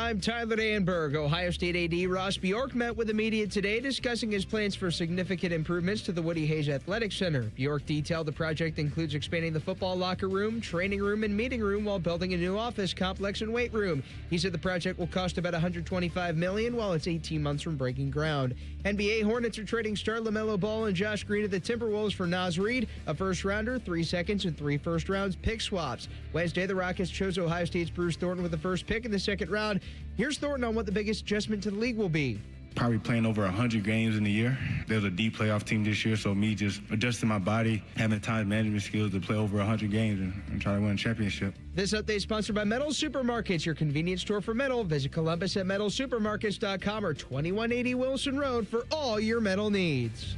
I'm Tyler Danberg. Ohio State AD Ross Bjork met with the media today discussing his plans for significant improvements to the Woody Hayes Athletic Center. Bjork detailed the project includes expanding the football locker room, training room, and meeting room while building a new office complex and weight room. He said the project will cost about $125 million while it's 18 months from breaking ground. NBA Hornets are trading star LaMelo Ball and Josh Green to the Timberwolves for Naz Reid, a first-rounder, 3 seconds, and 3 first-rounds pick swaps. Wednesday, the Rockets chose Ohio State's Bruce Thornton with the first pick in the second round. Here's Thornton on what the biggest adjustment to the league will be. Probably playing over 100 games in a year. There's a deep playoff team this year, so me just adjusting my body, having time management skills to play over 100 games and try to win a championship. This update is sponsored by Metal Supermarkets, your convenience store for metal. Visit Columbus at metalsupermarkets.com or 2180 Wilson Road for all your metal needs.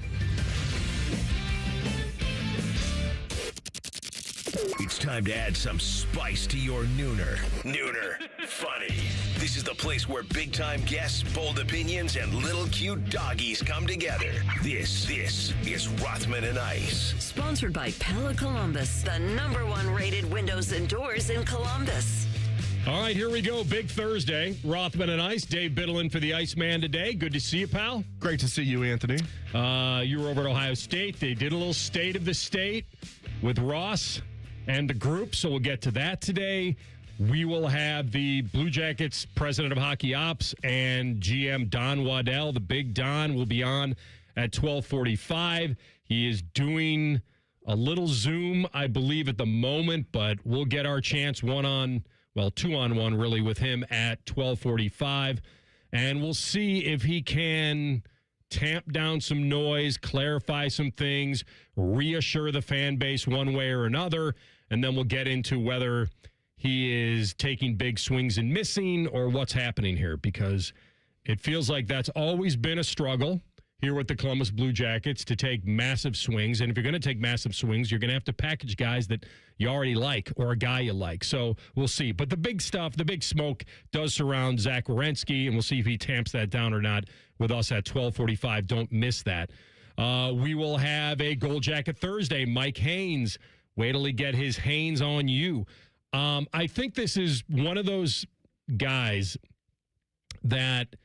It's time to add some spice to your nooner. Nooner funny. This is the place where big-time guests, bold opinions, and little cute doggies come together. This is Rothman Ice. Sponsored by Pella Columbus, the #1 rated windows and doors in Columbus. All right, here we go. Big Thursday. Rothman and Ice. Dave Biddle in for the Iceman today. Good to see you, pal. Great to see you, Anthony. You were over at Ohio State. They did a little State of the State with Ross and the group, so we'll get to that today. We will have the Blue Jackets president of hockey ops and GM Don Waddell, the big Don, will be on at 12:45. He is doing a little Zoom, I believe, at the moment, but we'll get our chance two-on-one, really, with him at 12:45. And we'll see if he can tamp down some noise, clarify some things, reassure the fan base one way or another, and then we'll get into whether he is taking big swings and missing or what's happening here, because it feels like that's always been a struggle here with the Columbus Blue Jackets, to take massive swings. And if you're going to take massive swings, you're going to have to package guys that you already like or a guy you like. So we'll see. But the big stuff, the big smoke does surround Zach Werenski, and we'll see if he tamps that down or not with us at 12:45. Don't miss that. We will have a Gold Jacket Thursday. Mike Haynes. Wait till he get his Haynes on you. I think this is one of those guys that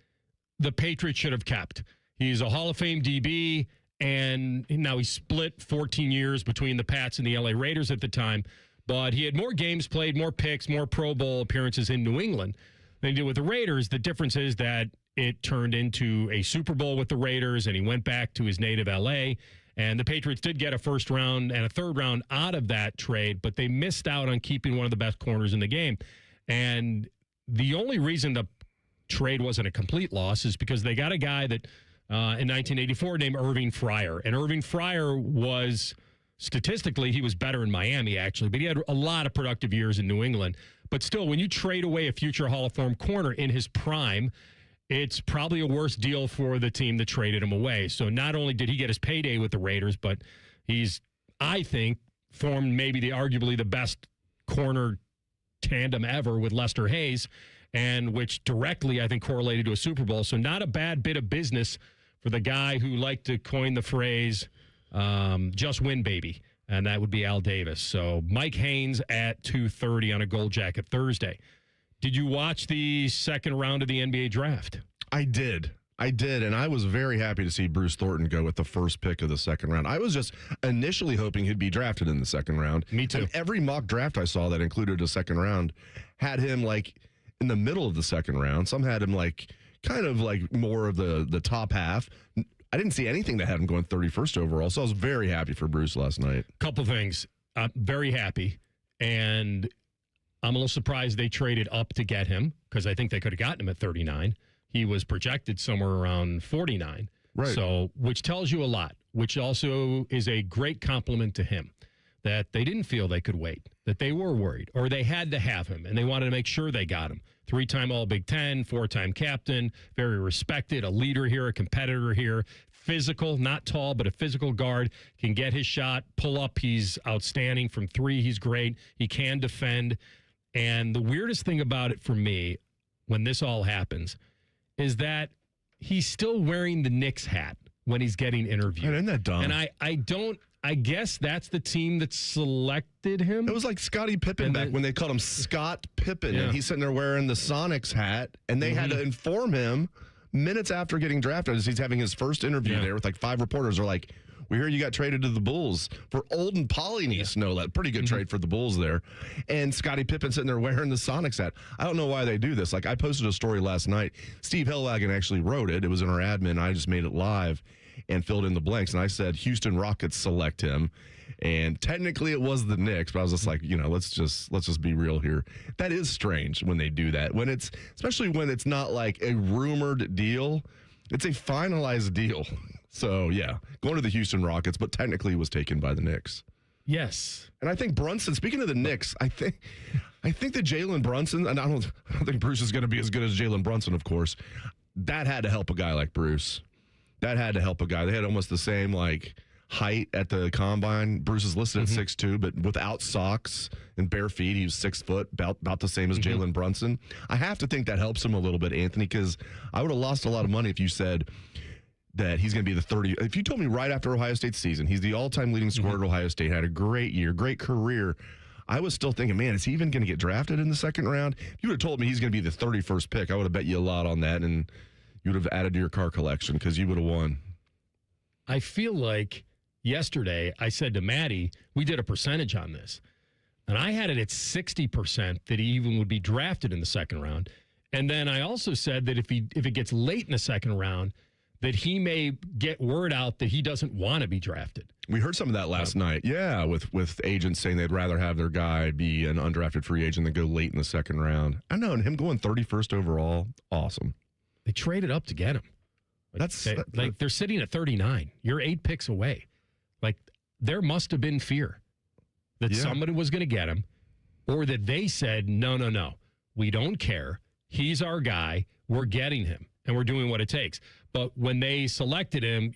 the Patriots should have kept. He's a Hall of Fame DB, and now he's split 14 years between the Pats and the LA Raiders at the time. But he had more games played, more picks, more Pro Bowl appearances in New England than he did with the Raiders. The difference is that it turned into a Super Bowl with the Raiders, and he went back to his native LA. And the Patriots did get a first round and a third round out of that trade, but they missed out on keeping one of the best corners in the game. And the only reason the trade wasn't a complete loss is because they got a guy that in 1984 named Irving Fryer. And Irving Fryer was, statistically, he was better in Miami, actually, but he had a lot of productive years in New England. But still, when you trade away a future Hall of Fame corner in his prime, it's probably a worse deal for the team that traded him away. So not only did he get his payday with the Raiders, but he's, I think, formed maybe arguably the best corner tandem ever with Lester Hayes, and which directly, I think, correlated to a Super Bowl. So not a bad bit of business for the guy who liked to coin the phrase, just win, baby. And that would be Al Davis. So Mike Haynes at 2:30 on a Gold Jacket Thursday. Did you watch the second round of the NBA draft? I did, and I was very happy to see Bruce Thornton go with the first pick of the second round. I was just initially hoping he'd be drafted in the second round. Me too. And every mock draft I saw that included a second round had him like in the middle of the second round. Some had him like kind of like more of the top half. I didn't see anything that had him going 31st overall, so I was very happy for Bruce last night. Couple things. I'm very happy, and I'm a little surprised they traded up to get him, because I think they could have gotten him at 39. He was projected somewhere around 49. Right. So, which tells you a lot, which also is a great compliment to him, that they didn't feel they could wait, that they were worried, or they had to have him, and they wanted to make sure they got him. 3-time All-Big Ten, 4-time captain, very respected, a leader here, a competitor here, physical, not tall, but a physical guard, can get his shot, pull up, he's outstanding. From 3, he's great. He can defend. And the weirdest thing about it for me, when this all happens, is that he's still wearing the Knicks hat when he's getting interviewed. Isn't that dumb? And I I guess that's the team that selected him. It was like Scottie Pippen back when they called him Scott Pippen, and he's sitting there wearing the Sonics hat, and they had to inform him minutes after getting drafted as he's having his first interview there with like 5 reporters. Are like, we hear you got traded to the Bulls for Olden Polynice. No, that pretty good trade for the Bulls there. And Scottie Pippen sitting there wearing the Sonics hat. I don't know why they do this. Like, I posted a story last night. Steve Hellwagon actually wrote it. It was in our admin. I just made it live and filled in the blanks. And I said, Houston Rockets select him. And technically it was the Knicks, but I was just like, let's just be real here. That is strange when they do that. Especially when it's not like a rumored deal. It's a finalized deal. So, yeah, going to the Houston Rockets, but technically was taken by the Knicks. Yes. And I think Brunson, speaking of the Knicks, I think that Jalen Brunson, and I don't think Bruce is going to be as good as Jalen Brunson, of course. That had to help a guy like Bruce. That had to help a guy. They had almost the same, height at the combine. Bruce is listed at 6'2", but without socks and bare feet, he was 6 foot, about the same as Jalen Brunson. I have to think that helps him a little bit, Anthony, because I would have lost a lot of money if you said that he's going to be the 30. If you told me right after Ohio State's season, he's the all-time leading scorer at Ohio State, had a great year, great career, I was still thinking, man, is he even going to get drafted in the second round? If you would have told me he's going to be the 31st pick, I would have bet you a lot on that, and you would have added to your car collection because you would have won. I feel like yesterday I said to Maddie, we did a percentage on this, and I had it at 60% that he even would be drafted in the second round. And then I also said that if it gets late in the second round, that he may get word out that he doesn't want to be drafted. We heard some of that last night. Yeah, with agents saying they'd rather have their guy be an undrafted free agent than go late in the second round. I know, and him going 31st overall, awesome. They traded up to get him. They're sitting at 39. You're 8 picks away. There must have been fear that somebody was going to get him, or that they said, no, we don't care. He's our guy. We're getting him, and we're doing what it takes. But when they selected him,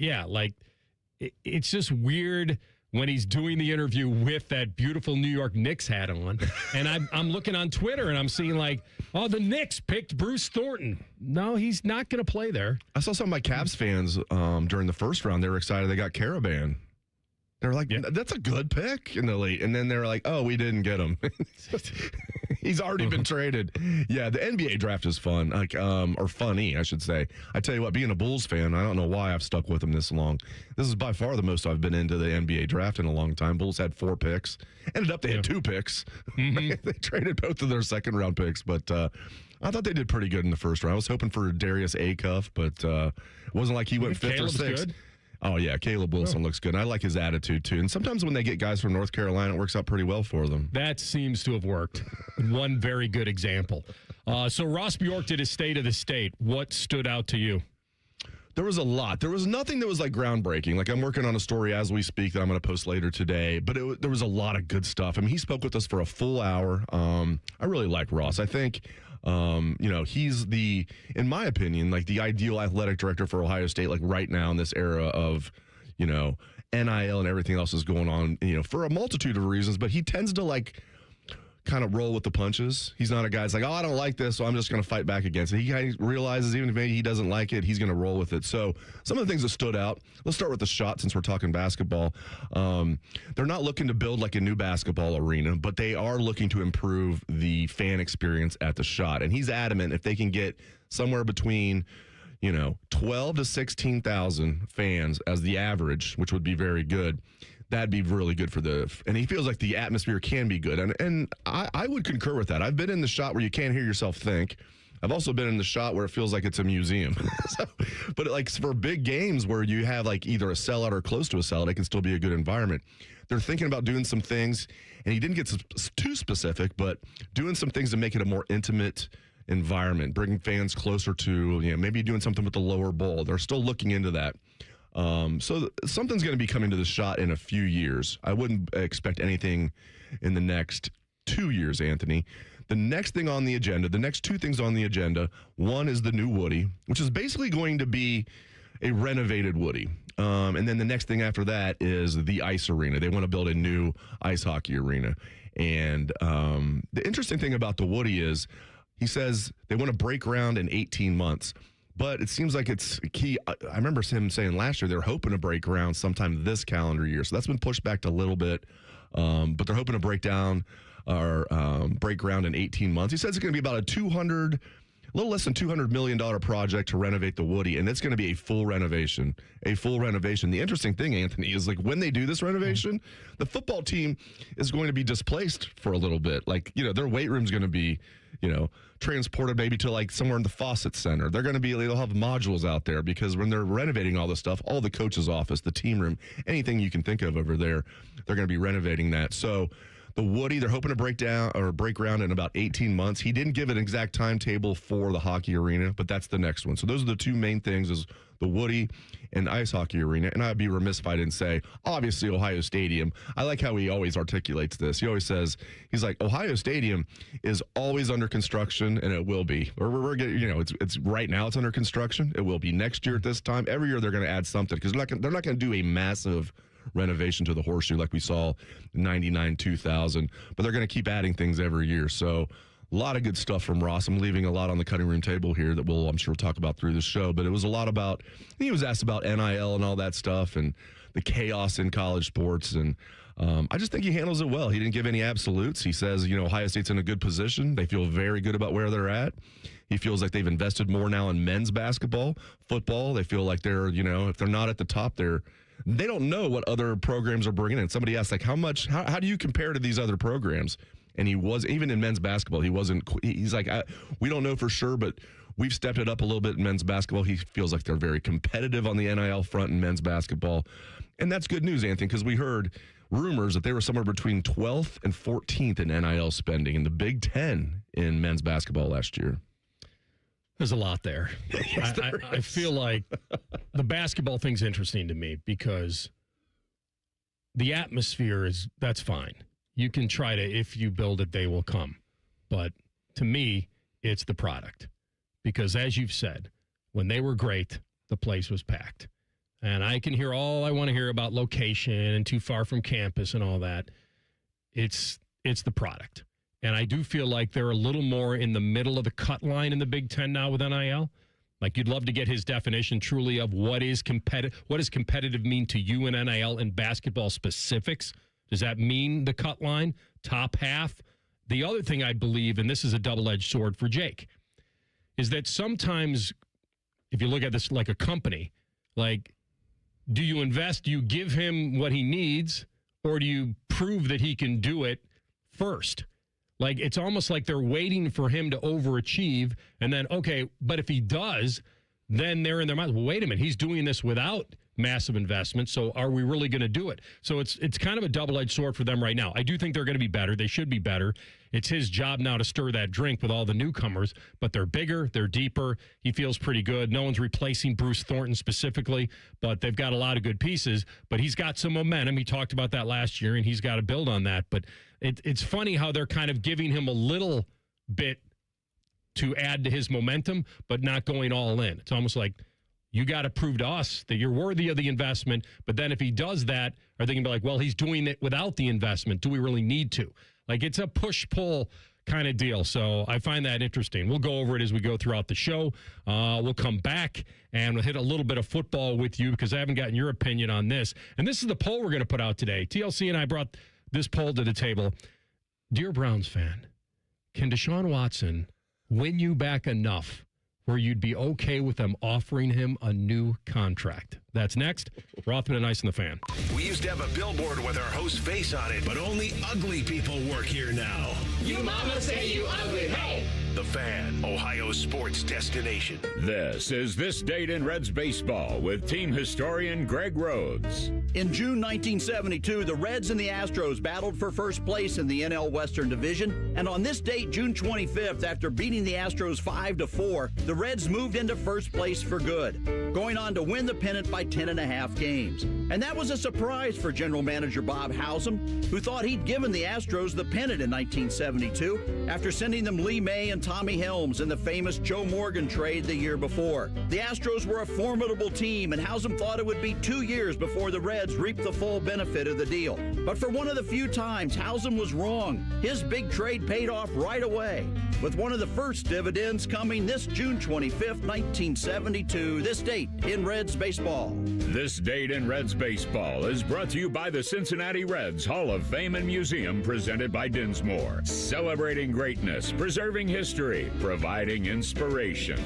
it's just weird when he's doing the interview with that beautiful New York Knicks hat on. And I'm looking on Twitter, and I'm seeing the Knicks picked Bruce Thornton. No, he's not going to play there. I saw some of my Cavs fans during the first round. They were excited they got Caravan. They're like, that's a good pick in the late. And then they're like, oh, we didn't get him. He's already been traded. Yeah, the NBA draft is fun, or funny, I should say. I tell you what, being a Bulls fan, I don't know why I've stuck with them this long. This is by far the most I've been into the NBA draft in a long time. Bulls had 4 picks. Ended up they had 2 picks. They traded both of their second-round picks, but I thought they did pretty good in the first round. I was hoping for Darius Acuff, but it wasn't like he went 5th or 6th. Good. Oh, yeah, Caleb Wilson looks good. I like his attitude, too. And sometimes when they get guys from North Carolina, it works out pretty well for them. That seems to have worked. One very good example. So Ross Bjork did his State of the State. What stood out to you? There was a lot. There was nothing that was groundbreaking. I'm working on a story as we speak that I'm going to post later today, but there was a lot of good stuff. I mean, he spoke with us for a full hour. I really like Ross. I think he's in my opinion, the ideal athletic director for Ohio State, right now in this era of, NIL and everything else is going on, for a multitude of reasons, but he tends to kind of roll with the punches. He's not a guy that's like, oh, I don't like this, so I'm just going to fight back against it. He kind of realizes even if maybe he doesn't like it, he's going to roll with it. So some of the things that stood out, let's start with the shot since we're talking basketball. They're not looking to build a new basketball arena, but they are looking to improve the fan experience at the shot. And he's adamant if they can get somewhere between 12 to 16,000 fans as the average, which would be very good, that'd be really good and he feels like the atmosphere can be good. And I would concur with that. I've been in the shot where you can't hear yourself think. I've also been in the shot where it feels like it's a museum. But for big games where you have either a sellout or close to a sellout, it can still be a good environment. They're thinking about doing some things, and he didn't get too specific, but doing some things to make it a more intimate environment, bringing fans closer to, maybe doing something with the lower bowl. They're still looking into that. So something's going to be coming to the shot in a few years. I wouldn't expect anything in the next 2 years, Anthony. The next thing on the agenda, the next 2 things on the agenda, one is the new Woody, which is basically going to be a renovated Woody. And then the next thing after that is the ice arena. They want to build a new ice hockey arena. And the interesting thing about the Woody is he says they want to break ground in 18 months. But it seems like it's key. I remember him saying last year they're hoping to break ground sometime this calendar year. So that's been pushed back a little bit. But they're hoping to break ground in 18 months. He says it's going to be about a little less than $200 million project to renovate the Woody, and it's going to be a full renovation. The interesting thing, Anthony, is like when they do this renovation, the football team is going to be displaced for a little bit. Like, their weight room's going to be, transported maybe to like somewhere in the Fawcett Center. They'll have modules out there because when they're renovating all this stuff, all the coach's office, the team room, anything you can think of over there, they're going to be renovating that. So the Woody, they're hoping to break ground in about 18 months. He didn't give an exact timetable for the hockey arena, but that's the next one. So those are the two main things, is the Woody and ice hockey arena. And I'd be remiss if I didn't say, obviously, Ohio Stadium. I like how he always articulates this. He always says, he's like, Ohio Stadium is always under construction, and it will be. Or we're getting, it's right now it's under construction. It will be next year at this time. Every year they're going to add something because they're not going to do a massive renovation to the Horseshoe like we saw in 99, 2000, but they're going to keep adding things every year. So a lot of good stuff from Ross. I'm leaving a lot on the cutting room table here that I'm sure we'll talk about through the show, but it was a lot about, he was asked about NIL and all that stuff and the chaos in college sports, and I just think he handles it well. He didn't give any absolutes. He says, Ohio State's in a good position. They feel very good about where they're at. He feels like they've invested more now in men's basketball, football. They feel like they're, if they're not at the top, they don't know what other programs are bringing in. Somebody asked, like, how do you compare to these other programs? And he was, even in men's basketball, he's like, we don't know for sure, but we've stepped it up a little bit in men's basketball. He feels like they're very competitive on the NIL front in men's basketball. And that's good news, Anthony, because we heard rumors that they were somewhere between 12th and 14th in NIL spending in the Big Ten in men's basketball last year. There's a lot there. Yes, I feel like the basketball thing's interesting to me because the atmosphere that's fine. You can try to, if you build it, they will come. But to me, it's the product. Because as you've said, when they were great, the place was packed. And I can hear all I want to hear about location and too far from campus and all that. It's the product. And I do feel like they're a little more in the middle of the cut line in the Big Ten now with NIL. Like, you'd love to get his definition truly of what does competitive mean to you in NIL and basketball specifics. Does that mean the cut line, top half? The other thing I believe, and this is a double-edged sword for Jake, is that sometimes if you look at this like a company, like, do you invest, do you give him what he needs, or do you prove that he can do it first? Like, it's almost like they're waiting for him to overachieve, and then, okay, but if he does, then they're in their mind, well, wait a minute, he's doing this without massive investment, so are we really going to do it? So it's kind of a double-edged sword for them right now. I do think they're going to be better. They should be better. It's his job now to stir that drink with all the newcomers, but they're bigger, they're deeper. He feels pretty good. No one's replacing Bruce Thornton specifically, but they've got a lot of good pieces, but he's got some momentum. He talked about that last year, and he's got to build on that, but it's funny how they're kind of giving him a little bit to add to his momentum, but not going all in. It's almost like, you got to prove to us that you're worthy of the investment. But then if he does that, are they going to be like, well, he's doing it without the investment. Do we really need to? Like, it's a push-pull kind of deal. So I find that interesting. We'll go over it as we go throughout the show. We'll come back and we'll hit a little bit of football with you because I haven't gotten your opinion on this. And this is the poll we're going to put out today. TLC and I brought this poll to the table. Dear Browns fan, can Deshaun Watson win you back enough where you'd be okay with them offering him a new contract? That's next. Rothman Ice and the Fan. We used to have a billboard with our host's face on it, but only ugly people work here now. You mama say you ugly, hey! The Fan, Ohio's sports destination. This is This Date in Reds Baseball with team historian Greg Rhodes. In June 1972, the Reds and the Astros battled for first place in the NL Western Division, and on this date, June 25th, after beating the Astros 5-4, the Reds moved into first place for good, going on to win the pennant by 10.5 games. And that was a surprise for general manager Bob Howsam, who thought he'd given the Astros the pennant in 1972, after sending them Lee May and Tommy Helms in the famous Joe Morgan trade the year before. The Astros were a formidable team, and Hausum thought it would be 2 years before the Reds reaped the full benefit of the deal. But for one of the few times, Hausum was wrong. His big trade paid off right away, with one of the first dividends coming this June 25th, 1972, this date in Reds baseball. This date in Reds baseball is brought to you by the Cincinnati Reds Hall of Fame and Museum, presented by Dinsmore. Celebrating greatness, preserving history, providing inspiration.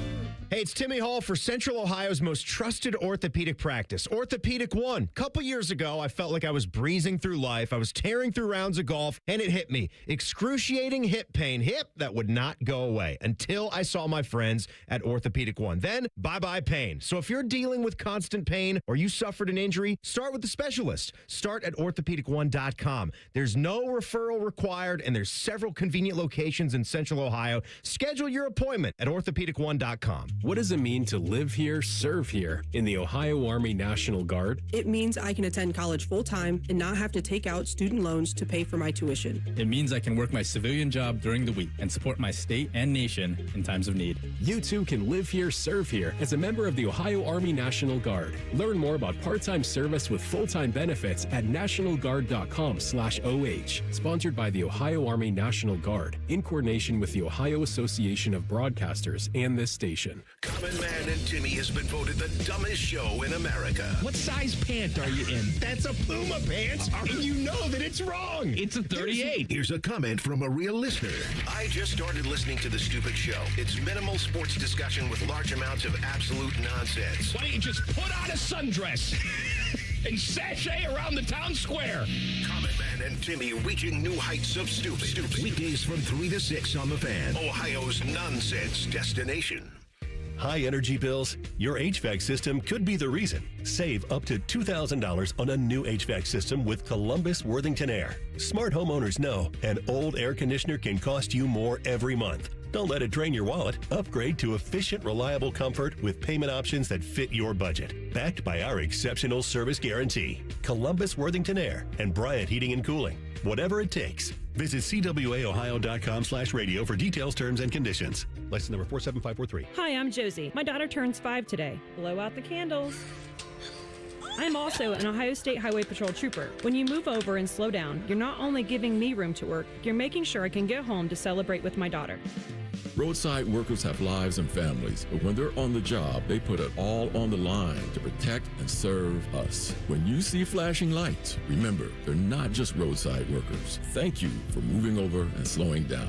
Hey, it's Timmy Hall for Central Ohio's most trusted orthopedic practice, Orthopedic One. A couple years ago, I felt like I was breezing through life. I was tearing through rounds of golf, and it hit me. Excruciating hip pain. Hip that would not go away until I saw my friends at Orthopedic One. Then, bye-bye pain. So if you're dealing with constant pain or you suffered an injury, start with the specialist. Start at orthopedic1.com. There's no referral required, and there's several convenient locations in Central Ohio. Schedule your appointment at orthopedic1.com. What does it mean to live here, serve here in the Ohio Army National Guard? It means I can attend college full-time and not have to take out student loans to pay for my tuition. It means I can work my civilian job during the week and support my state and nation in times of need. You too can live here, serve here as a member of the Ohio Army National Guard. Learn more about part-time service with full-time benefits at nationalguard.com/OH. Sponsored by the Ohio Army National Guard in coordination with the Ohio Association of Broadcasters and this station. Common Man and Timmy has been voted the dumbest show in America. What size pant are you in? That's a Puma pants, and you know that it's wrong. It's a 38. Here's a comment from a real listener. I just started listening to the stupid show. It's minimal sports discussion with large amounts of absolute nonsense. Why don't you just put on a sundress and sashay around the town square? Common Man and Timmy reaching new heights of stupid. Weekdays from 3 to 6 on The Fan, Ohio's nonsense destination. High energy bills? Your HVAC system could be the reason. Save up to $2,000 on a new HVAC system with Columbus Worthington Air. Smart homeowners know an old air conditioner can cost you more every month. Don't let it drain your wallet. Upgrade to efficient, reliable comfort with payment options that fit your budget. Backed by our exceptional service guarantee. Columbus Worthington Air and Bryant Heating and Cooling. Whatever it takes. Visit cwaohio.com/radio for details, terms, and conditions. License number 47543. Hi, I'm Josie. My daughter turns 5 today. Blow out the candles. I'm also an Ohio State Highway Patrol trooper. When you move over and slow down, you're not only giving me room to work, you're making sure I can get home to celebrate with my daughter. Roadside workers have lives and families, but when they're on the job, they put it all on the line to protect and serve us. When you see flashing lights, remember, they're not just roadside workers. Thank you for moving over and slowing down.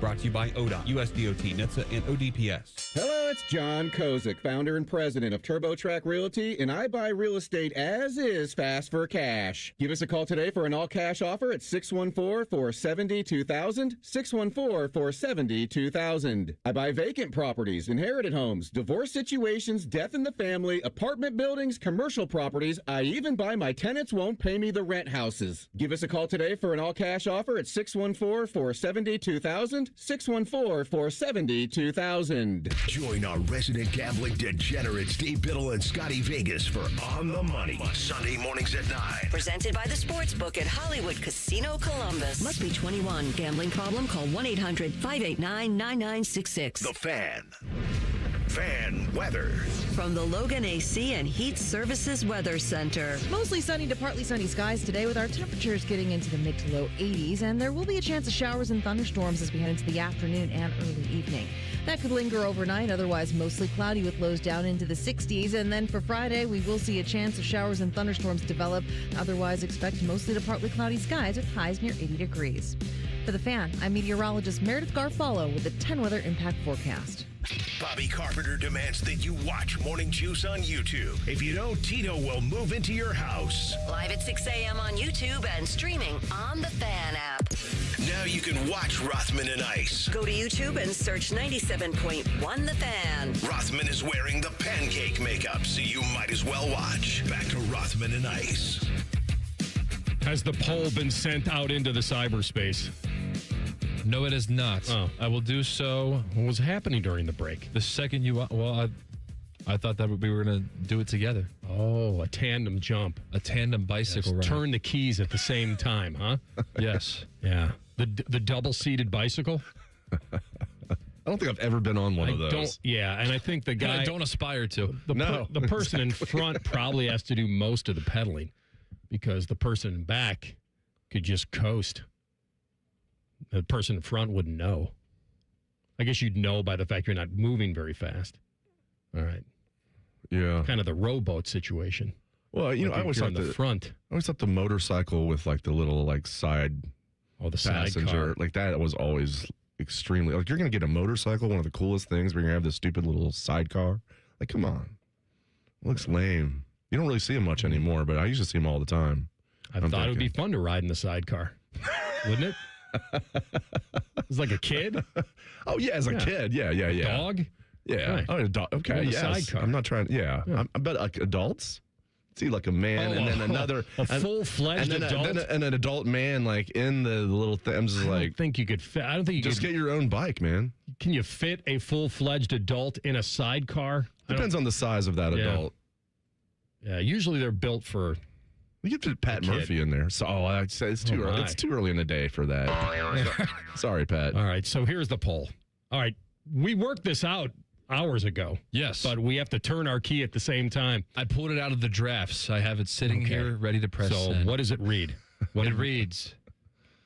Brought to you by ODOT, USDOT, NHTSA, and ODPS. Hello, it's John Kozik, founder and president of TurboTrack Realty, and I buy real estate as is fast for cash. Give us a call today for an all-cash offer at 614-470-2000, 614-470-2000. I buy vacant properties, inherited homes, divorce situations, death in the family, apartment buildings, commercial properties. I even buy my tenants won't pay me the rent houses. Give us a call today for an all-cash offer at 614-470-2000, 614-470-2000. Join our resident gambling degenerates, Steve Biddle and Scotty Vegas for On the Money. Sunday mornings at 9. Presented by the Sportsbook at Hollywood Casino Columbus. Must be 21. Gambling problem? Call 1-800-589-9966. The Fan. Fan weather. From the Logan AC and Heat Services Weather Center. Mostly sunny to partly sunny skies today with our temperatures getting into the mid to low 80s, and there will be a chance of showers and thunderstorms as we head into the afternoon and early evening. That could linger overnight, otherwise mostly cloudy with lows down into the 60s. And then for Friday, we will see a chance of showers and thunderstorms develop. Otherwise, expect mostly to partly cloudy skies with highs near 80 degrees. For The Fan, I'm meteorologist Meredith Garfalo with the 10 Weather Impact Forecast. Bobby Carpenter demands that you watch Morning Juice on YouTube. If you don't, Tito will move into your house. Live at 6 a.m. on YouTube and streaming on the Fan app. Now you can watch Rothman and Ice. Go to YouTube and search 97.1 The Fan. Rothman is wearing the pancake makeup, so you might as well watch. Back to Rothman and Ice. Has the poll been sent out into the cyberspace? No, it is not. Oh. I will do so. What was happening during the break? The second you... Well, I thought that we were going to do it together. Oh, a tandem jump. A tandem bicycle ride. Turn the keys at the same time, huh? Yes. Yeah. The double-seated bicycle? I don't think I've ever been on one of those. And I think the guy... I don't aspire to. The person in front probably has to do most of the pedaling because the person in back could just coast. The person in front wouldn't know. I guess you'd know by the fact you're not moving very fast. All right. Yeah. Kind of the rowboat situation. Well, I always thought the front. I always thought the motorcycle with like the little like side the passenger sidecar. like that was always extremely like you're gonna get a motorcycle, one of the coolest things, where you're gonna have this stupid little sidecar. Like, come on. It looks lame. You don't really see them much anymore, but I used to see them all the time. I thought it would be fun to ride in the sidecar. Wouldn't it? It's like a kid. Oh yeah, as a kid. Yeah. Dog? Yeah. Right. Oh, a dog. Okay, In a yes. sidecar. I'm not trying. Yeah. I bet like adults. See, like a man, and then another a full-fledged adult, and an adult man, like in the little thing. I'm just I like, don't think you could fit. I don't think you just could get your own bike, man. Can you fit a full-fledged adult in a sidecar? Depends on the size of that adult. Yeah, usually they're built for. We get to Pat Murphy in there. So I'd say it's too early. It's too early in the day for that. Sorry, Pat. All right, so here's the poll. All right, we worked this out hours ago. Yes. But we have to turn our key at the same time. I pulled it out of the drafts. I have it sitting here ready to press So send. what does it read? It reads,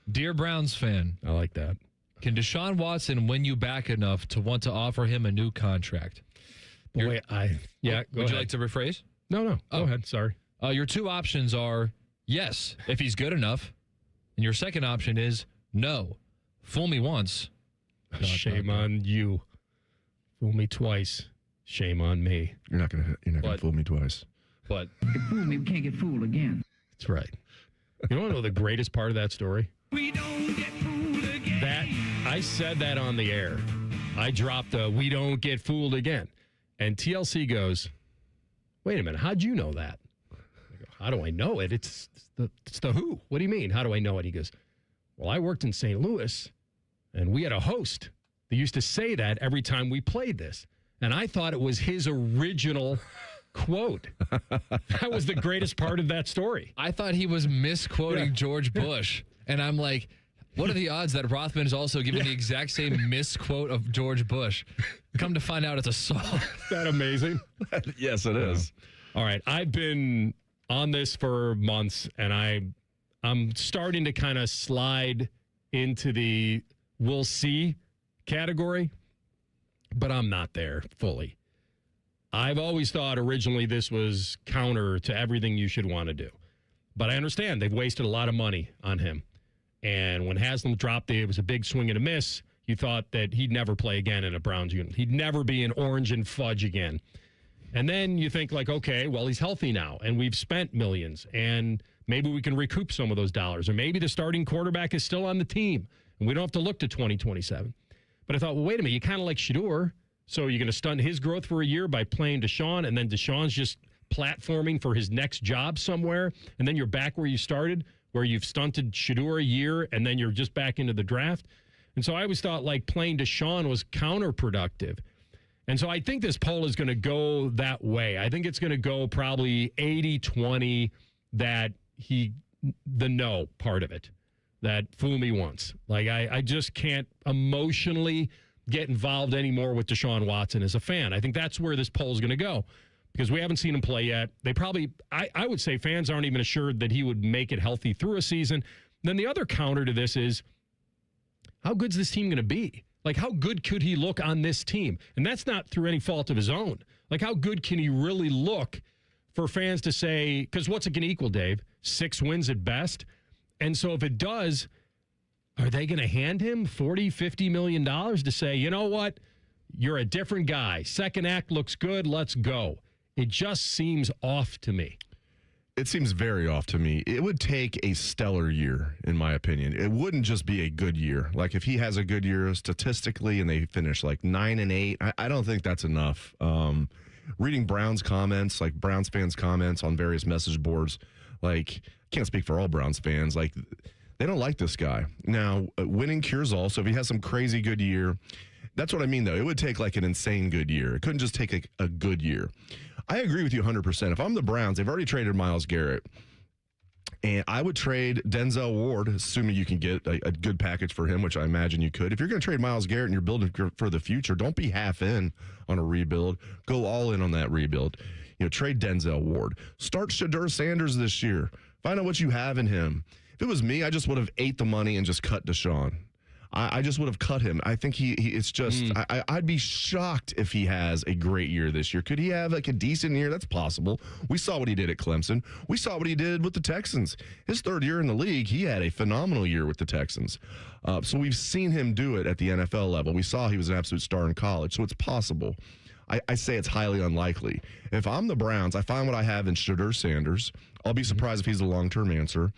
Dear Browns fan. I like that. Can Deshaun Watson win you back enough to want to offer him a new contract? Would Would you like to rephrase? No. Go ahead. Sorry. Your two options are yes, if he's good enough. And your second option is no. Fool me once. Shame on you. Fool me twice. Shame on me. You're not gonna fool me twice. But if fool me, we can't get fooled again. That's right. You want to know the greatest part of that story? We don't get fooled again. That I said that on the air. I dropped a "we don't get fooled again," and TLC goes, "Wait a minute, how'd you know that?" I go, "How do I know it? It's the Who. What do you mean? How do I know it?" He goes, "Well, I worked in St. Louis, and we had a host that used to say that every time we played this, and I thought it was his original." Quote. That was the greatest part of that story. I thought he was misquoting George Bush. And I'm like, what are the odds that Rothman is also giving the exact same misquote of George Bush? Come to find out it's a song. Is that amazing? Yes, it is. All right. I've been on this for months, and I'm starting to kind of slide into the we'll see category, but I'm not there fully. I've always thought originally this was counter to everything you should want to do. But I understand they've wasted a lot of money on him. And when Haslam dropped it was a big swing and a miss. You thought that he'd never play again in a Browns unit. He'd never be an orange and fudge again. And then you think like, okay, well, he's healthy now, and we've spent millions, and maybe we can recoup some of those dollars. Or maybe the starting quarterback is still on the team, and we don't have to look to 2027. But I thought, well, wait a minute, you kind of like Shedeur. So you're going to stunt his growth for a year by playing Deshaun, and then Deshaun's just platforming for his next job somewhere, and then you're back where you started, where you've stunted Shedeur a year, and then you're just back into the draft. And so I always thought like playing Deshaun was counterproductive. And so I think this poll is going to go that way. I think it's going to go probably 80-20 that the no part of it, that fool me once. Like I just can't emotionally get involved anymore with Deshaun Watson as a fan. I think that's where this poll is going to go because we haven't seen him play yet. They probably, I would say fans aren't even assured that he would make it healthy through a season. Then the other counter to this is, how good's this team going to be? Like, how good could he look on this team? And that's not through any fault of his own. Like, how good can he really look for fans to say, because what's it going to equal, Dave? 6 wins at best. And so if it does, are they going to hand him $40-50 million to say, you know what? You're a different guy. Second act looks good. Let's go. It just seems off to me. It seems very off to me. It would take a stellar year, in my opinion. It wouldn't just be a good year. Like if he has a good year statistically and they finish like 9-8, I don't think that's enough. Reading Browns comments, like Browns fans' comments on various message boards, like I can't speak for all Browns fans, like they don't like this guy. Now, winning cures all, so if he has some crazy good year, that's what I mean, though. It would take like an insane good year. It couldn't just take a good year. I agree with you 100%. If I'm the Browns, they've already traded Myles Garrett. And I would trade Denzel Ward, assuming you can get a good package for him, which I imagine you could. If you're going to trade Myles Garrett and you're building for the future, don't be half in on a rebuild. Go all in on that rebuild. Trade Denzel Ward. Start Shedeur Sanders this year. Find out what you have in him. If it was me, I just would have ate the money and just cut Deshaun. I just would have cut him. I think it's just, I'd be shocked if he has a great year this year. Could he have like a decent year? That's possible. We saw what he did at Clemson. We saw what he did with the Texans. His third year in the league, he had a phenomenal year with the Texans. So we've seen him do it at the NFL level. We saw he was an absolute star in college. So it's possible. I say it's highly unlikely. If I'm the Browns, I find what I have in Shedeur Sanders. I'll be surprised if he's the long-term answer.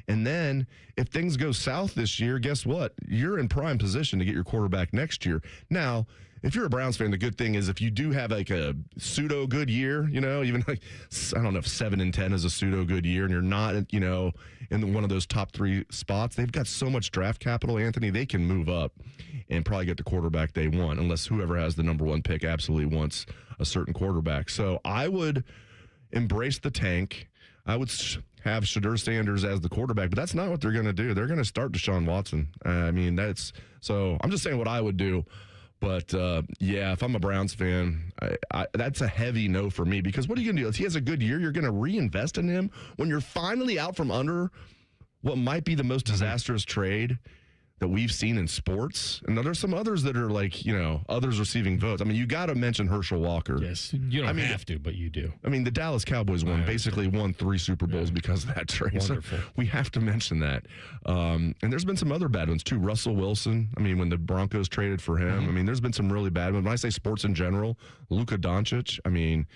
And then if things go south this year, guess what? You're in prime position to get your quarterback next year. Now, if you're a Browns fan, the good thing is if you do have like a pseudo good year, even like, I don't know if 7-10 is a pseudo good year and you're not, in one of those top 3 spots, they've got so much draft capital, Anthony, they can move up and probably get the quarterback they want, unless whoever has the number 1 pick absolutely wants a certain quarterback. So I would embrace the tank. I would have Shedeur Sanders as the quarterback, but that's not what they're going to do. They're going to start Deshaun Watson. So I'm just saying what I would do. But, if I'm a Browns fan, that's a heavy no for me, because what are you going to do? If he has a good year, you're going to reinvest in him when you're finally out from under what might be the most disastrous trade that we've seen in sports. And there's some others that are like, others receiving votes. I mean, you got to mention Herschel Walker. Yes, you don't have to, but you do. I mean, the Dallas Cowboys won 3 Super Bowls because of that trade. Wonderful. So we have to mention that. And there's been some other bad ones too. Russell Wilson. I mean, when the Broncos traded for him, I mean, there's been some really bad ones. When I say sports in general, Luka Doncic, I mean,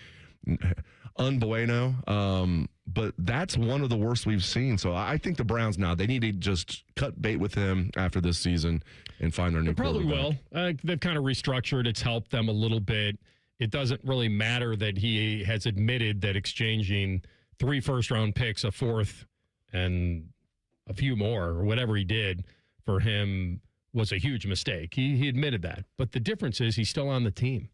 unbueno. But that's one of the worst we've seen. So I think the Browns now, they need to just cut bait with him after this season and find their new quarterback. Probably will. They've kind of restructured. It's helped them a little bit. It doesn't really matter that he has admitted that exchanging 3 first-round picks, a 4th, and a few more, or whatever he did for him was a huge mistake. He admitted that. But the difference is he's still on the team.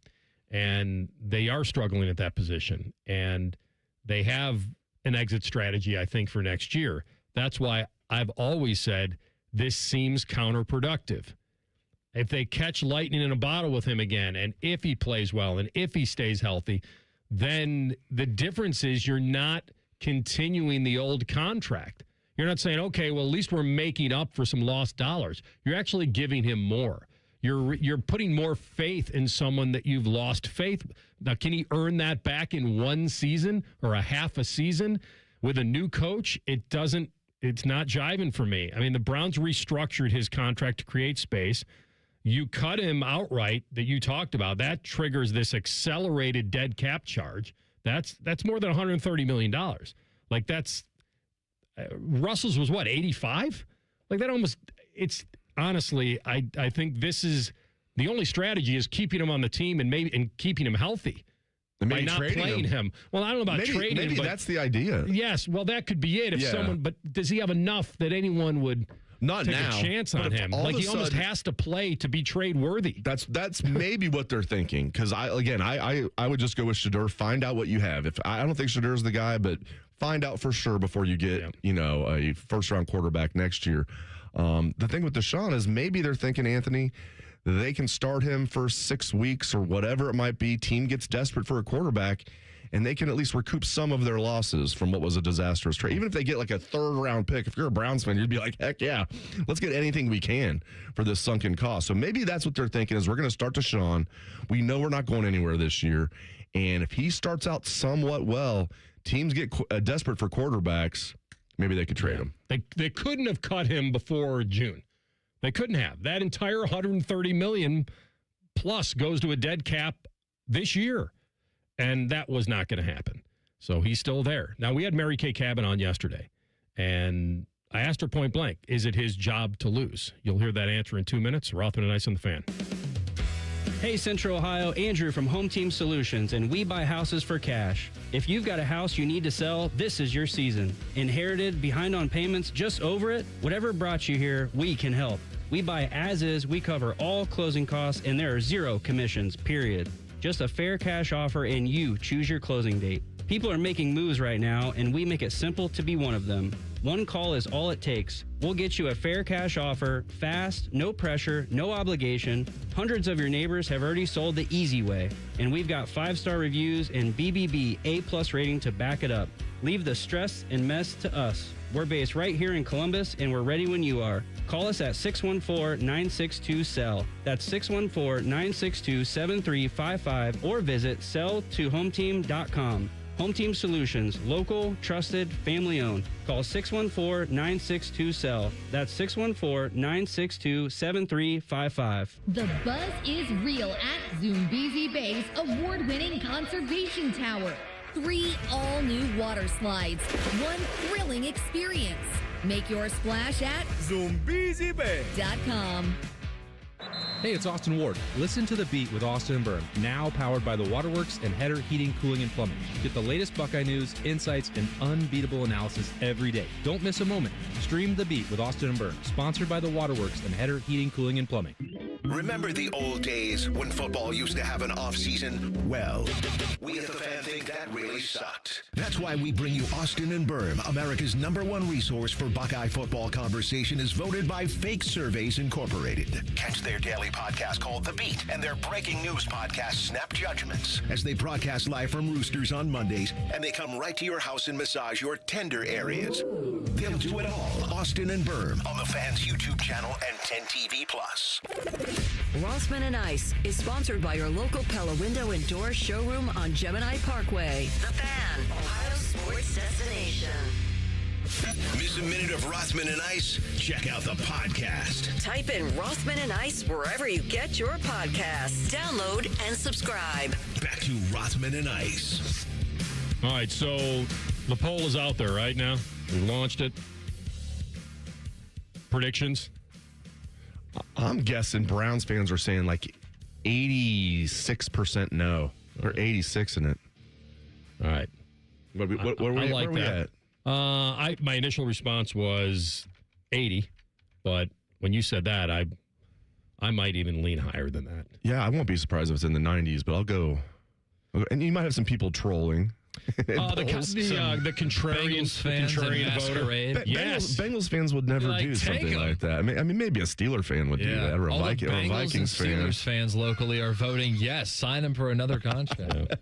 And they are struggling at that position. And they have an exit strategy, I think, for next year. That's why I've always said this seems counterproductive. If they catch lightning in a bottle with him again, and if he plays well, and if he stays healthy, then the difference is you're not continuing the old contract. You're not saying, okay, well, at least we're making up for some lost dollars. You're actually giving him more. You're putting more faith in someone that you've lost faith. Now, can he earn that back in 1 season or a half a season with a new coach? It's not jiving for me. I mean, the Browns restructured his contract to create space. You cut him outright that you talked about. That triggers this accelerated dead cap charge. That's more than $130 million. Like Russell's was what, 85? Like that almost, it's, honestly, I think this is the only strategy is keeping him on the team and keeping him healthy by not playing him. Well, I don't know about trading. Maybe that's the idea. Yes, well, that could be it. If someone, but does he have enough that anyone would not take now, a chance on him? Like he almost has to play to be trade worthy. That's maybe what they're thinking. Because I would just go with Shedeur. Find out what you have. If I don't think Shedeur's the guy, but find out for sure before you get a first round quarterback next year. The thing with Deshaun is maybe they're thinking, Anthony, they can start him for 6 weeks or whatever it might be. Team gets desperate for a quarterback, and they can at least recoup some of their losses from what was a disastrous trade. Even if they get like a 3rd-round pick, if you're a Browns fan, you'd be like, heck yeah, let's get anything we can for this sunken cost. So maybe that's what they're thinking is we're going to start Deshaun. We know we're not going anywhere this year, and if he starts out somewhat well, teams get desperate for quarterbacks. Maybe they could trade him. They couldn't have cut him before June. They couldn't have. That entire $130 million plus goes to a dead cap this year, and that was not going to happen. So he's still there. Now, we had Mary Kay Cabin on yesterday, and I asked her point blank, is it his job to lose? You'll hear that answer in 2 minutes. Rothman Ice on the Fan. Hey, Central Ohio, Andrew from Home Team Solutions, and we buy houses for cash. If you've got a house you need to sell, this is your season. Inherited, behind on payments, just over it? Whatever brought you here, we can help. We buy as is, we cover all closing costs, and there are 0 commissions, period. Just a fair cash offer, and you choose your closing date. People are making moves right now, and we make it simple to be one of them. One call is all it takes. We'll get you a fair cash offer, fast, no pressure, no obligation. Hundreds of your neighbors have already sold the easy way, and we've got 5-star reviews and BBB A+ rating to back it up. Leave the stress and mess to us. We're based right here in Columbus, and we're ready when you are. Call us at 614-962-SELL. That's 614-962-7355, or visit selltohometeam.com. Home Team Solutions, local, trusted, family-owned. Call 614-962-SELL. That's 614-962-7355. The buzz is real at Zoombezi Bay's award-winning conservation tower. 3 all-new water slides, 1 thrilling experience. Make your splash at ZoombeziBay.com. Hey, it's Austin Ward. Listen to The Beat with Austin and Byrne, now powered by the Waterworks and Header Heating, Cooling, and Plumbing. Get the latest Buckeye news, insights, and unbeatable analysis every day. Don't miss a moment. Stream The Beat with Austin and Byrne, sponsored by the Waterworks and Header Heating, Cooling, and Plumbing. Remember the old days when football used to have an off-season? Well, we at the Fan think that really sucked. That's why we bring you Austin and Byrne, America's #1 resource for Buckeye football conversation, is voted by Fake Surveys Incorporated. Catch their daily podcast called The Beat and their breaking news podcast, Snap Judgments, as they broadcast live from Roosters on Mondays, and they come right to your house and massage your tender areas. They'll do it all. Austin and Byrne on the Fan's YouTube channel and 10TV+. Rothman Ice is sponsored by your local Pella Window and Door showroom on Gemini Parkway. The Fan, Ohio sports destination. Miss a minute of Rothman and Ice? Check out the podcast. Type in Rothman and Ice wherever you get your podcasts. Download and subscribe. Back to Rothman and Ice. All right, so the poll is out there right now. We launched it. Predictions? I'm guessing Browns fans are saying like 86% no, or 86 in it. All right. Where are we at? My initial response was 80, but when you said that, I might even lean higher than that. Yeah, I won't be surprised if it's in the 90s, but I'll go. And you might have some people trolling. The contrarian fans and masquerade. Yes. Bengals fans would never do something like that. I mean, maybe a Steeler fan would do that, or a Vikings fan. Steelers fans locally are voting yes. Sign him for another contract.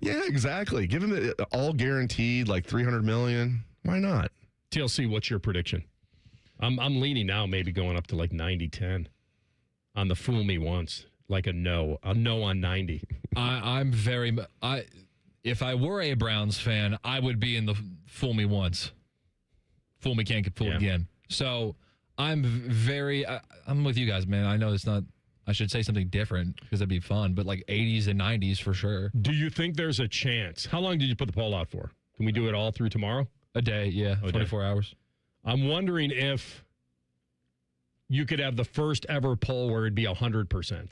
Yeah, exactly. Give him it all guaranteed, like $300 million. Why not? TLC, what's your prediction? I'm leaning now, maybe going up to like 90-10 on the fool me once, like a no on 90. If I were a Browns fan, I would be in the fool me once. Fool me can't get fooled again. So I'm with you guys, man. I know it's not, I should say something different because that'd be fun, but like 80s and 90s for sure. Do you think there's a chance? How long did you put the poll out for? Can we do it all through tomorrow? A day, yeah. 24 hours. I'm wondering if you could have the first ever poll where it'd be 100%.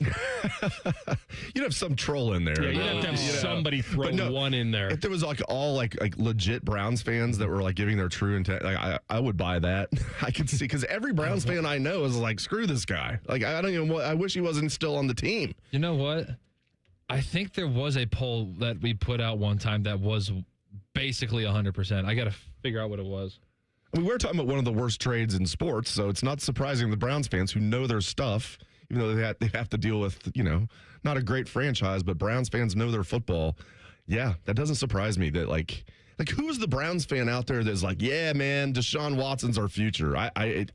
You'd have some troll in there. Yeah, you'd have to have somebody throw one in there. If there was like all like legit Browns fans that were like giving their true intent, like I would buy that. I could see, because every Browns fan I know is like, screw this guy. Like, I don't even. I wish he wasn't still on the team. You know what? I think there was a poll that we put out one time that was basically 100%. I got to figure out what it was. I mean, we're talking about one of the worst trades in sports, so it's not surprising the Browns fans who know their stuff, even though they have to deal with, not a great franchise, but Browns fans know their football. Yeah, that doesn't surprise me that, like who's the Browns fan out there that's like, yeah, man, Deshaun Watson's our future. I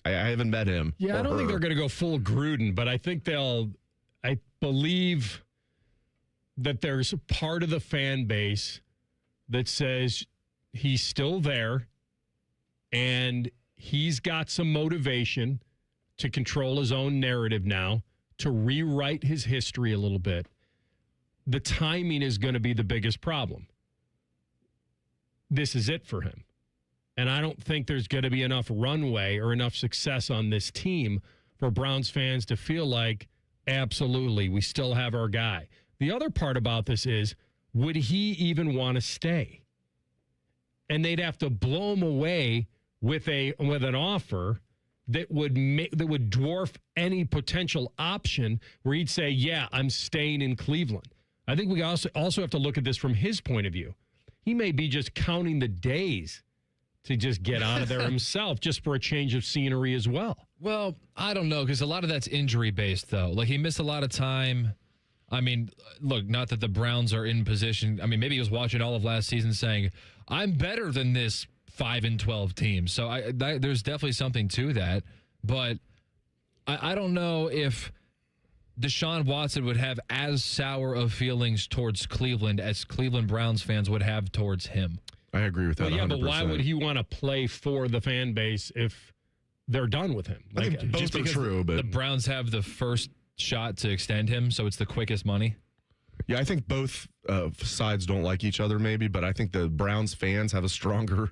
haven't met him. Yeah, I don't think they're going to go full Gruden, but I think I believe that there's a part of the fan base that says he's still there, and he's got some motivation to control his own narrative now, to rewrite his history a little bit. The timing is going to be the biggest problem. This is it for him. And I don't think there's going to be enough runway or enough success on this team for Browns fans to feel like, absolutely, we still have our guy. The other part about this is, would he even want to stay? And they'd have to blow him away with an offer that would dwarf any potential option where he'd say, yeah, I'm staying in Cleveland. I think we also have to look at this from his point of view. he may be just counting the days to just get out of there himself, just for a change of scenery as well. Well, I don't know, because a lot of that's injury-based, though. Like, he missed a lot of time. I mean, look, not that the Browns are in position. I mean, maybe he was watching all of last season saying, I'm better than this 5-12 team. So there's definitely something to that. But I don't know if Deshaun Watson would have as sour of feelings towards Cleveland as Cleveland Browns fans would have towards him. I agree with that. Well, yeah, 100%. but why would he want to play for the fan base if they're done with him? I think both are true, but the Browns have the first shot to extend him, so it's the quickest money. Yeah, I think both sides don't like each other, maybe, but I think the Browns fans have a stronger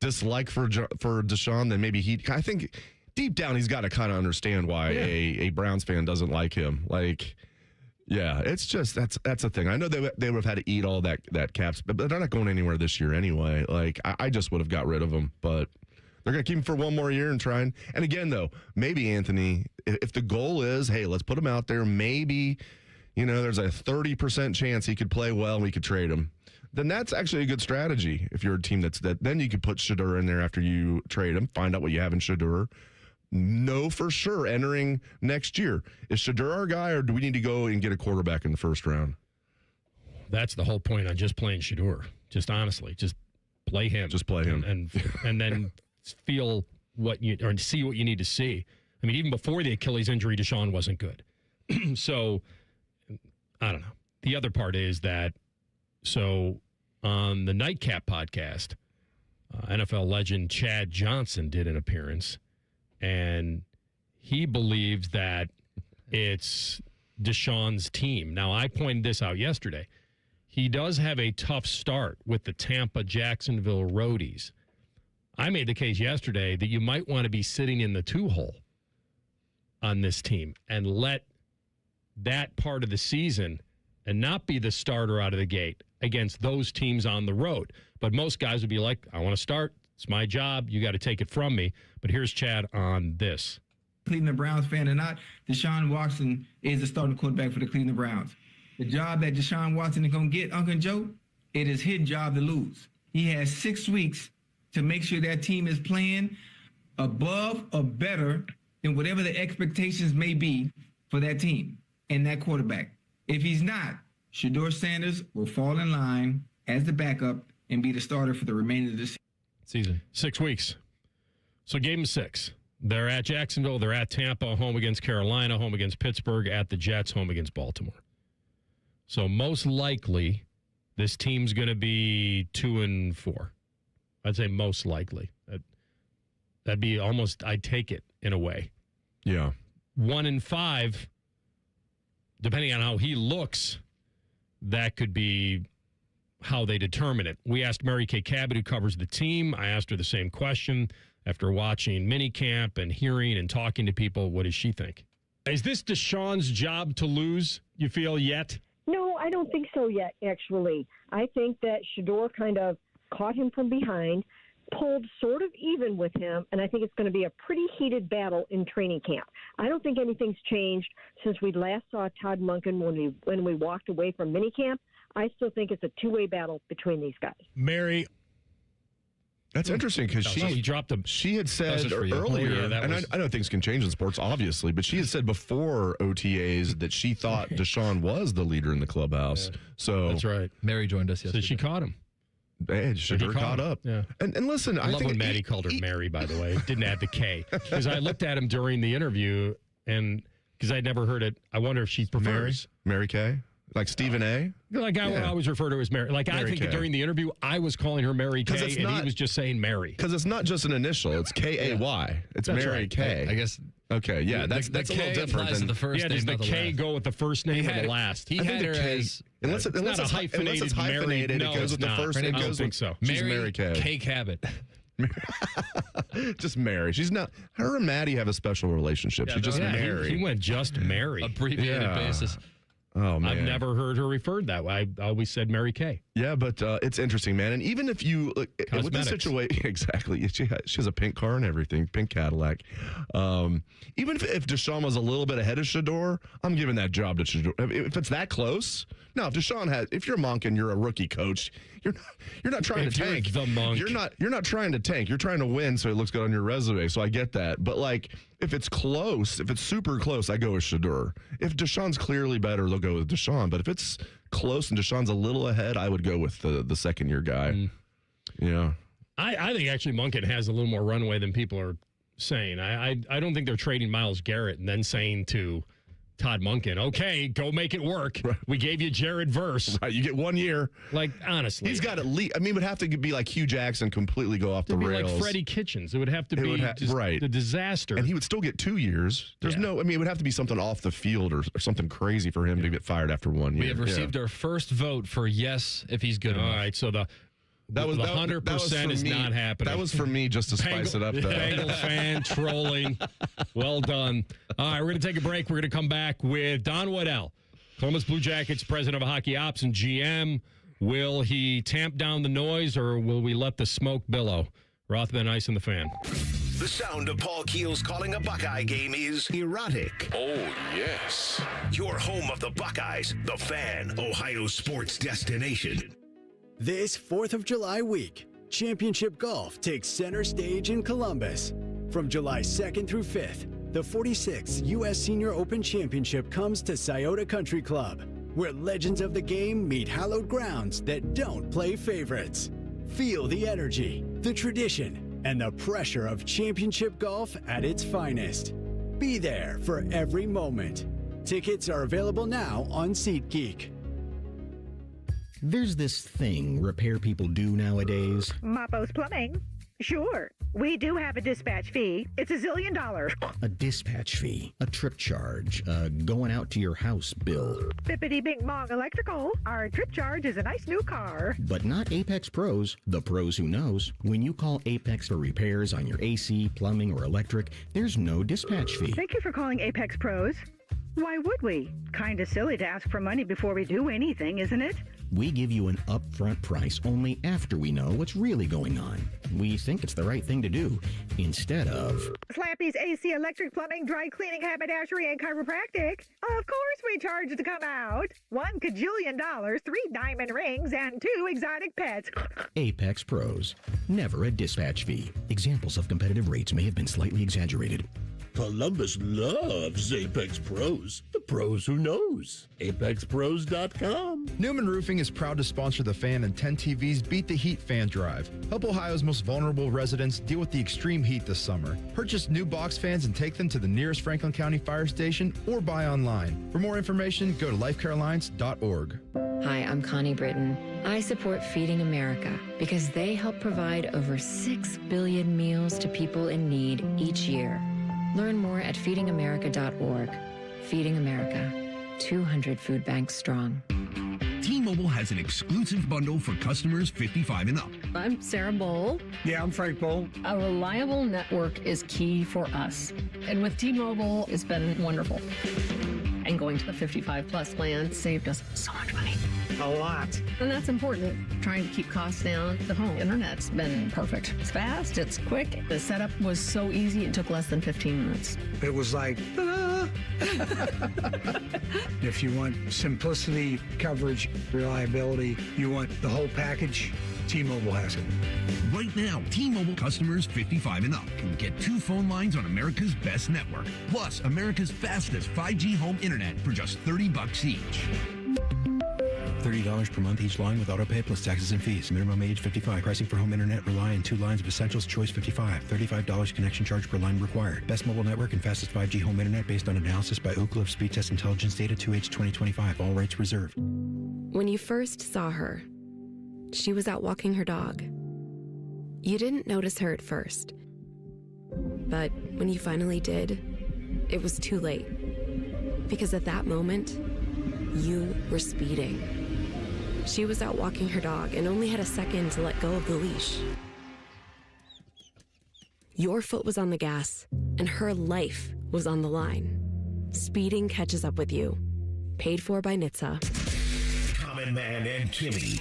dislike for Deshaun than maybe he. I think deep down he's got to kind of understand why a Browns fan doesn't like him. Like, yeah, it's just that's a thing. I know they would have had to eat all that caps, but they're not going anywhere this year anyway. Like, I just would have got rid of him, but they're going to keep him for one more year and try and again, though, maybe Anthony, if the goal is, hey, let's put him out there, maybe, there's a 30% chance he could play well and we could trade him, then that's actually a good strategy. If you're a team then you could put Shedeur in there after you trade him, find out what you have in Shedeur. Know for sure entering next year, is Shedeur our guy, or do we need to go and get a quarterback in the first round? That's the whole point on just playing Shedeur. Just honestly, just play him. Just play him. And then feel or see what you need to see. I mean, even before the Achilles injury, Deshaun wasn't good. So, I don't know. The other part is that, so on the Nightcap podcast, NFL legend Chad Johnson did an appearance, and he believes that it's Deshaun's team. Now, I pointed this out yesterday. He does have a tough start with the Tampa-Jacksonville Roadies. I made the case yesterday that you might want to be sitting in the 2-hole on this team and let that part of the season and not be the starter out of the gate against those teams on the road. But most guys would be like, I want to start. It's my job. You got to take it from me. But here's Chad on this. Cleveland Browns fan or not, Deshaun Watson is the starting quarterback for the Cleveland Browns. The job that Deshaun Watson is going to get, Uncle Joe, it is his job to lose. He has 6 weeks to make sure that team is playing above or better than whatever the expectations may be for that team and that quarterback. If he's not, Shedeur Sanders will fall in line as the backup and be the starter for the remainder of the season. 6 weeks. So game 6. They're at Jacksonville. They're at Tampa, home against Carolina, home against Pittsburgh, at the Jets, home against Baltimore. So most likely, this team's going to be 2-4. I'd say most likely. That'd be almost, I'd take it in a way. Yeah. 1-5, depending on how he looks, that could be how they determine it. We asked Mary Kay Cabot, who covers the team. I asked her the same question after watching minicamp and hearing and talking to people. What does she think? Is this Deshaun's job to lose, you feel, yet? No, I don't think so yet, actually. I think that Shedeur kind of caught him from behind, pulled sort of even with him, and I think it's going to be a pretty heated battle in training camp. I don't think anything's changed since we last saw Todd Monken when we walked away from minicamp. I still think it's a two-way battle between these guys. Mary, that's interesting because she had said earlier, and I know things can change in sports, obviously, but she had said before OTAs that she thought Deshaun was the leader in the clubhouse. Yeah. So that's right. Mary joined us yesterday. So she caught him. Hey, Shedeur caught up. Yeah. And listen, I love when Maddie called her Mary, by the way. Didn't add the K. Because I looked at him during the interview, and because I'd never heard it, I wonder if she prefers Mary Kay? Like Stephen A? Like I would always refer to her as Mary. Like Mary I think Kay. During the interview, I was calling her Mary Kay, and he was just saying Mary. Because it's not just an initial. It's K-A-Y. It's that's Mary right. Kay. I guess. Okay, yeah, that's a little different than the first name. Does the K last. go with the first name or the last? He had her as unless it's hyphenated, Mary, it goes with the first. I don't think so. She's Mary Kay. Kay Cabot. Just Mary. She's not. Her and Maddie have a special relationship. She's just Mary. He went just Mary. Abbreviated basis. Oh, man. I've never heard her referred that way. I always said Mary Kay. Yeah, but it's interesting, man. And even if you look with this Cosmetics. situation, exactly, she has a pink car and everything, pink Cadillac. Even if Deshaun was a little bit ahead of Shedeur, I'm giving that job to Shedeur. If it's that close, no. If you're Monk and you're a rookie coach, you're not trying to tank. The Monk. You're not trying to tank. You're trying to win, so it looks good on your resume. So I get that, but like if it's close, if it's super close, I go with Shedeur. If Deshaun's clearly better, they'll go with Deshaun. But if it's close and Deshaun's a little ahead, I would go with the second year guy. Yeah. I think actually Monken has a little more runway than people are saying. I don't think they're trading Myles Garrett and then saying to Todd Monken, okay, go make it work. Right. We gave you Jared Verse. Right, you get 1 year. Like, honestly. He's got at least, it would have to be like Hugh Jackson, completely go off the rails. Like Freddie Kitchens. It would have to be just the disaster. And he would still get 2 years. There's it would have to be something off the field or something crazy for him to get fired after 1 year. We have received our first vote for yes if he's good enough. All right, so the 100% is not happening. That was for me just to spice it up, though. Bengals fan trolling. Well done. All right, we're going to take a break. We're going to come back with Don Waddell, Columbus Blue Jackets president of hockey ops and GM. Will he tamp down the noise or will we let the smoke billow? Rothman Ice and the Fan. The sound of Paul Keels calling a Buckeye game is erotic. Oh, yes. Your home of the Buckeyes, the Fan, Ohio sports destination. This 4th of July week, Championship Golf takes center stage in Columbus. From July 2nd through 5th, the 46th U.S. Senior Open Championship comes to Scioto Country Club, where legends of the game meet hallowed grounds that don't play favorites. Feel the energy, the tradition, and the pressure of championship golf at its finest. Be there for every moment. Tickets are available now on SeatGeek. There's this thing repair people do nowadays. Mapos Plumbing. Sure, we do have a dispatch fee. It's $1 zillion. A dispatch fee, a trip charge, going out to your house bill. Bippity Bing Bong Electrical. Our trip charge is a nice new car. But not Apex Pros, the pros who knows. When you call Apex for repairs on your AC, plumbing, or electric, there's no dispatch fee. Thank you for calling Apex Pros. Why would we? Kinda silly to ask for money before we do anything, isn't it? We give you an upfront price only after we know what's really going on. We think it's the right thing to do, instead of Slappy's AC, electric, plumbing, dry cleaning, haberdashery, and chiropractic. Of course we charge to come out. $1 kajillion, 3 diamond rings, and 2 exotic pets. Apex Pros. Never a dispatch fee. Examples of competitive rates may have been slightly exaggerated. Columbus loves Apex Pros. The pros who knows. ApexPros.com. Newman Roofing is proud to sponsor the Fan and 10 TV's Beat the Heat fan drive. Help Ohio's most vulnerable residents deal with the extreme heat this summer. Purchase new box fans and take them to the nearest Franklin County fire station or buy online. For more information, go to lifecarealliance.org. Hi, I'm Connie Britton. I support Feeding America because they help provide over 6 billion meals to people in need each year. Learn more at feedingamerica.org. Feeding America, 200 food banks strong. T-Mobile has an exclusive bundle for customers 55 and up. I'm Sarah Bowl. Yeah, I'm Frank Bowl. A reliable network is key for us. And with T-Mobile, it's been wonderful. And going to the 55 plus plan saved us so much money. A lot. And that's important. Trying to keep costs down. The home internet's been perfect. It's fast, it's quick. The setup was so easy, it took less than 15 minutes. It was like, ta-da! If you want simplicity, coverage, reliability, you want the whole package, T-Mobile has it. Right now, T-Mobile customers 55 and up can get 2 phone lines on America's best network, plus America's fastest 5G home internet for just $30 each. $30 per month each line with autopay plus taxes and fees. Minimum age 55. Pricing for home internet rely on 2 lines of Essentials Choice 55. $35 connection charge per line required. Best mobile network and fastest 5G home internet based on analysis by Oak Cliff Speed Test Intelligence data 2H 2025. All rights reserved. When you first saw her, she was out walking her dog. You didn't notice her at first. But when you finally did, it was too late. Because at that moment, you were speeding. She was out walking her dog and only had a second to let go of the leash. Your foot was on the gas, and her life was on the line. Speeding catches up with you. Paid for by NHTSA. Common Man and Timmy.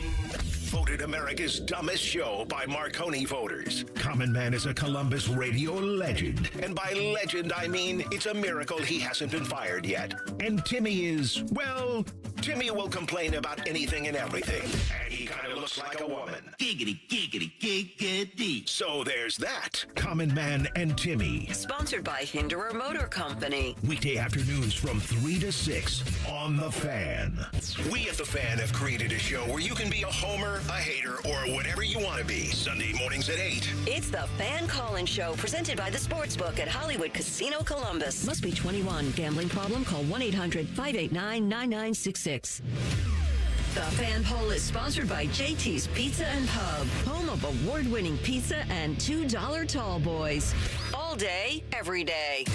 Voted America's dumbest show by Marconi voters. Common Man is a Columbus radio legend. And by legend, I mean it's a miracle he hasn't been fired yet. And Timmy is, well, Timmy will complain about anything and everything. And he kind of looks like a woman. Giggity, giggity, giggity. So there's that. Common Man and Timmy. Sponsored by Shedeur Motor Company. Weekday afternoons from 3 to 6 on The Fan. We at The Fan have created a show where you can be a homer, a hater, or whatever you want to be. Sunday mornings at 8. It's the Fan Call-In Show, presented by the Sportsbook at Hollywood Casino Columbus. Must be 21. Gambling problem? Call 1-800-589-9966. The Fan Poll is sponsored by JT's Pizza and Pub, home of award-winning pizza and $2 tall boys. All day, every day.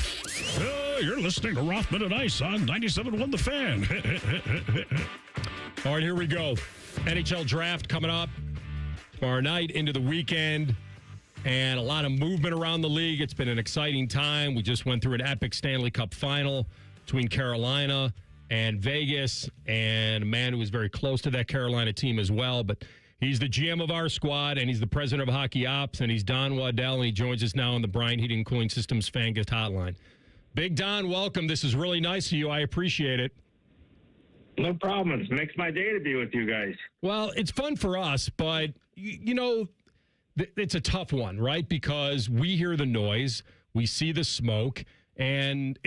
You're listening to Rothman Ice on 97.1 The Fan. All right, here we go. NHL draft coming up tomorrow night into the weekend, and a lot of movement around the league. It's been an exciting time. We just went through an epic Stanley Cup final between Carolina and Vegas, and a man who was very close to that Carolina team as well. But he's the GM of our squad, and he's the president of Hockey Ops, and he's Don Waddell, and he joins us now on the Bryant Heating and Cooling Systems Fan Guest Hotline. Big Don, welcome. This is really nice of you. I appreciate it. No problem. It makes my day to be with you guys. Well, it's fun for us, but, you know, it's a tough one, right? Because we hear the noise, we see the smoke, and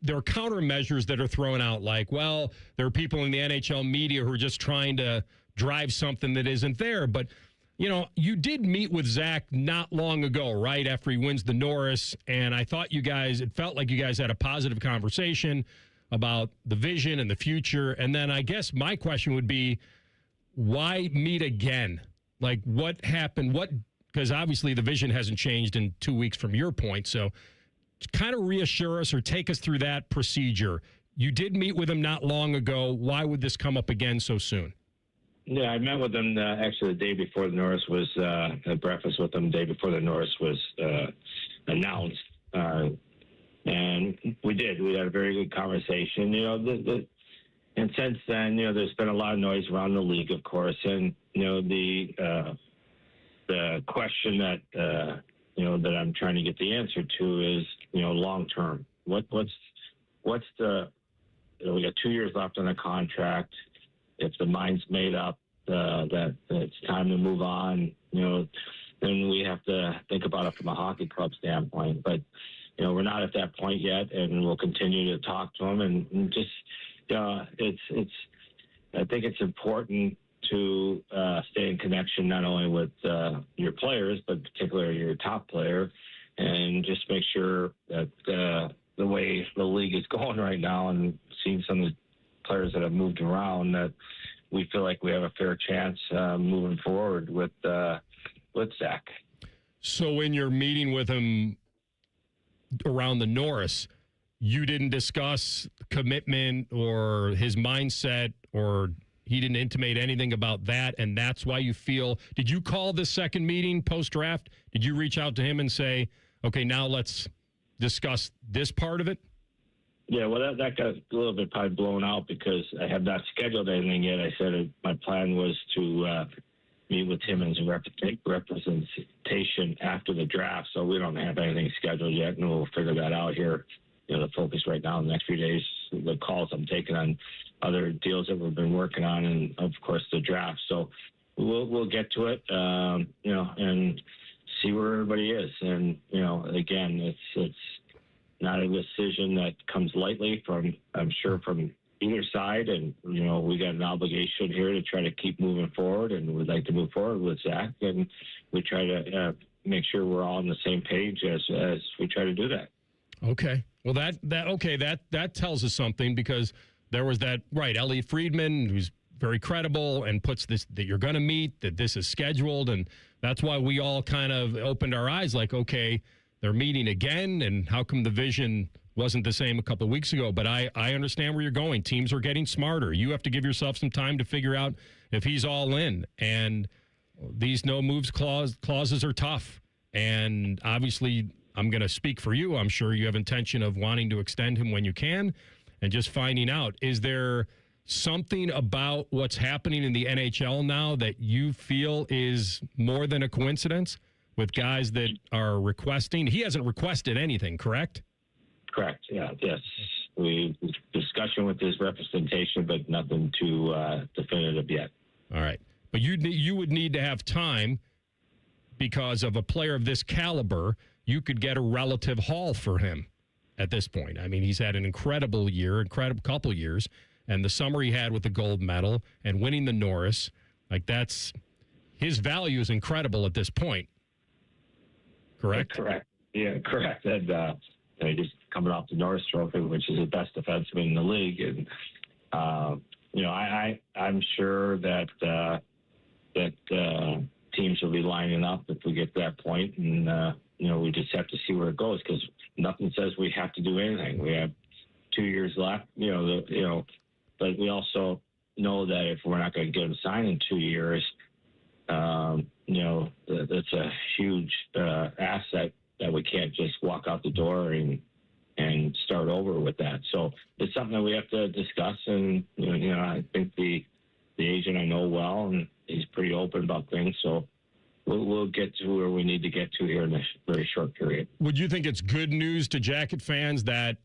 there are countermeasures that are thrown out, like, well, there are people in the NHL media who are just trying to drive something that isn't there. But, you know, you did meet with Zach not long ago, right, after he wins the Norris, and I thought it felt like you guys had a positive conversation about the vision and the future. And then I guess my question would be, why meet again? Like, what happened? Because obviously the vision hasn't changed in 2 weeks from your point. So kind of reassure us or take us through that procedure. You did meet with him not long ago. Why would this come up again so soon? Yeah, I met with him actually the day before the Norris was, had breakfast with him the day before the Norris was announced. And we had a very good conversation, you know, and since then, you know, there's been a lot of noise around the league, of course. And, you know, the question that, you know, that I'm trying to get the answer to is, you know, long-term, what's the, you know, we got 2 years left on the contract. If the mind's made up, that it's time to move on, you know, then we have to think about it from a hockey club standpoint. But, you know, we're not at that point yet, and we'll continue to talk to them. And just, I think it's important to stay in connection not only with your players, but particularly your top player, and just make sure that the way the league is going right now, and seeing some of the players that have moved around, that we feel like we have a fair chance moving forward with Zach. So in your meeting with him around the Norris, you didn't discuss commitment or his mindset, or he didn't intimate anything about that, and that's why you feel... Did you call this second meeting post-draft? Did you reach out to him and say, okay, now let's discuss this part of it? Yeah, well, that got a little bit probably blown out because I have not scheduled anything yet. I said my plan was to meet with him as a representation after the draft, so we don't have anything scheduled yet, and we'll figure that out here. You know, the focus right now in the next few days, the calls I'm taking on other deals that we've been working on, and of course the draft. So we'll get to it, you know, and see where everybody is. And you know, again, it's not a decision that comes lightly from, I'm sure, from either side. And you know, we got an obligation here to try to keep moving forward, and we'd like to move forward with Zach, and we try to make sure we're all on the same page as we try to do that. Okay. Well, that tells us something, because there was that, right, Elliot Friedman, who's very credible and puts this, that you're going to meet, that this is scheduled, and that's why we all kind of opened our eyes like, okay, they're meeting again, and how come the vision wasn't the same a couple of weeks ago? But I understand where you're going. Teams are getting smarter. You have to give yourself some time to figure out if he's all in, and these no moves clauses are tough, and obviously I'm going to speak for you. I'm sure you have intention of wanting to extend him when you can. and just finding out. Is there something about what's happening in the NHL now that you feel is more than a coincidence with guys that are requesting? He hasn't requested anything, correct? Correct. Yeah. Yes. We discussion with his representation, but nothing too definitive yet. All right. But you would need to have time because of a player of this caliber. You could get a relative haul for him at this point. I mean, he's had an incredible couple years, and the summer he had with the gold medal and winning the Norris, that's his value is incredible at this point. Correct? Correct. Yeah, correct. And just coming off the Norris Trophy, which is the best defenseman in the league, and I'm sure that teams will be lining up if we get to that point, and we just have to see where it goes because nothing says we have to do anything. We have 2 years left, but we also know that if we're not going to get him signed in 2 years, that's a huge asset that we can't just walk out the door and start over with that. So it's something that we have to discuss. And, I think the agent I know well, and he's pretty open about things. So we'll get to where we need to get to here in this very short period. Would you think it's good news to Jacket fans that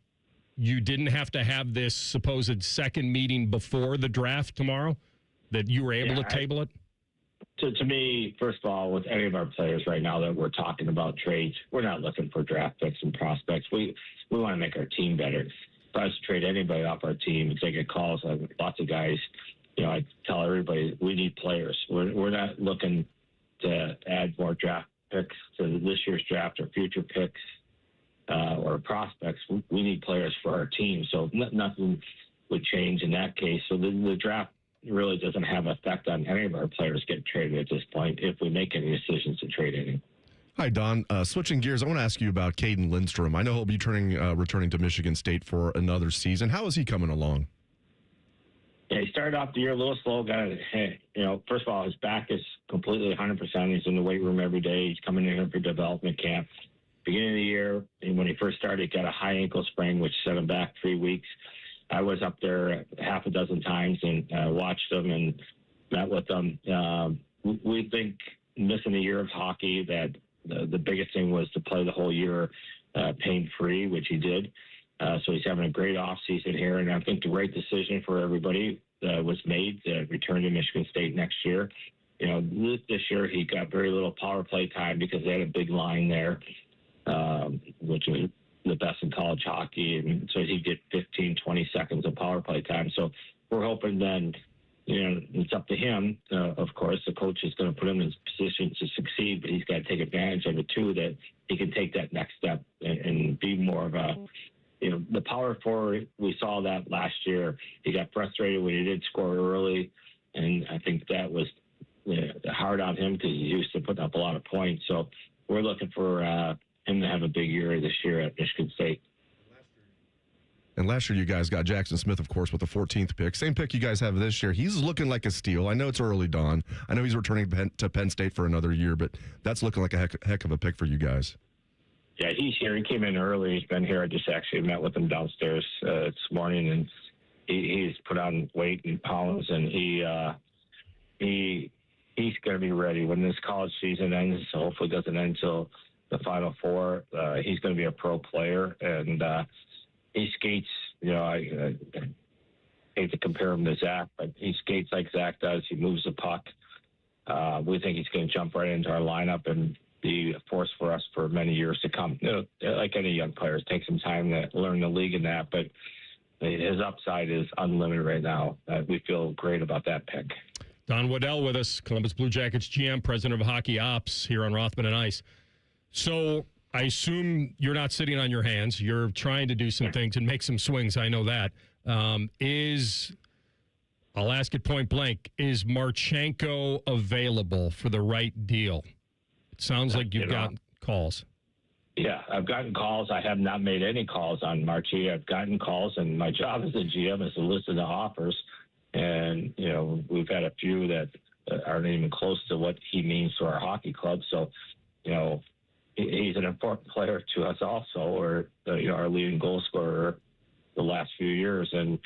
you didn't have to have this supposed second meeting before the draft tomorrow, that you were able to table it? To me, first of all, with any of our players right now that we're talking about trades, we're not looking for draft picks and prospects. We want to make our team better. If I was to trade anybody off our team, if they get calls, lots of guys, I tell everybody we need players. We're not looking to add more draft picks to this year's draft or future picks or prospects. We need players for our team. So nothing would change in that case. So the draft really doesn't have an effect on any of our players getting traded at this point if we make any decisions to trade any. Hi, Don. Switching gears, I want to ask you about Caden Lindstrom. I know he'll be returning to Michigan State for another season. How is he coming along? Yeah, he started off the year a little slow. First of all, his back is completely 100%. He's in the weight room every day. He's coming in here for development camp. Beginning of the year, when he first started, he got a high ankle sprain, which set him back 3 weeks. I was up there half a dozen times and watched him and met with him. We think missing a year of hockey, that the biggest thing was to play the whole year pain-free, which he did. So he's having a great offseason here, and I think the right decision for everybody was made to return to Michigan State next year. This year he got very little power play time because they had a big line there, which was the best in college hockey, and so he'd get 15, 20 seconds of power play time. So we're hoping then, it's up to him. Of course, the coach is going to put him in position to succeed, but he's got to take advantage of it too, that he can take that next step and be more of a, the power forward. We saw that last year. He got frustrated when he did score early, and I think that was hard on him because he's used to putting up a lot of points. So we're looking for him to have a big year this year at Michigan State. And last year you guys got Jackson Smith, of course, with the 14th pick. Same pick you guys have this year. He's looking like a steal. I know it's early, Don. I know he's returning to Penn State for another year, but that's looking like a heck of a pick for you guys. Yeah, he's here. He came in early. He's been here. I just actually met with him downstairs this morning, and he's put on weight and pounds, and he's going to be ready when this college season ends. So hopefully it doesn't end until the Final Four. He's going to be a pro player, and he skates. I hate to compare him to Zach, but he skates like Zach does. He moves the puck. We think he's going to jump right into our lineup and be a force for us for many years to come. Like any young player, it takes some time to learn the league and that, but his upside is unlimited right now. We feel great about that pick. Don Waddell with us, Columbus Blue Jackets GM, president of Hockey Ops here on Rothman and Ice. So I assume you're not sitting on your hands. You're trying to do some things and make some swings. I know that. I'll ask it point blank, is Marchenko available for the right deal? It sounds like you've gotten calls. Yeah, I've gotten calls. I have not made any calls on Marchi. I've gotten calls, and my job as a GM is to listen to offers. And, we've had a few that aren't even close to what he means to our hockey club. So, he's an important player to us also, or, our leading goal scorer, the last few years. And,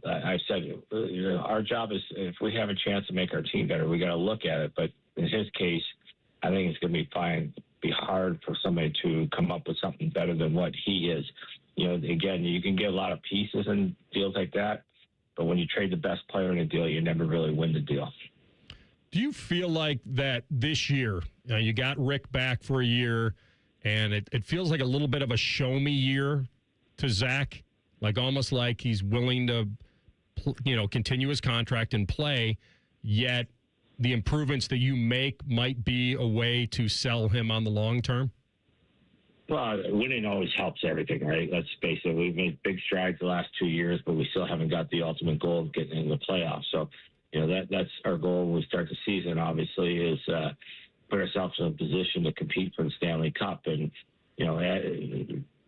I've said, our job is, if we have a chance to make our team better, we got to look at it. But in his case, I think it's going to be hard for somebody to come up with something better than what he is. Again, you can get a lot of pieces in deals like that, but when you trade the best player in a deal, you never really win the deal. Do you feel like that this year, you got Rick back for a year, and it feels like a little bit of a show-me year to Zach, like almost like he's willing to, continue his contract and play, yet the improvements that you make might be a way to sell him on the long term? Well, winning always helps everything, right? Let's face it. We've made big strides the last 2 years, but we still haven't got the ultimate goal of getting in the playoffs. So, that's our goal when we start the season, obviously, is put ourselves in a position to compete for the Stanley Cup. And,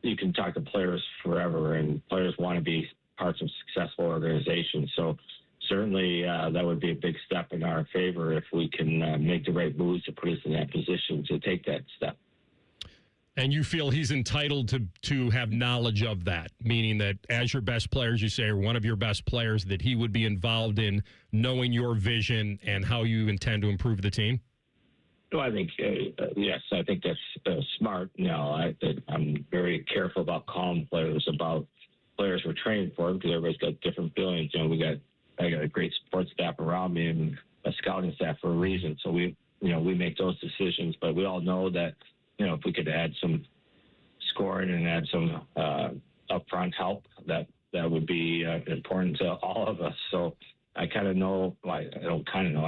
you can talk to players forever, and players want to be parts of successful organizations. So certainly that would be a big step in our favor if we can make the right moves to put us in that position to take that step. And you feel he's entitled to have knowledge of that, meaning that as your best players, you say, or one of your best players, that he would be involved in knowing your vision and how you intend to improve the team? No, I think, yes, I think that's smart. I'm very careful about calling players about players we're training for, because everybody's got different feelings. I got a great support staff around me and a scouting staff for a reason. So we make those decisions, but we all know that, if we could add some scoring and add some upfront help, that would be important to all of us. So I kind of know, I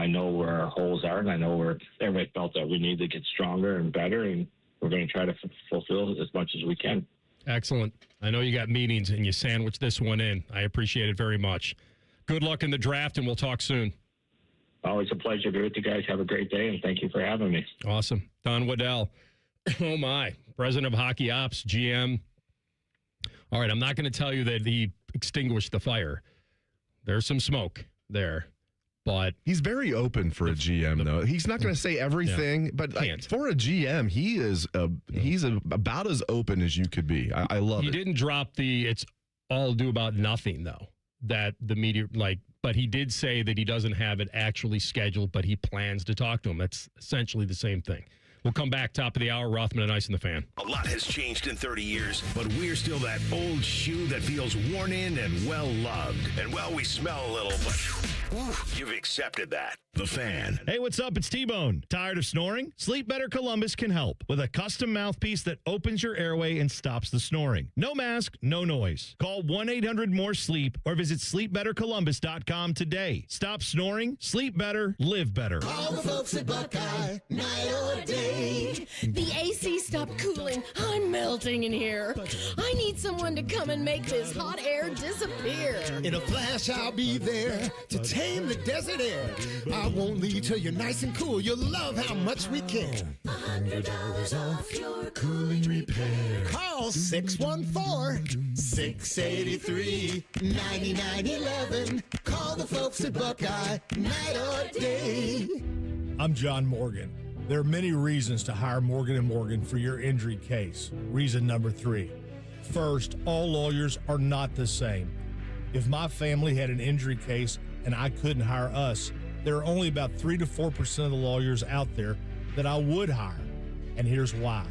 know where our holes are, and I know where everybody felt that we need to get stronger and better, and we're going to try to fulfill as much as we can. Excellent. I know you got meetings, and you sandwiched this one in. I appreciate it very much. Good luck in the draft, and we'll talk soon. Always a pleasure to be with you guys. Have a great day, and thank you for having me. Awesome. Don Waddell. Oh, my. President of Hockey Ops, GM. All right, I'm not going to tell you that he extinguished the fire. There's some smoke there, but he's very open for a GM, though. He's not going to say everything, but for a GM, he's about as open as you could be. I love it. He didn't drop it's all due about nothing, though, that the media, but he did say that he doesn't have it actually scheduled, but he plans to talk to him. That's essentially the same thing. We'll come back, top of the hour, Rothman and Ice in the Fan. A lot has changed in 30 years, but we're still that old shoe that feels worn in and well-loved. And, we smell a little, but you've accepted that. The Fan. Hey, what's up? It's T-Bone. Tired of snoring? Sleep Better Columbus can help with a custom mouthpiece that opens your airway and stops the snoring. No mask, no noise. Call 1-800-MORE-SLEEP or visit sleepbettercolumbus.com today. Stop snoring, sleep better, live better. All the folks at Buckeye, night or day. The AC stopped cooling. I'm melting in here. I need someone to come and make this hot air disappear. In a flash, I'll be there to tame the desert air. I won't leave till you're nice and cool. You'll love how much we can. $100 off your cooling repair. Call 614-683-9911. Call the folks at Buckeye, night or day. I'm John Morgan. There are many reasons to hire Morgan & Morgan for your injury case. Reason number 3. First, all lawyers are not the same. If my family had an injury case and I couldn't hire us, there are only about 3 to 4% of the lawyers out there that I would hire. And here's why.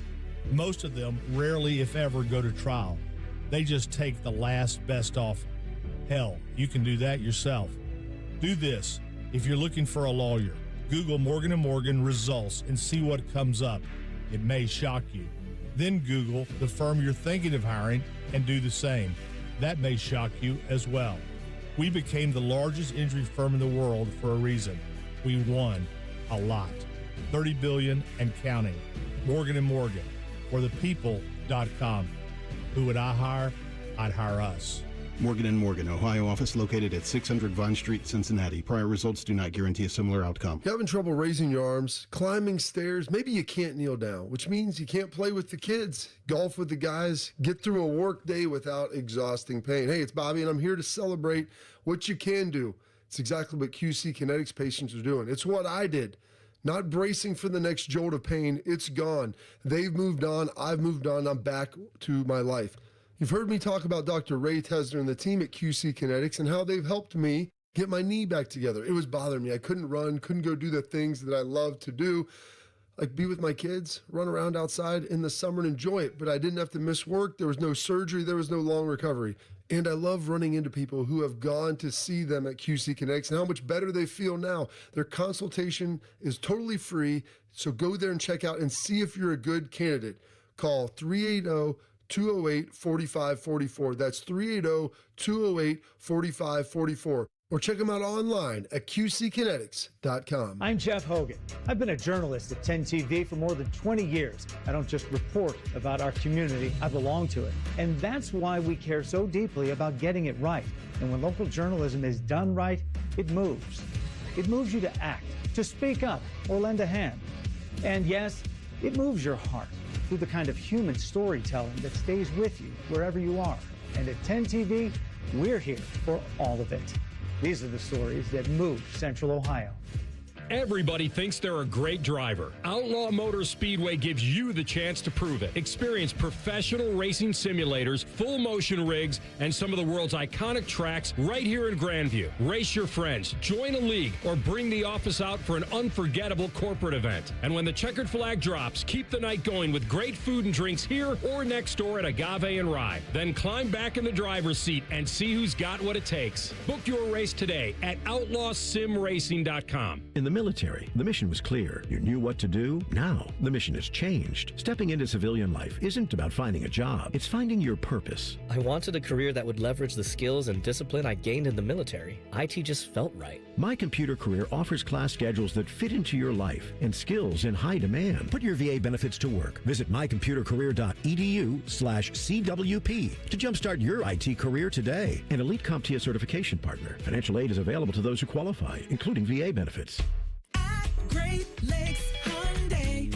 Most of them rarely, if ever, go to trial. They just take the last best offer. Hell, you can do that yourself. Do this. If you're looking for a lawyer, Google Morgan & Morgan results and see what comes up. It may shock you. Then Google the firm you're thinking of hiring and do the same. That may shock you as well. We became the largest injury firm in the world for a reason. We won a lot. $30 billion and counting. Morgan & Morgan, or thepeople.com. Who would I hire? I'd hire us. Morgan & Morgan, Ohio office located at 600 Vine Street, Cincinnati. Prior results do not guarantee a similar outcome. You having trouble raising your arms, climbing stairs? Maybe you can't kneel down, which means you can't play with the kids, golf with the guys, get through a work day without exhausting pain. Hey, it's Bobby, and I'm here to celebrate what you can do. It's exactly what QC Kinetics patients are doing. It's what I did. Not bracing for the next jolt of pain. It's gone. They've moved on. I've moved on. I'm back to my life. You've heard me talk about Dr. Ray Tesner and the team at QC Kinetics and how they've helped me get my knee back together. It was bothering me. I couldn't run, couldn't go do the things that I love to do, like be with my kids, run around outside in the summer and enjoy it. But I didn't have to miss work. There was no surgery. There was no long recovery. And I love running into people who have gone to see them at QC Kinetics and how much better they feel now. Their consultation is totally free. So go there and check out and see if you're a good candidate. Call 380-208-4544. That's 380-208-4544. Or check them out online at qckinetics.com. I'm Jeff Hogan. I've been a journalist at 10 TV for more than 20 years. I don't just report about our community, I belong to it. And that's why we care so deeply about getting it right. And when local journalism is done right, it moves. It moves you to act, to speak up, or lend a hand. And yes, it moves your heart through the kind of human storytelling that stays with you wherever you are. And at 10 TV, we're here for all of it. These are the stories that move Central Ohio. Everybody thinks they're a great driver. Outlaw Motor Speedway gives you the chance to prove it. Experience professional racing simulators, full motion rigs, and some of the world's iconic tracks right here in Grandview. Race your friends, join a league, or bring the office out for an unforgettable corporate event. And when the checkered flag drops, keep the night going with great food and drinks here or next door at Agave and Rye. Then climb back in the driver's seat and see who's got what it takes. Book your race today at outlawsimracing.com. In the military, the mission was clear. You knew what to do. Now, the mission has changed. Stepping into civilian life isn't about finding a job. It's finding your purpose. I wanted a career that would leverage the skills and discipline I gained in the military. IT just felt right. My Computer Career offers class schedules that fit into your life and skills in high demand. Put your VA benefits to work. Visit mycomputercareer.edu/CWP to jumpstart your IT career today. An Elite CompTIA certification partner. Financial aid is available to those who qualify, including VA benefits. Great Lakes Hyundai.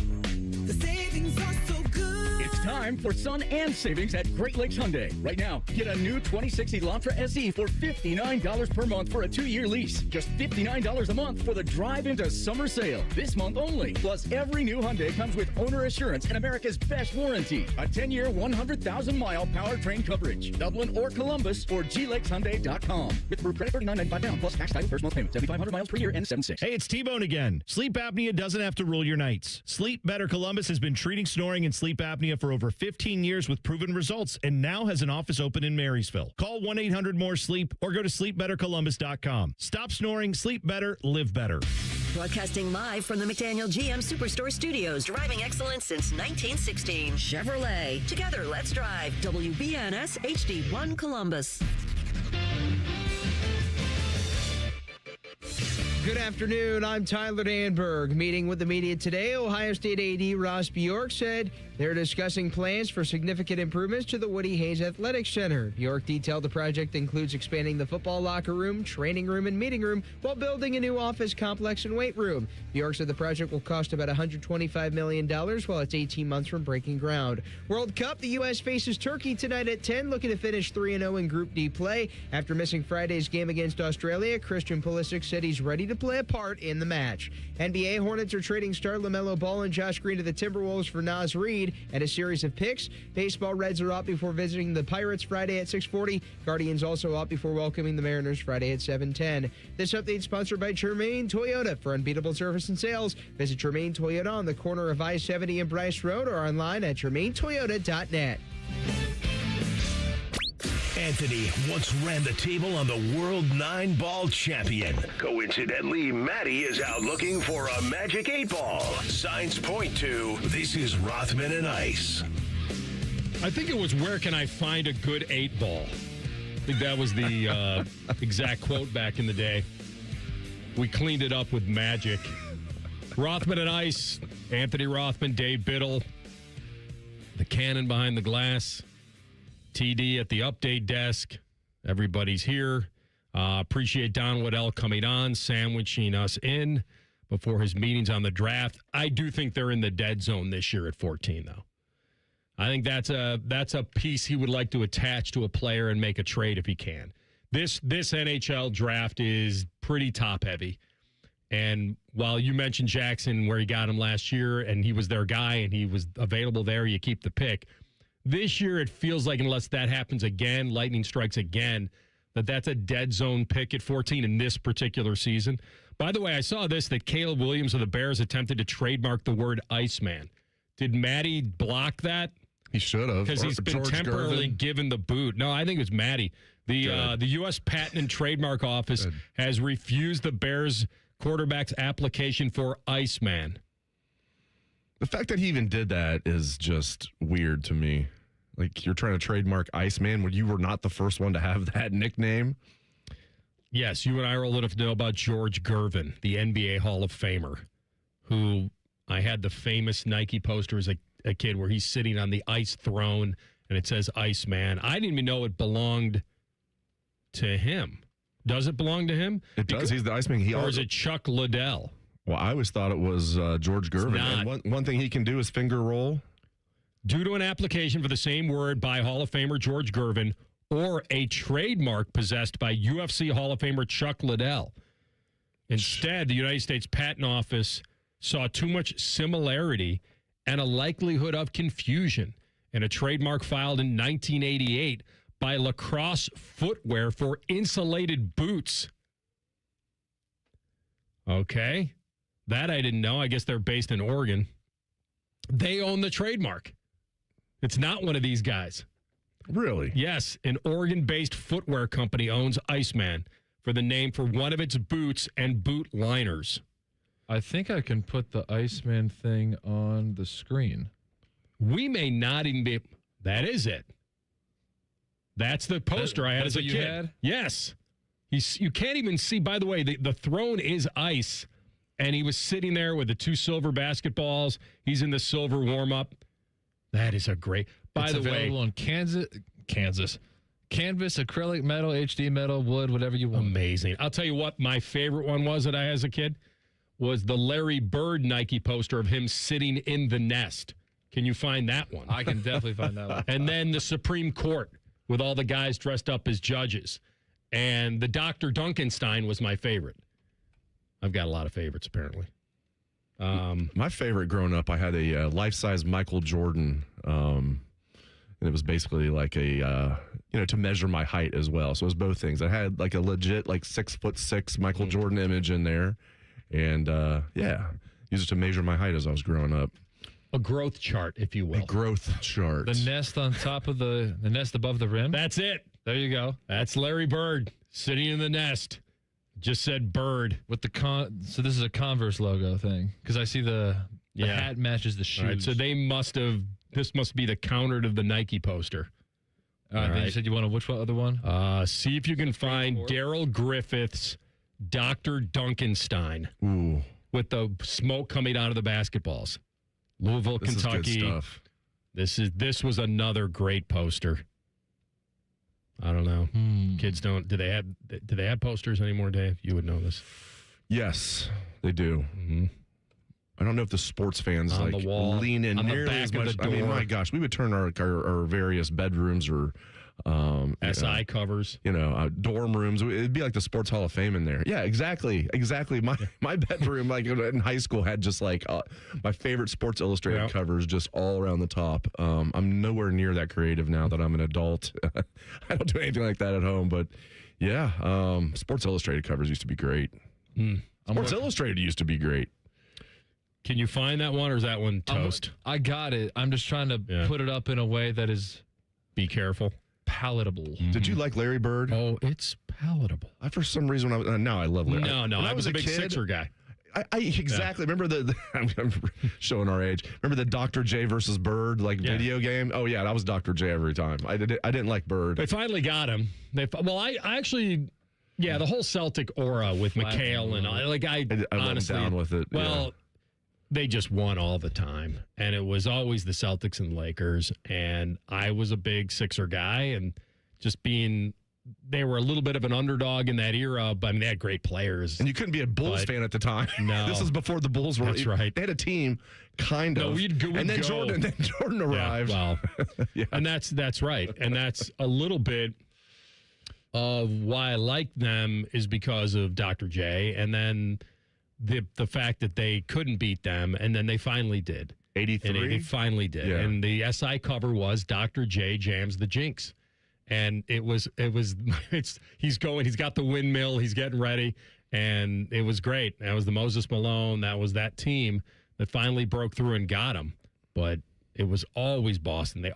The savings are so good. It's time for sun and savings at Great Lakes Hyundai. Right now, get a new 2060 Elantra SE for $59 per month for a 2-year lease. Just $59 a month for the drive into summer sale. This month only. Plus, every new Hyundai comes with owner assurance and America's best warranty. A 10-year, 100,000-mile powertrain coverage. Dublin or Columbus or glakeshyundai.com. With approved credit $39.95 down plus tax title first month payment. 7,500 miles per year and 7.6. Hey, it's T-Bone again. Sleep apnea doesn't have to rule your nights. Sleep Better Columbus has been treating snoring and sleep apnea for over 15 years with proven results and now has an office open in Marysville. Call 1-800-MORE-SLEEP or go to sleepbettercolumbus.com. Stop snoring, sleep better, live better. Broadcasting live from the McDaniel GM Superstore Studios, driving excellence since 1916. Chevrolet. Together, let's drive. WBNS HD1 Columbus. Good afternoon. I'm Tyler Danberg. Meeting with the media today, Ohio State AD Ross Bjork said they're discussing plans for significant improvements to the Woody Hayes Athletic Center. Bjork detailed the project includes expanding the football locker room, training room, and meeting room while building a new office complex and weight room. Bjork said the project will cost about $125 million while it's 18 months from breaking ground. World Cup, the U.S. faces Turkey tonight at 10, looking to finish 3-0 in Group D play. After missing Friday's game against Australia, Christian Pulisic said he's ready to play a part in the match. NBA Hornets are trading star LaMelo Ball and Josh Green to the Timberwolves for Naz Reid and a series of picks. Baseball, Reds are out before visiting the Pirates Friday at 6:40. Guardians also out before welcoming the Mariners Friday at 7:10. This update sponsored by Germain Toyota. For unbeatable service and sales, visit Germain Toyota on the corner of I-70 and Bryce Road or online at germaintoyota.net. Anthony once ran the table on the World 9-Ball champion. Coincidentally, Maddie is out looking for a magic 8-ball. Signs point to, this is Rothman and Ice. I think it was, where can I find a good 8-ball? I think that was the exact quote back in the day. We cleaned it up with magic. Rothman and Ice, Anthony Rothman, Dave Biddle, the cannon behind the glass. TD at the update desk. Everybody's here. Appreciate Don Waddell coming on, sandwiching us in before his meetings on the draft. I do think they're in the dead zone this year at 14, though. I think that's a piece he would like to attach to a player and make a trade if he can. This NHL draft is pretty top heavy. And while you mentioned Jackson, where he got him last year, and he was their guy and he was available there, you keep the pick. This year, it feels like unless that happens again, lightning strikes again, that's a dead zone pick at 14 in this particular season. By the way, I saw this, that Caleb Williams of the Bears attempted to trademark the word Iceman. Did Matty block that? He should have. Because he's been George temporarily Gervin. given the boot. No, I think it was Matty. The U.S. Patent and Trademark Office has refused the Bears quarterback's application for Iceman. The fact that he even did that is just weird to me. Like, you're trying to trademark Iceman when you were not the first one to have that nickname. Yes, you and I are old enough to know about George Gervin, the NBA Hall of Famer, who I had the famous Nike poster as a kid where he's sitting on the ice throne and it says Iceman. I didn't even know it belonged to him. Does it belong to him? It does. He's the Iceman. Or is it Chuck Liddell? Well, I always thought it was George Gervin. And one thing he can do is finger roll. Due to an application for the same word by Hall of Famer George Gervin or a trademark possessed by UFC Hall of Famer Chuck Liddell. Instead, the United States Patent Office saw too much similarity and a likelihood of confusion in a trademark filed in 1988 by Lacrosse Footwear for insulated boots. Okay. That I didn't know. I guess they're based in Oregon. They own the trademark. It's not one of these guys. Really? Yes. An Oregon-based footwear company owns Iceman for the name for one of its boots and boot liners. I think I can put the Iceman thing on the screen. We may not even be. That is it. That's the poster I had as a kid. You had? Yes. You can't even see. By the way, the throne is ice, and he was sitting there with the two silver basketballs. He's in the silver warm-up. That is a great. By the way, available on canvas, acrylic, metal, HD metal, wood, whatever you want. Amazing. I'll tell you what my favorite one was that I had as a kid was the Larry Bird Nike poster of him sitting in the nest. Can you find that one? I can definitely find that one. And then the Supreme Court with all the guys dressed up as judges. And the Dr. Duncanstein was my favorite. I've got a lot of favorites, apparently. My favorite growing up, I had a life-size Michael Jordan, and it was basically like a, to measure my height as well. So it was both things. I had like a legit 6'6" Michael Jordan image in there, and used it to measure my height as I was growing up. A growth chart, if you will. A growth chart. The nest on top of the nest above the rim. That's it. There you go. That's Larry Bird sitting in the nest. Just said bird. With the so this is a Converse logo thing because I see the hat matches the shoes. All right, so this must be the counter to the Nike poster. All right. You said you want which other one? See if you can find Daryl Griffith's Dr. Duncanstein. Ooh. With the smoke coming out of the basketballs. Louisville, Kentucky. Is good stuff. This was another great poster. I don't know. Kids don't. Do they have posters anymore, Dave? You would know this. Yes, they do. Mm-hmm. I don't know if the sports fans on the wall, lean in on the nearly back as of much. the I mean, door. my gosh, we would turn our various bedrooms or SI covers, dorm rooms. It'd be like the Sports Hall of Fame in there. Yeah, exactly. My bedroom, like in high school, had just like my favorite Sports Illustrated covers just all around the top. I'm nowhere near that creative now that I'm an adult. I don't do anything like that at home, but yeah, Sports Illustrated covers used to be great. Sports Illustrated used to be great. Can you find that one, or is that one toast? I got it. I'm just trying to put it up in a way that is. Be careful. Palatable. Did you like Larry Bird? Oh, it's palatable. For some reason, now I love Larry. No, I was a big Sixer guy. I exactly remember I'm showing our age. Remember the Dr. J versus Bird video game? Oh yeah, that was Dr. J every time. I didn't like Bird. They finally got him. I actually. Yeah, the whole Celtic aura with McHale and I honestly went down with it. Well, they just won all the time, and it was always the Celtics and Lakers. And I was a big Sixer guy, and they were a little bit of an underdog in that era. But I mean, they had great players, and you couldn't be a Bulls fan at the time. No, this is before the Bulls were. That's right. They had a team, kind of. No, we'd go. Jordan arrived. Yeah, well, and that's right, and that's a little bit of why I like them is because of Dr. J, and then the fact that they couldn't beat them, and then they finally did. 83? And it finally did. Yeah. And the SI cover was Dr. J Jams the Jinx. And he's got the windmill, he's getting ready, and it was great. That was the Moses Malone, that was that team that finally broke through and got him. But it was always Boston. They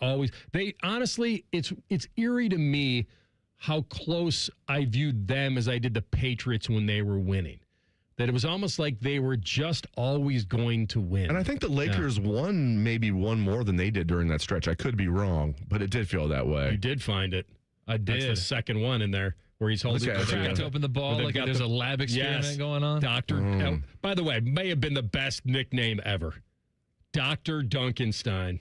honestly, it's eerie to me how close I viewed them as I did the Patriots when they were winning. That it was almost like they were just always going to win. And I think the Lakers won maybe one more than they did during that stretch. I could be wrong, but it did feel that way. You did find it. I did. That's the second one in there where he's holding I forgot to open the ball like there's a lab experiment going on. Dr. By the way, may have been the best nickname ever. Dr. Duncanstein.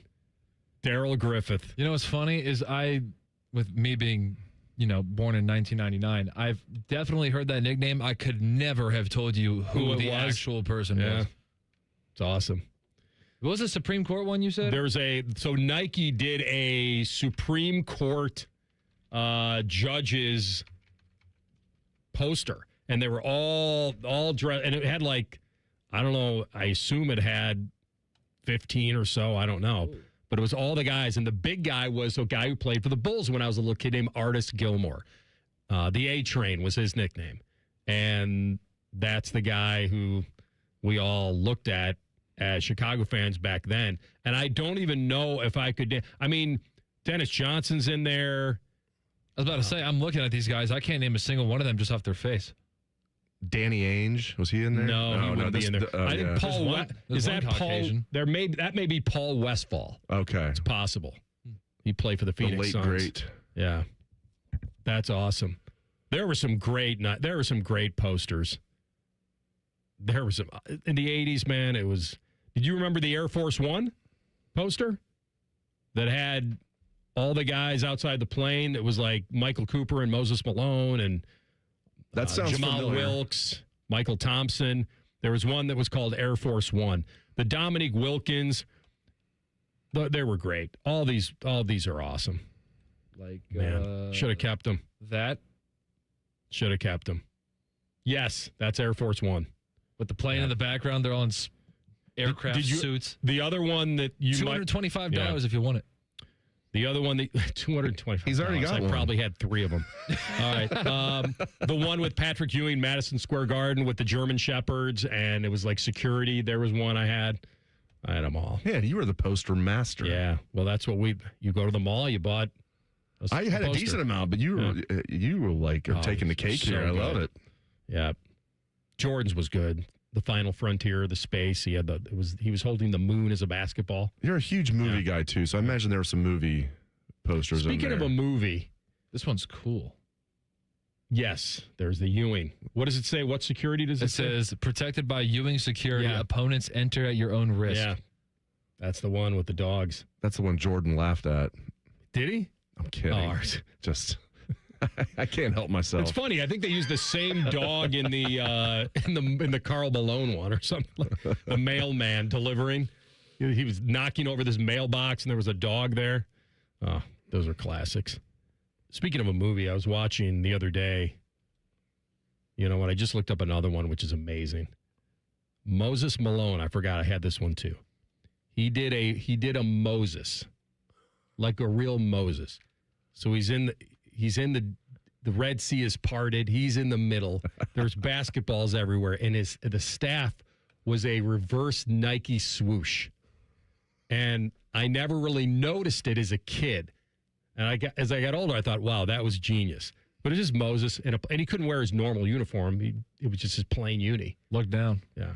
Daryl Griffith. You know what's funny is with me being, born in 1999, I've definitely heard that nickname. I could never have told you who the actual person was. It's awesome. What was the Supreme Court one you said? So Nike did a Supreme Court judges poster, and they were all dressed, and it had I don't know, I assume it had 15 or so, I don't know. But it was all the guys, and the big guy was a guy who played for the Bulls when I was a little kid named Artis Gilmore. The A-Train was his nickname. And that's the guy who we all looked at as Chicago fans back then. And I don't even know if I could. Dennis Johnson's in there. I was about to say, I'm looking at these guys. I can't name a single one of them just off their face. Danny Ainge, was he in there? No, he wouldn't be in there. I think Paul. Is that Paul? That may be Paul Westphal. Okay, it's possible. He played for the Phoenix Suns. Great. Yeah, that's awesome. There were some great posters. There was some in the 80s, man. It was. Did you remember the Air Force One poster that had all the guys outside the plane? It was like Michael Cooper and Moses Malone and. That sounds Jamal familiar. Wilkes, Michael Thompson. There was one that was called Air Force One. The Dominique Wilkins. They were great. All these are awesome. Should have kept them. Should have kept them. Yes, that's Air Force One. With the plane in the background, they're all in aircraft suits. The other one that you $225 if you want it. The other one, $225. He's already got one. I probably had 3 of them. All right. The one with Patrick Ewing, Madison Square Garden with the German Shepherds, and it was like security. There was one I had. I had them all. Yeah, you were the poster master. Yeah. Well, that's what you go to the mall, you bought I had a decent amount, but you were like taking the cake here. I love it. Yeah. Jordan's was good. The Final Frontier, the space. He was holding the moon as a basketball. You're a huge movie guy too, so I imagine there were some movie posters. Speaking of a movie, this one's cool. Yes, there's the Ewing. What does it say? What security does it say? It says protected by Ewing security. Yeah. Opponents enter at your own risk. Yeah, that's the one with the dogs. That's the one Jordan laughed at. Did he? I'm kidding. Just. I can't help myself. It's funny. I think they used the same dog in the Karl Malone one or something. The mailman delivering. He was knocking over this mailbox, and there was a dog there. Oh, those are classics. Speaking of a movie, I was watching the other day. You know what? I just looked up another one, which is amazing. Moses Malone. I forgot I had this one too. He did a Moses, like a real Moses. So he's in the Red Sea is parted. He's in the middle. There's basketballs everywhere. And the staff was a reverse Nike swoosh. And I never really noticed it as a kid. And as I got older, I thought, wow, that was genius. But it's just Moses. And he couldn't wear his normal uniform. It was just his plain uni. Look down. Yeah.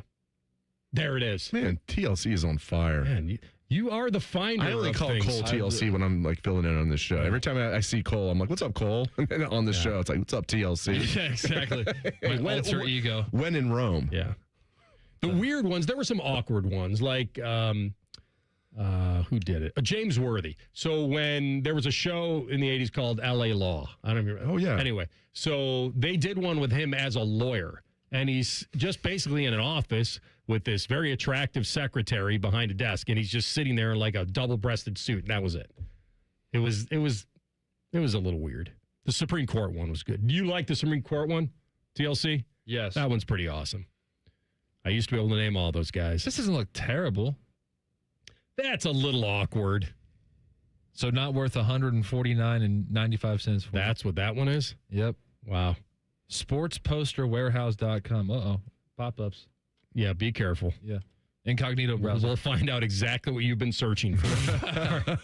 There it is. Man, TLC is on fire. Man, you are the finder. I only of call things. Cole TLC when I'm like filling in on this show. Every time I see Cole, I'm like, "What's up, Cole?" And on this show, it's like, "What's up, TLC?" Yeah, exactly. My alter ego. When in Rome. Yeah. The weird ones. There were some awkward ones, like who did it? James Worthy. So when there was a show in the 80s called L.A. Law, I don't remember. Oh yeah. Anyway, so they did one with him as a lawyer, and he's just basically in an office with this very attractive secretary behind a desk, and he's just sitting there in like a double-breasted suit, and that was it. It was a little weird. The Supreme Court one was good. Do you like the Supreme Court one, TLC? Yes. That one's pretty awesome. I used to be able to name all those guys. This doesn't look terrible. That's a little awkward. So not worth $149.95 for. That's what that one is? Yep. Wow. Sportsposterwarehouse.com. Uh-oh. Pop-ups. Yeah, be careful. Yeah. Incognito browser. We'll find out exactly what you've been searching for.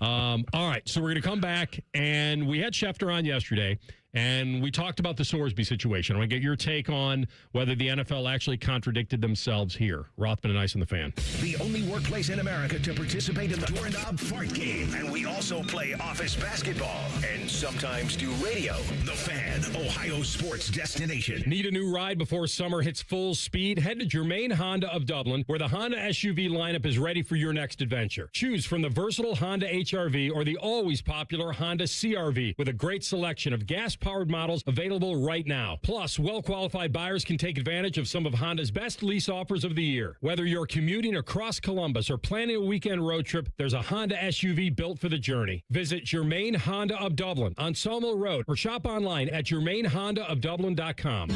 All right, so we're going to come back, and we had Shedeur on yesterday, and we talked about the Sorsby situation. I want to get your take on whether the NFL actually contradicted themselves here. Rothman Ice and the Fan. The only workplace in America to participate in the Doorknob Fart Game. And we also play office basketball and sometimes do radio. The Fan, Ohio sports destination. Need a new ride before summer hits full speed? Head to Germain Honda of Dublin, where the Honda SUV lineup is ready for your next adventure. Choose from the versatile Honda HR-V or the always popular Honda CR-V with a great selection of gas-powered models available right now. Plus, well-qualified buyers can take advantage of some of Honda's best lease offers of the year. Whether you're commuting across Columbus or planning a weekend road trip, there's a Honda SUV built for the journey. Visit Germain Honda of Dublin on Sawmill Road or shop online at germainhondaofdublin.com.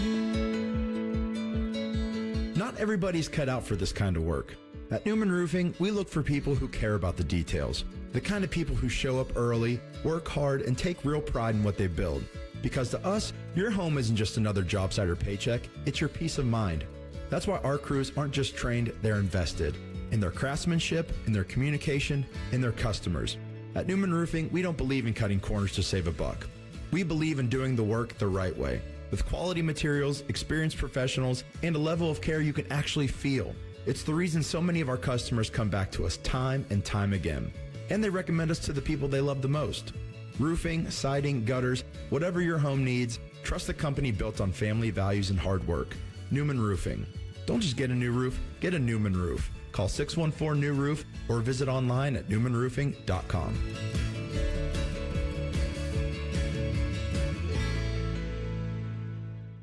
Not everybody's cut out for this kind of work. At Newman Roofing, we look for people who care about the details. The kind of people who show up early, work hard, and take real pride in what they build. Because to us, your home isn't just another job site or paycheck, it's your peace of mind. That's why our crews aren't just trained, they're invested. In their craftsmanship, in their communication, in their customers. At Newman Roofing, we don't believe in cutting corners to save a buck. We believe in doing the work the right way. With quality materials, experienced professionals, and a level of care you can actually feel. It's the reason so many of our customers come back to us time and time again. And they recommend us to the people they love the most. Roofing, siding, gutters, whatever your home needs, trust the company built on family values and hard work. Newman Roofing. Don't just get a new roof, get a Newman roof. Call 614-NEW-ROOF or visit online at newmanroofing.com.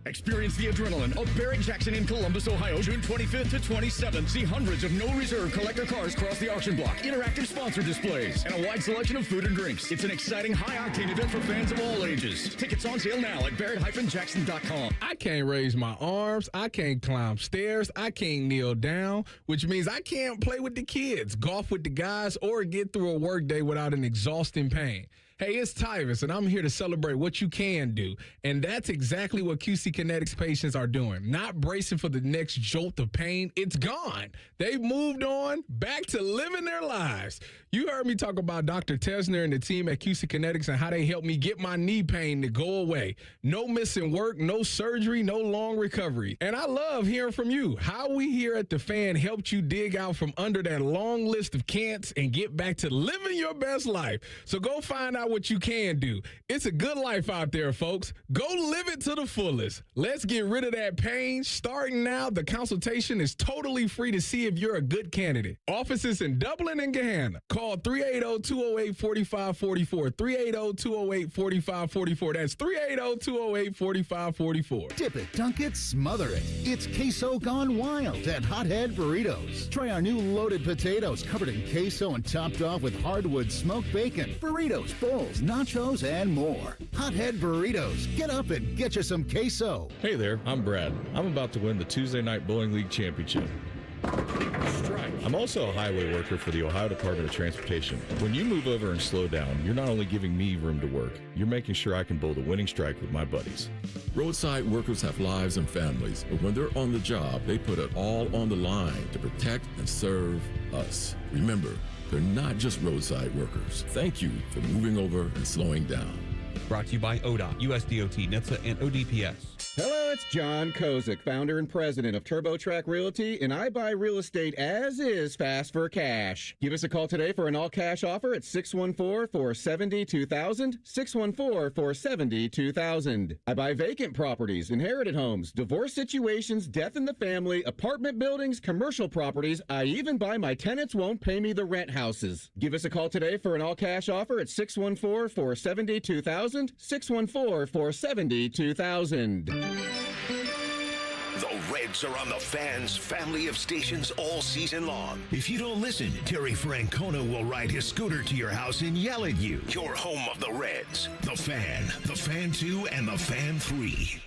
Experience the adrenaline of Barrett Jackson in Columbus, Ohio, June 25th to 27th. See hundreds of no-reserve collector cars cross the auction block, interactive sponsor displays, and a wide selection of food and drinks. It's an exciting, high-octane event for fans of all ages. Tickets on sale now at barrett-jackson.com. I can't raise my arms. I can't climb stairs. I can't kneel down, which means I can't play with the kids, golf with the guys, or get through a workday without an exhausting pain. Hey, it's Tyvis, and I'm here to celebrate what you can do. And that's exactly what QC Kinetics patients are doing. Not bracing for the next jolt of pain. It's gone. They've moved on, back to living their lives. You heard me talk about Dr. Tesner and the team at QC Kinetics and how they helped me get my knee pain to go away. No missing work, no surgery, no long recovery. And I love hearing from you. How we here at The Fan helped you dig out from under that long list of can'ts and get back to living your best life. So go find out what you can do. It's a good life out there, folks. Go live it to the fullest. Let's get rid of that pain. Starting now, the consultation is totally free to see if you're a good candidate. Offices in Dublin and Gahanna. Call 380-208-4544. 380-208-4544. That's 380-208-4544. Dip it, dunk it, smother it. It's queso gone wild at Hothead Burritos. Try our new loaded potatoes covered in queso and topped off with hardwood smoked bacon, burritos, bowls, nachos, and more. Hothead Burritos. Get up and get you some queso. Hey there, I'm Brad. I'm about to win the Tuesday Night Bowling League Championship. I'm also a highway worker for the Ohio Department of Transportation. When you move over and slow down, you're not only giving me room to work, you're making sure I can bowl the winning strike with my buddies. Roadside workers have lives and families, but when they're on the job, they put it all on the line to protect and serve us. Remember, they're not just roadside workers. Thank you for moving over and slowing down. Brought to you by ODOT, USDOT, NHTSA, and ODPS. Hello, it's John Kozik, founder and president of TurboTrack Realty, and I buy real estate as is fast for cash. Give us a call today for an all-cash offer at 614-470-2000, 614-470-2000. I buy vacant properties, inherited homes, divorce situations, death in the family, apartment buildings, commercial properties. I even buy my tenants won't pay me the rent houses. Give us a call today for an all-cash offer at 614-470-2000, 614-470-2000. The Reds are on the Fan's family of stations all season long. If you don't listen, Terry Francona will ride his scooter to your house and yell at you. Your home of the Reds. The Fan, the Fan 2, and the Fan 3.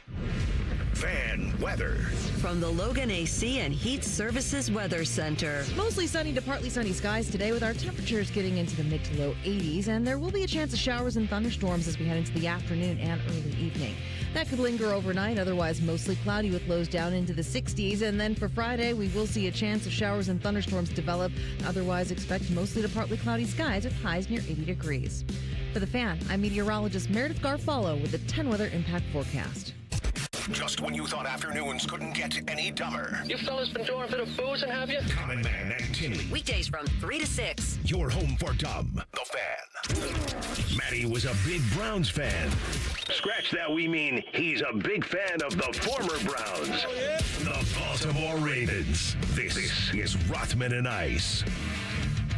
Fan weather. From the Logan AC and Heat Services Weather Center. Mostly sunny to partly sunny skies today with our temperatures getting into the mid to low 80s, and there will be a chance of showers and thunderstorms as we head into the afternoon and early evening. That could linger overnight, otherwise mostly cloudy with lows down into the 60s. And then for Friday, we will see a chance of showers and thunderstorms develop. Otherwise, expect mostly to partly cloudy skies with highs near 80 degrees. For The Fan, I'm meteorologist Meredith Garfalo with the 10 Weather Impact Forecast. Just when you thought afternoons couldn't get any dumber. You fellas been doing a bit of boozing, have you? Common Man and Timmy. Weekdays from 3 to 6. Your home for dumb. The Fan. Matty was a big Browns fan. Scratch that, we mean he's a big fan of the former Browns. Oh, yeah? The Baltimore Ravens. This is Rothman and Ice.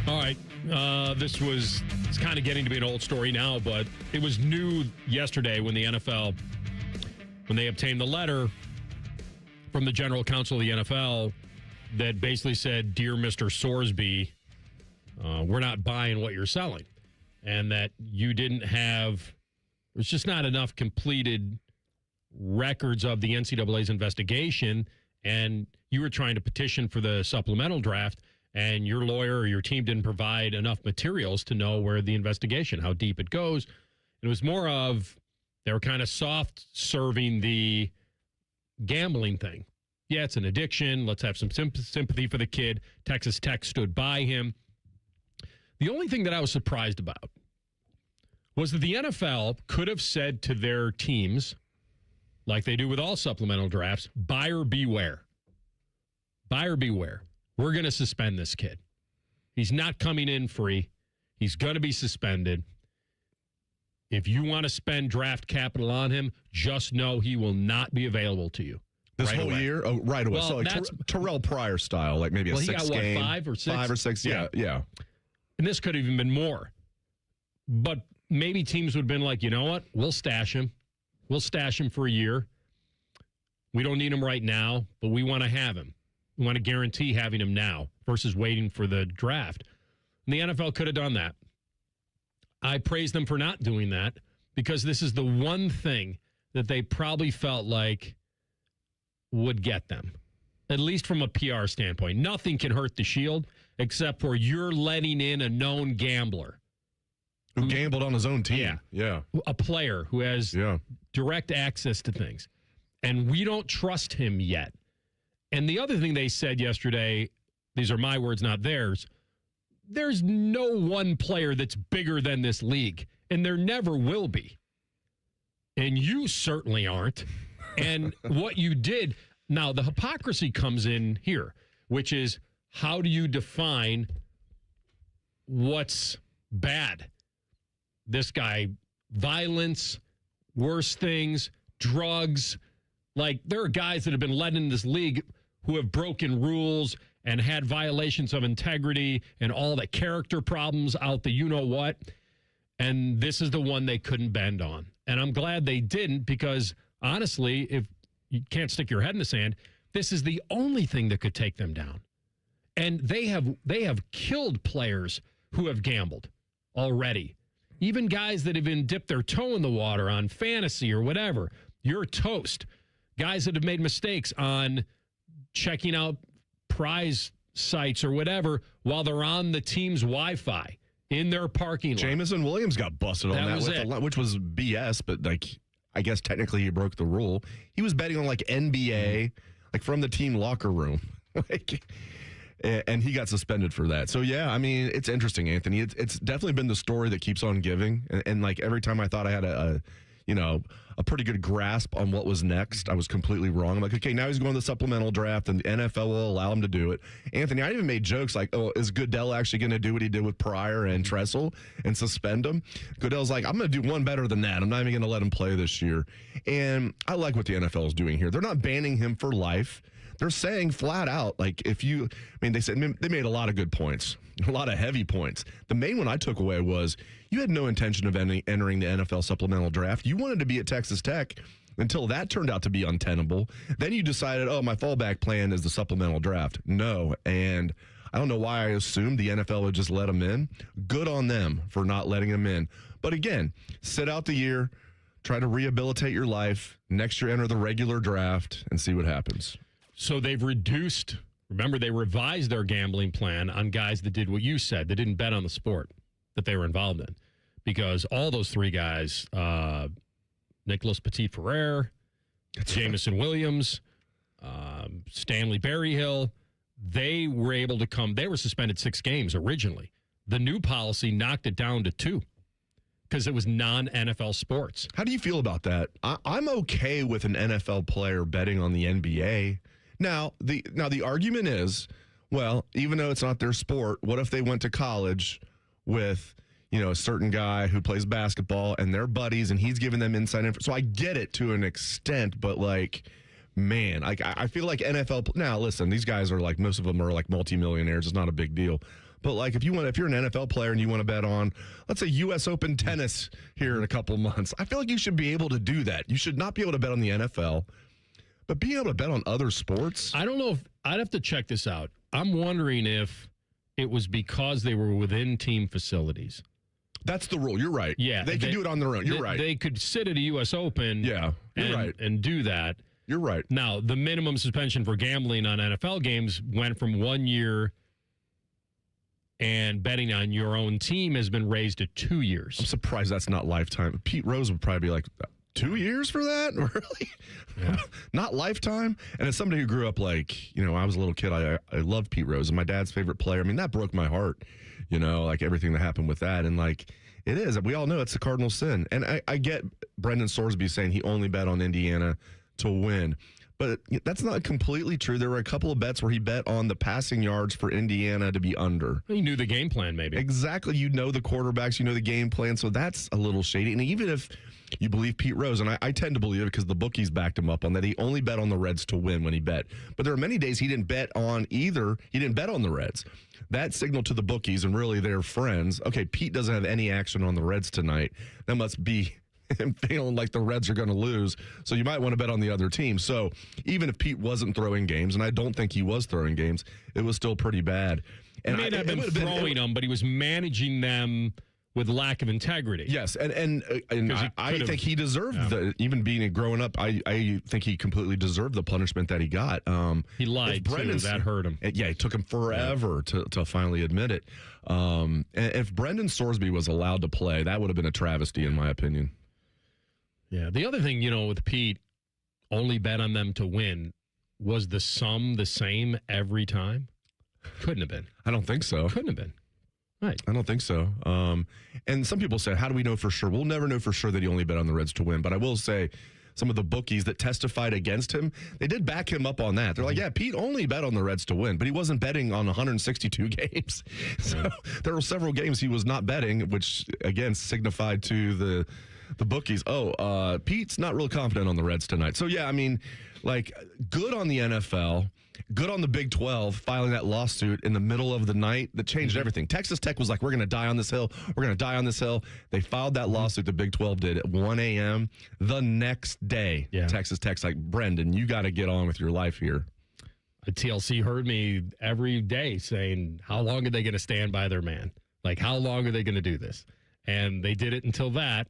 All right. It's kind of getting to be an old story now, but it was new yesterday when the NFL, when they obtained the letter from the general counsel of the NFL that basically said, "Dear Mr. Sorsby, we're not buying what you're selling." And that you didn't have, there's just not enough completed records of the NCAA's investigation. And you were trying to petition for the supplemental draft, and your lawyer or your team didn't provide enough materials to know where the investigation, how deep it goes. It was more of, they were kind of soft serving the gambling thing. Yeah, it's an addiction. Let's have some sympathy for the kid. Texas Tech stood by him. The only thing that I was surprised about was that the NFL could have said to their teams, like they do with all supplemental drafts, buyer beware. Buyer beware. We're going to suspend this kid. He's not coming in free. He's going to be suspended. If you want to spend draft capital on him, just know he will not be available to you. This whole year? Oh, right away. Well, so like Terrell Pryor style, like maybe a 6 he got, game. What, 5 or 6? 5 or 6, yeah. And this could have even been more. But maybe teams would have been like, you know what? We'll stash him. We'll stash him for a year. We don't need him right now, but we want to have him. We want to guarantee having him now versus waiting for the draft. And the NFL could have done that. I praise them for not doing that because this is the one thing that they probably felt like would get them, at least from a PR standpoint. Nothing can hurt the Shield except for you're letting in a known gambler. Who gambled on his own team. Yeah. A player who has direct access to things. And we don't trust him yet. And the other thing they said yesterday, these are my words, not theirs, there's no one player that's bigger than this league, and there never will be. And you certainly aren't. And what you did, now the hypocrisy comes in here, which is how do you define what's bad? This guy, violence, worse things, drugs. Like, there are guys that have been let in this league who have broken rules and had violations of integrity and all the character problems out the you-know-what. And this is the one they couldn't bend on. And I'm glad they didn't because, honestly, if you can't stick your head in the sand, this is the only thing that could take them down. And they have killed players who have gambled already. Even guys that have even dipped their toe in the water on fantasy or whatever. You're toast. Guys that have made mistakes on checking out prize sites or whatever while they're on the team's Wi-Fi in their parking lot. Jameson Williams got busted on that, which was BS, but like I guess technically he broke the rule. He was betting on like NBA, like from the team locker room. And he got suspended for that. So, yeah, I mean, it's interesting, Anthony. It's definitely been the story that keeps on giving. And like every time I thought I had a pretty good grasp on what was next, I was completely wrong. I'm like, okay, now he's going to the supplemental draft and the NFL will allow him to do it. Anthony, I even made jokes like, oh, is Goodell actually going to do what he did with Pryor and Tressel and suspend him? Goodell's like, I'm going to do one better than that. I'm not even going to let him play this year. And I like what the NFL is doing here. They're not banning him for life. They're saying flat out, like, they said they made a lot of good points, a lot of heavy points. The main one I took away was you had no intention of entering the NFL supplemental draft. You wanted to be at Texas Tech until that turned out to be untenable. Then you decided, my fallback plan is the supplemental draft. No, and I don't know why I assumed the NFL would just let him in. Good on them for not letting him in. But again, sit out the year, try to rehabilitate your life. Next year, enter the regular draft and see what happens. So they've reduced, remember, they revised their gambling plan on guys that did what you said. They didn't bet on the sport that they were involved in. Because all those three guys, Nicholas Petit-Ferrer, Jamison Williams, Stanley Berryhill, they were able to come. They were suspended 6 games originally. The new policy knocked it down to 2 because it was non-NFL sports. How do you feel about that? I'm okay with an NFL player betting on the NBA. Now the argument is, well, even though it's not their sport, what if they went to college with, a certain guy who plays basketball and they're buddies and he's giving them inside info. So I get it to an extent, but man, I feel like NFL. Now, listen, these guys are most of them are multimillionaires. It's not a big deal. But if you're an NFL player and you want to bet on, let's say, U.S. Open tennis here in a couple months, I feel like you should be able to do that. You should not be able to bet on the NFL, but being able to bet on other sports. I don't know if I'd have to check this out. I'm wondering if it was because they were within team facilities. That's the rule. You're right. Yeah. They can do it on their own. You're right. They could sit at a U.S. Open. Yeah. You're right. And do that. You're right. Now, the minimum suspension for gambling on NFL games went from 1 year, and betting on your own team has been raised to 2 years. I'm surprised that's not lifetime. Pete Rose would probably be 2 years for that? Really? Yeah. Not lifetime? And as somebody who grew up I was a little kid, I loved Pete Rose, and my dad's favorite player. I mean, that broke my heart, everything that happened with that. And it is. We all know it's a cardinal sin. And I get Brendan Sorsby saying he only bet on Indiana to win. But that's not completely true. There were a couple of bets where he bet on the passing yards for Indiana to be under. He knew the game plan, maybe. Exactly. You know the quarterbacks. You know the game plan. So that's a little shady. And even if you believe Pete Rose, and I tend to believe it because the bookies backed him up on that, he only bet on the Reds to win when he bet. But there are many days he didn't bet on either. He didn't bet on the Reds. That signaled to the bookies, and really their friends, okay, Pete doesn't have any action on the Reds tonight. That must be him feeling like the Reds are going to lose, so you might want to bet on the other team. So even if Pete wasn't throwing games, and I don't think he was throwing games, it was still pretty bad. And he may not have been throwing them, but he was managing them with lack of integrity. Yes, and I think he deserved even being growing up. I think he completely deserved the punishment that he got. He lied too. That hurt him. Yeah, it took him forever to finally admit it. And if Brendan Sorsby was allowed to play, that would have been a travesty, in my opinion. Yeah. The other thing, with Pete, only bet on them to win. Was the sum the same every time? Couldn't have been. I don't think so. Couldn't have been. Right. I don't think so. And some people say, how do we know for sure? We'll never know for sure that he only bet on the Reds to win. But I will say, some of the bookies that testified against him, they did back him up on that. They're like, yeah, Pete only bet on the Reds to win, but he wasn't betting on 162 games. So there were several games he was not betting, which, again, signified to the bookies, Pete's not real confident on the Reds tonight. So, yeah, I mean, good on the NFL, good on the Big 12 filing that lawsuit in the middle of the night that changed everything. Texas Tech was like, we're going to die on this hill. We're going to die on this hill. They filed that lawsuit, the Big 12 did, at 1 a.m. the next day. Yeah. Texas Tech's like, Brendan, you got to get on with your life here. TLC heard me every day saying, how long are they going to stand by their man? How long are they going to do this? And they did it until that.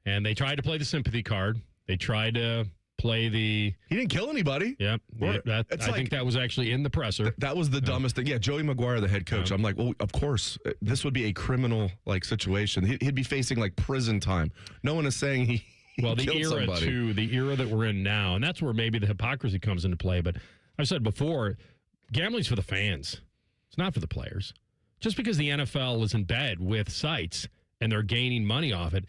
And they tried to play the sympathy card. They tried to play the... He didn't kill anybody. Yep. I think that was actually in the presser. That was the dumbest thing. Yeah, Joey McGuire, the head coach. I'm like, well, of course, this would be a criminal situation. He'd be facing prison time. No one is saying he killed somebody. The era that we're in now, and that's where maybe the hypocrisy comes into play. But I've said before, gambling's for the fans. It's not for the players. Just because the NFL is in bed with sites and they're gaining money off it,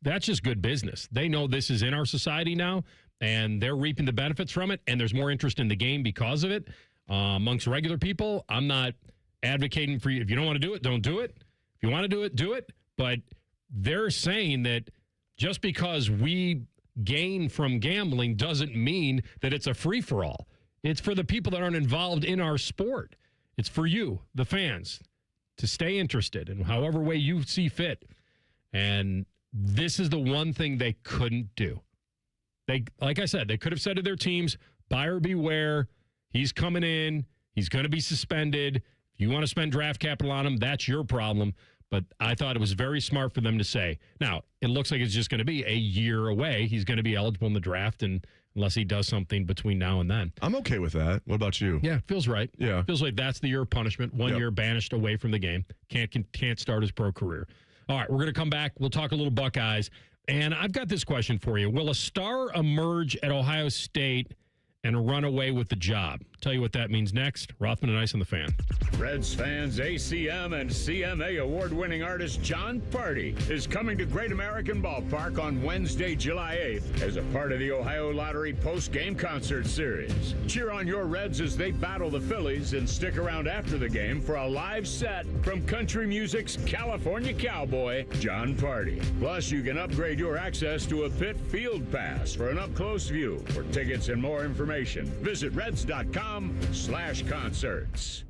that's just good business. They know this is in our society now, and they're reaping the benefits from it, and there's more interest in the game because of it. Amongst regular people, I'm not advocating for you. If you don't want to do it, don't do it. If you want to do it, do it. But they're saying that just because we gain from gambling doesn't mean that it's a free-for-all. It's for the people that aren't involved in our sport. It's for you, the fans, to stay interested in however way you see fit. And this is the one thing they couldn't do. Like I said, they could have said to their teams, buyer beware. He's coming in. He's going to be suspended. If you want to spend draft capital on him, that's your problem. But I thought it was very smart for them to say, now, it looks like it's just going to be a year away. He's going to be eligible in the draft, and unless he does something between now and then. I'm okay with that. What about you? Yeah, feels right. Yeah. Feels like that's the year of punishment. 1 year banished away from the game. Can't start his pro career. All right, we're going to come back. We'll talk a little Buckeyes. And I've got this question for you. Will a star emerge at Ohio State and run away with the job? Tell you what that means next. Rothman and Ice on the Fan. Reds fans, ACM and CMA award-winning artist John Party is coming to Great American Ballpark on Wednesday, July 8th as a part of the Ohio Lottery post-game concert series. Cheer on your Reds as they battle the Phillies and stick around after the game for a live set from country music's California cowboy, John Party. Plus, you can upgrade your access to a pit field pass for an up-close view. For tickets and more information, visit reds.com/concerts.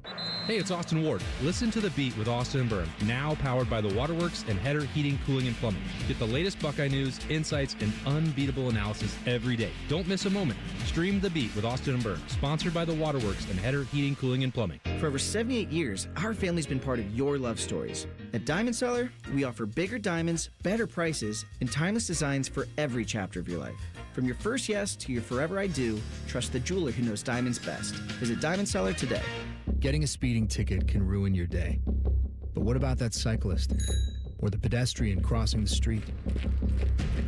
Hey, it's Austin Ward. Listen to The Beat with Austin and Byrne, now powered by the Waterworks and Header Heating, Cooling, and Plumbing. Get the latest Buckeye news, insights, and unbeatable analysis every day. Don't miss a moment. Stream The Beat with Austin and Byrne, sponsored by the Waterworks and Header Heating, Cooling, and Plumbing. For over 78 years, our family's been part of your love stories. At Diamond Seller, we offer bigger diamonds, better prices, and timeless designs for every chapter of your life. From your first yes to your forever I do, trust the jeweler who knows diamonds best. Visit Diamond Seller today. Getting a speeding ticket can ruin your day. But what about that cyclist or the pedestrian crossing the street?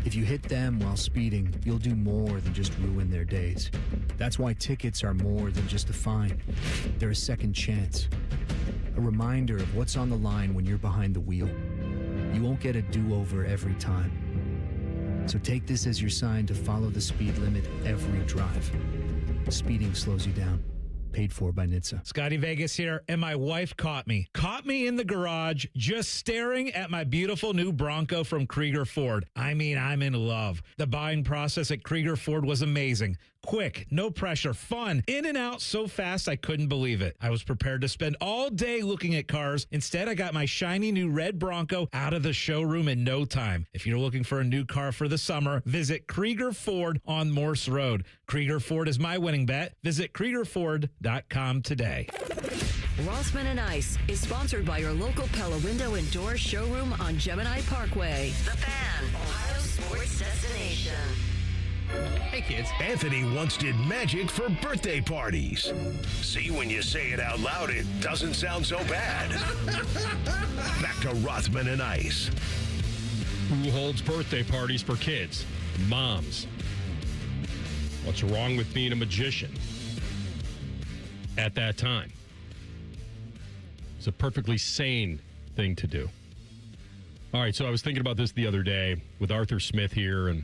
If you hit them while speeding, you'll do more than just ruin their days. That's why tickets are more than just a fine. They're a second chance. A reminder of what's on the line when you're behind the wheel. You won't get a do-over every time. So take this as your sign to follow the speed limit every drive. Speeding slows you down. Paid for by NHTSA. Scotty Vegas here, and my wife caught me in the garage just staring at my beautiful new Bronco from Krieger Ford. I mean, I'm in love. The buying process at Krieger Ford was amazing. Quick, no pressure, fun, in and out so fast I couldn't believe it. I was prepared to spend all day looking at cars. Instead, I got my shiny new red Bronco out of the showroom in no time. If you're looking for a new car for the summer, visit Krieger Ford on Morse Road. Krieger Ford is my winning bet. Visit KriegerFord.com today. Rothman and Ice is sponsored by your local Pella Window and Door showroom on Gemini Parkway. The Fan, Ohio sports destination. Hey, kids. Anthony once did magic for birthday parties. See, when you say it out loud, it doesn't sound so bad. Back to Rothman and Ice. Who holds birthday parties for kids? Moms. What's wrong with being a magician at that time? It's a perfectly sane thing to do. All right, so I was thinking about this the other day with Arthur Smith here, and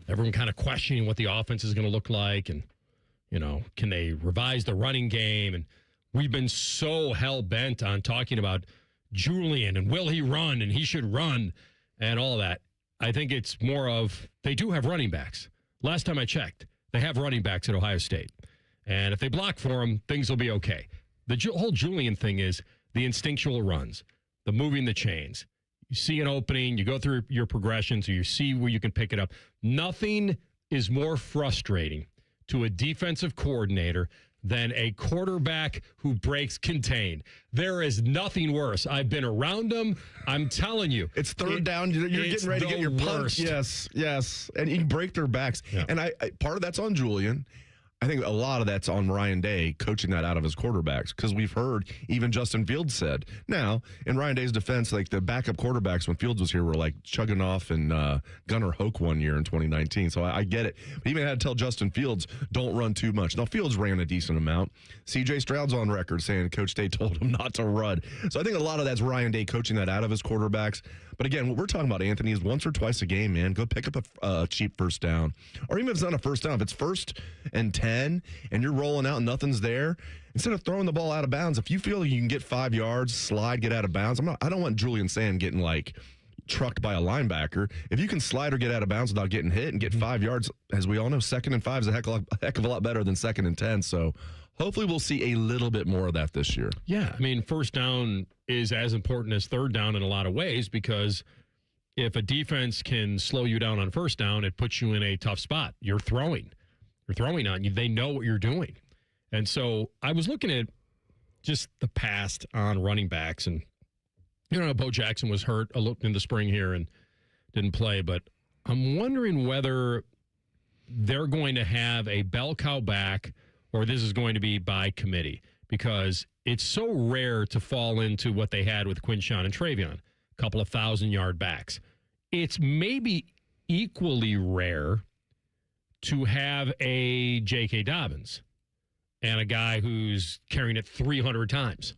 everyone kind of questioning what the offense is going to look like, and, you know, can they revise the running game? And we've been so hell-bent on talking about Julian and will he run and he should run and all that. I think it's more of they do have running backs. Last time I checked, they have running backs at Ohio State. And if they block for them, things will be okay. The whole Julian thing is the instinctual runs, the moving the chains. You see an opening, you go through your progressions, or you see where you can pick it up. Nothing is more frustrating to a defensive coordinator than a quarterback who breaks contain. There is nothing worse. I've been around them. I'm telling you. It's third down. You're getting ready to get your punch. Yes. And you break their backs. Yeah. And I part of that's on Julian. I think a lot of that's on Ryan Day coaching that out of his quarterbacks, because we've heard even Justin Fields said. Now, in Ryan Day's defense, like the backup quarterbacks when Fields was here were like chugging off and Gunnar Hoke one year in 2019. So I get it. But he even had to tell Justin Fields, don't run too much. Now, Fields ran a decent amount. C.J. Stroud's on record saying Coach Day told him not to run. So I think a lot of that's Ryan Day coaching that out of his quarterbacks. But again, what we're talking about, Anthony, is once or twice a game, man. Go pick up a cheap first down. Or even if it's not a first down, if it's 1st and 10 and you're rolling out and nothing's there, instead of throwing the ball out of bounds, if you feel you can get 5 yards, slide, get out of bounds. I don't want Julian Sand getting like trucked by a linebacker. If you can slide or get out of bounds without getting hit and get 5 yards, as we all know, 2nd and 5 is a heck of a lot better than 2nd and 10. So hopefully we'll see a little bit more of that this year. Yeah, I mean, first down is as important as third down in a lot of ways, because if a defense can slow you down on first down, it puts you in a tough spot. You're throwing on you. They know what you're doing. And so I was looking at just the past on running backs, and Bo Jackson was hurt a little in the spring here and didn't play, but I'm wondering whether they're going to have a bell cow back or this is going to be by committee, because it's so rare to fall into what they had with Quinshawn and Travion, a couple of 1,000-yard backs. It's maybe equally rare to have a J.K. Dobbins and a guy who's carrying it 300 times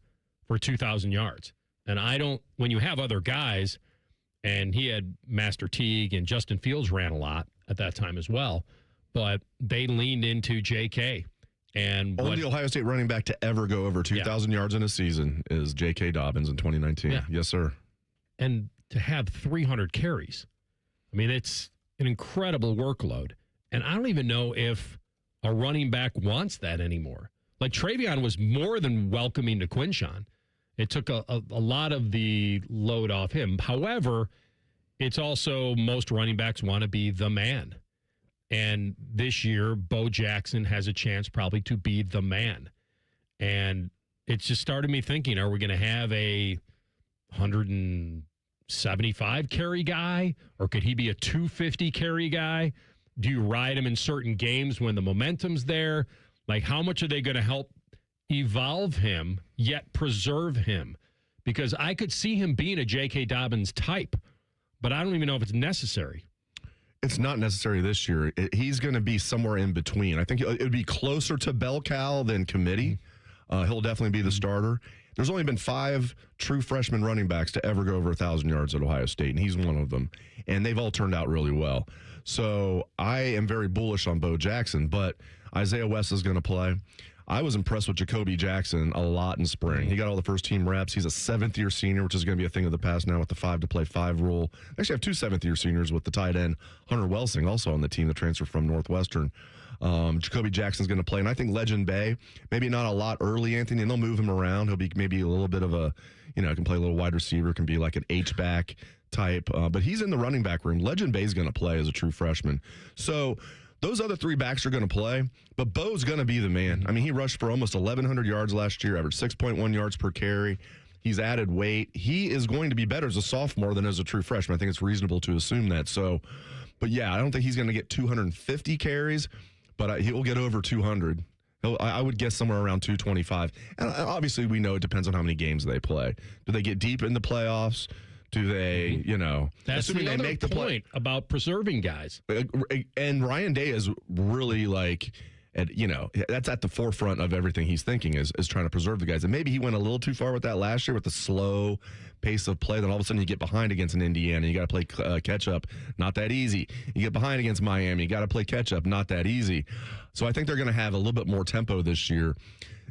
for 2,000 yards. And when you have other guys, and he had Master Teague and Justin Fields ran a lot at that time as well, but they leaned into J.K. And only Ohio State running back to ever go over 2,000 yards in a season is J.K. Dobbins in 2019. Yeah. Yes, sir. And to have 300 carries, I mean, it's an incredible workload. And I don't even know if a running back wants that anymore. Like Travion was more than welcoming to Quinshawn. It took a lot of the load off him. However, it's also most running backs want to be the man. And this year, Bo Jackson has a chance probably to be the man. And it's just started me thinking, are we going to have a 175 carry guy, or could he be a 250 carry guy? Do you ride him in certain games when the momentum's there? Like, how much are they going to help evolve him yet preserve him? Because I could see him being a J.K. Dobbins type, but I don't even know if it's necessary. It's not necessary this year. He's going to be somewhere in between. I think it would be closer to bell cow than committee. He'll definitely be the starter. There's only been 5 true freshman running backs to ever go over 1,000 yards at Ohio State, and he's one of them. And they've all turned out really well. So I am very bullish on Bo Jackson, but Isaiah West is going to play. I was impressed with Jacoby Jackson a lot in spring. He got all the first-team reps. He's a 7th-year senior, which is going to be a thing of the past now with the 5-to-play-5 rule. They actually have 2 7th-year seniors with the tight end, Hunter Welsing, also on the team, the transfer from Northwestern. Jacoby Jackson's going to play, and I think Legend Bay, maybe not a lot early, Anthony, and they'll move him around. He'll be maybe a little bit of a, can play a little wide receiver, can be like an H-back type, but he's in the running back room. Legend Bay's going to play as a true freshman. So those other 3 backs are going to play, but Bo's going to be the man. I mean, he rushed for almost 1,100 yards last year, averaged 6.1 yards per carry. He's added weight. He is going to be better as a sophomore than as a true freshman. I think it's reasonable to assume that. So, but yeah, I don't think he's going to get 250 carries, but he will get over 200. I would guess somewhere around 225. And obviously, we know it depends on how many games they play. Do they get deep in the playoffs? Do they, That's assuming the they make the point about preserving guys. And Ryan Day is really that's at the forefront of everything he's thinking is trying to preserve the guys. And maybe he went a little too far with that last year with the slow pace of play. Then all of a sudden you get behind against an Indiana. You got to play catch up. Not that easy. You get behind against Miami. You got to play catch up. Not that easy. So I think they're going to have a little bit more tempo this year.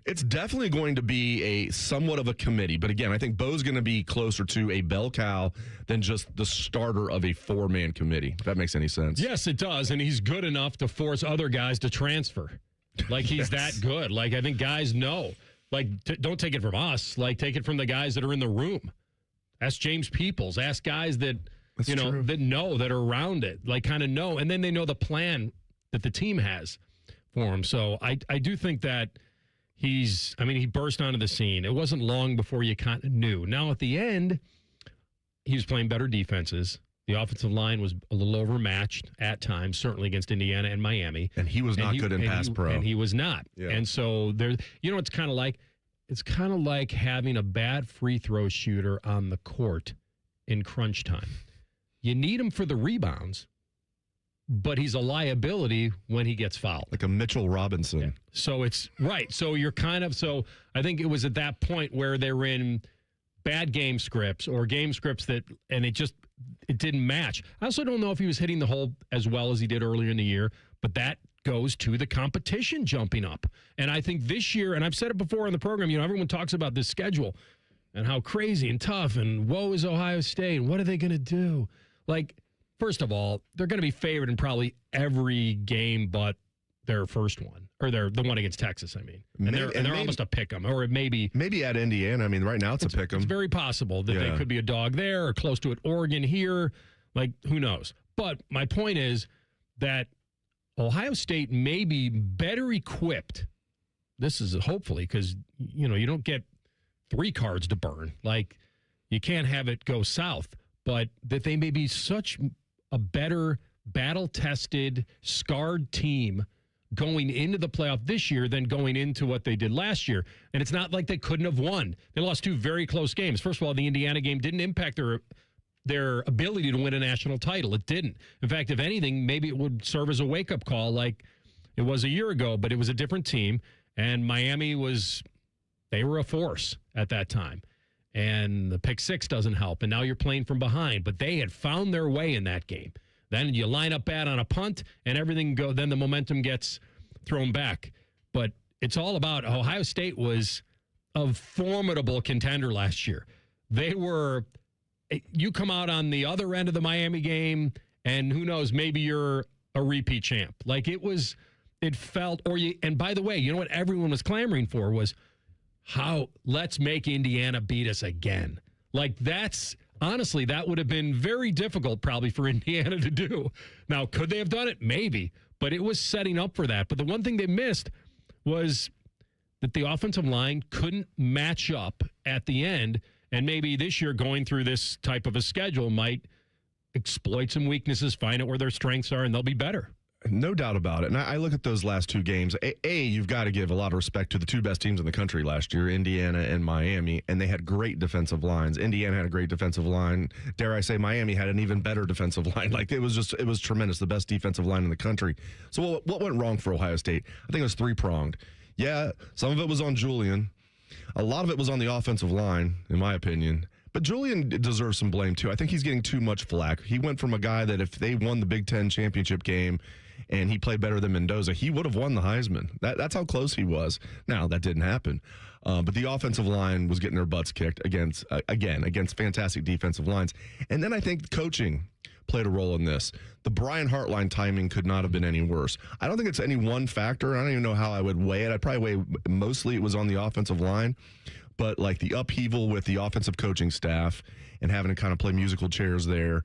It's definitely going to be a somewhat of a committee. But again, I think Bo's going to be closer to a bell cow than just the starter of a 4-man committee, if that makes any sense. Yes, it does. And he's good enough to force other guys to transfer. Like, he's that good. Like, I think guys know. Like, don't take it from us. Like, take it from the guys that are in the room. Ask James Peoples. Ask guys that, that know, that are around it. Like, kind of know. And then they know the plan that the team has for him. So I do think that he burst onto the scene. It wasn't long before you kind of knew. Now, at the end, he was playing better defenses. The offensive line was a little overmatched at times, certainly against Indiana and Miami. And he was not good in pass pro. And he was not. Yeah. And so it's kind of like? It's kind of like having a bad free throw shooter on the court in crunch time. You need him for the rebounds, but he's a liability when he gets fouled. Like a Mitchell Robinson. Yeah. So it's right. So you're I think it was at that point where they were in bad game scripts or game scripts and it didn't match. I also don't know if he was hitting the hole as well as he did earlier in the year, but that goes to the competition jumping up. And I think this year, and I've said it before on the program, everyone talks about this schedule and how crazy and tough and woe is Ohio State and what are they going to do? Like, first of all, they're going to be favored in probably every game but their first one, or the one against Texas, I mean. And they're almost a pick 'em, or maybe at Indiana. I mean, right now it's a pick 'em. It's very possible that they could be a dog there or close to it. Oregon here, like, who knows? But my point is that Ohio State may be better equipped. This is hopefully because, you don't get 3 cards to burn. Like, You can't have it go south. But that they may be such a better battle-tested, scarred team going into the playoff this year than going into what they did last year. And it's not like they couldn't have won. They lost 2 very close games. First of all, the Indiana game didn't impact their ability to win a national title. It didn't. In fact, if anything, maybe it would serve as a wake-up call like it was a year ago, but it was a different team. And Miami they were a force at that time. And the pick 6 doesn't help. And now you're playing from behind. But they had found their way in that game. Then you line up bad on a punt and everything then the momentum gets thrown back. But it's all about Ohio State was a formidable contender last year. You come out on the other end of the Miami game and who knows, maybe you're a repeat champ. Like and by the way, you know what everyone was clamoring for was let's make Indiana beat us again. Like honestly, that would have been very difficult probably for Indiana to do. Now, could they have done it? Maybe, but it was setting up for that. But the one thing they missed was that the offensive line couldn't match up at the end, and maybe this year going through this type of a schedule might exploit some weaknesses, find out where their strengths are, and they'll be better. No doubt about it. And I look at those last 2 games. You've got to give a lot of respect to the 2 best teams in the country last year, Indiana and Miami, and they had great defensive lines. Indiana had a great defensive line. Dare I say, Miami had an even better defensive line. Like it was tremendous, the best defensive line in the country. So what went wrong for Ohio State? I think it was 3-pronged. Yeah, some of it was on Julian. A lot of it was on the offensive line, in my opinion. But Julian deserves some blame, too. I think he's getting too much flack. He went from a guy that if they won the Big Ten championship game and he played better than Mendoza, he would have won the Heisman. That's how close he was. Now, that didn't happen. But the offensive line was getting their butts kicked against fantastic defensive lines. And then I think coaching played a role in this. The Brian Hartline timing could not have been any worse. I don't think it's any one factor. I don't even know how I would weigh it. I'd probably weigh mostly it was on the offensive line. But like the upheaval with the offensive coaching staff and having to kind of play musical chairs there.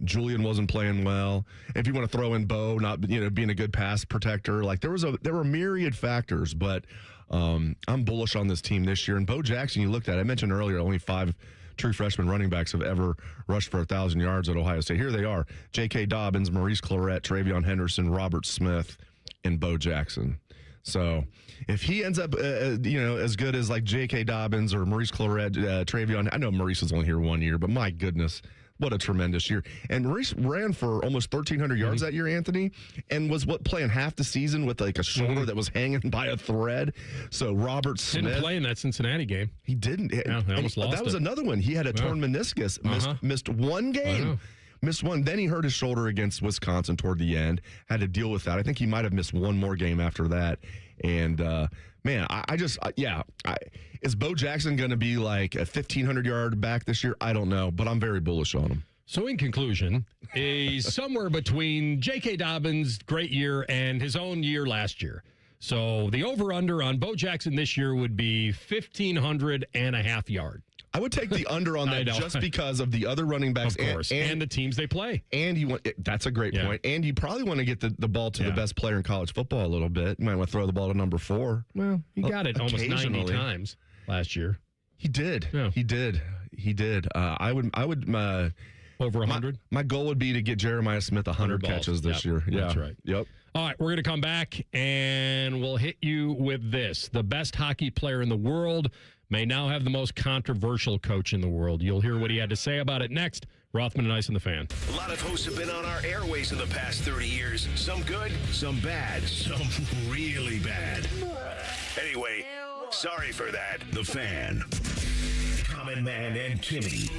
Julian wasn't playing well. If you want to throw in Bo not being a good pass protector, like there were myriad factors. But I'm bullish on this team this year. And Bo Jackson, you looked at, I mentioned earlier, only 5 true freshman running backs have ever rushed for 1,000 yards at Ohio State. Here they are: J.K. Dobbins, Maurice Clarett, Travion Henderson, Robert Smith, and Bo Jackson. So if he ends up, as good as like J.K. Dobbins or Maurice Clarett, Travion, I know Maurice was only here 1 year, but my goodness, what a tremendous year. And Maurice ran for almost 1,300 yards that year, Anthony, and was playing half the season with like a shoulder that was hanging by a thread. So Robert Smith didn't play in that Cincinnati game. He didn't. Yeah, they almost lost that was another one. He had a torn meniscus, missed 1 game. Missed 1. Then he hurt his shoulder against Wisconsin toward the end. Had to deal with that. I think he might have missed 1 more game after that. And, is Bo Jackson going to be like a 1,500-yard back this year? I don't know, but I'm very bullish on him. So in conclusion, he's somewhere between J.K. Dobbins' great year and his own year last year. So the over-under on Bo Jackson this year would be 1,500.5 yards. I would take the under on that just because of the other running backs, of course, and the teams they play. And that's a great point. And you probably want to get the ball to the best player in college football a little bit. You might want to throw the ball to number 4. Well, he got it almost 90 times last year. He did. Yeah. He did. I would. Over 100? My goal would be to get Jeremiah Smith 100 catches this year. Yeah, that's right. Yep. All right, we're going to come back and we'll hit you with this. The best hockey player in the world may now have the most controversial coach in the world. You'll hear what he had to say about it next. Rothman Ice and the Fan. A lot of hosts have been on our airways in the past 30 years. Some good, some bad, some really bad. Anyway, sorry for that. The Fan. Common Man and Timmy.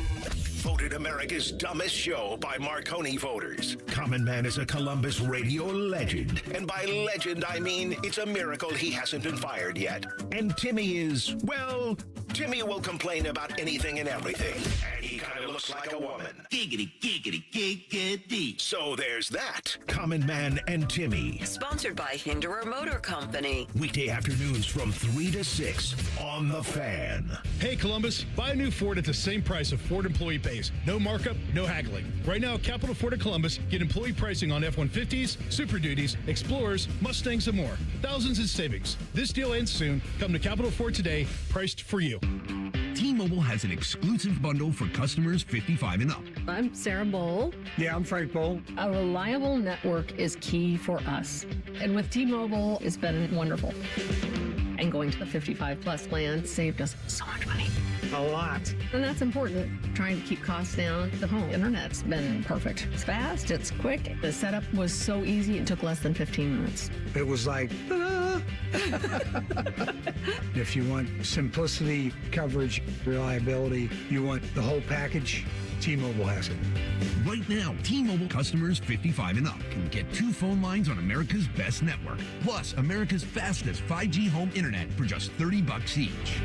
Voted America's dumbest show by Marconi voters. Common Man is a Columbus radio legend. And by legend, I mean it's a miracle he hasn't been fired yet. And Timmy is, well, Timmy will complain about anything and everything. And he kind of looks like a woman. Giggity, giggity, giggity. So there's that. Common Man and Timmy. Sponsored by Hinderer Motor Company. Weekday afternoons from 3 to 6 on The Fan. Hey, Columbus, buy a new Ford at the same price of Ford employee pays. No markup, no haggling. Right now, Capital Ford of Columbus, get employee pricing on F-150s, Super Duties, Explorers, Mustangs, and more. Thousands in savings. This deal ends soon. Come to Capital Ford today, priced for you. T-Mobile has an exclusive bundle for customers 55 and up. I'm Sarah Bowl. Yeah, I'm Frank Bowl. A reliable network is key for us. And with T-Mobile, it's been wonderful. And going to the 55-plus plan saved us so much money. A lot. And that's important. Trying to keep costs down. The home internet's been perfect. It's fast, it's quick. The setup was so easy, it took less than 15 minutes. It was like, If you want simplicity, coverage, reliability, you want the whole package, T-Mobile has it. Right now, T-Mobile customers 55 and up can get 2 phone lines on America's best network, plus America's fastest 5G home internet for just $30 each.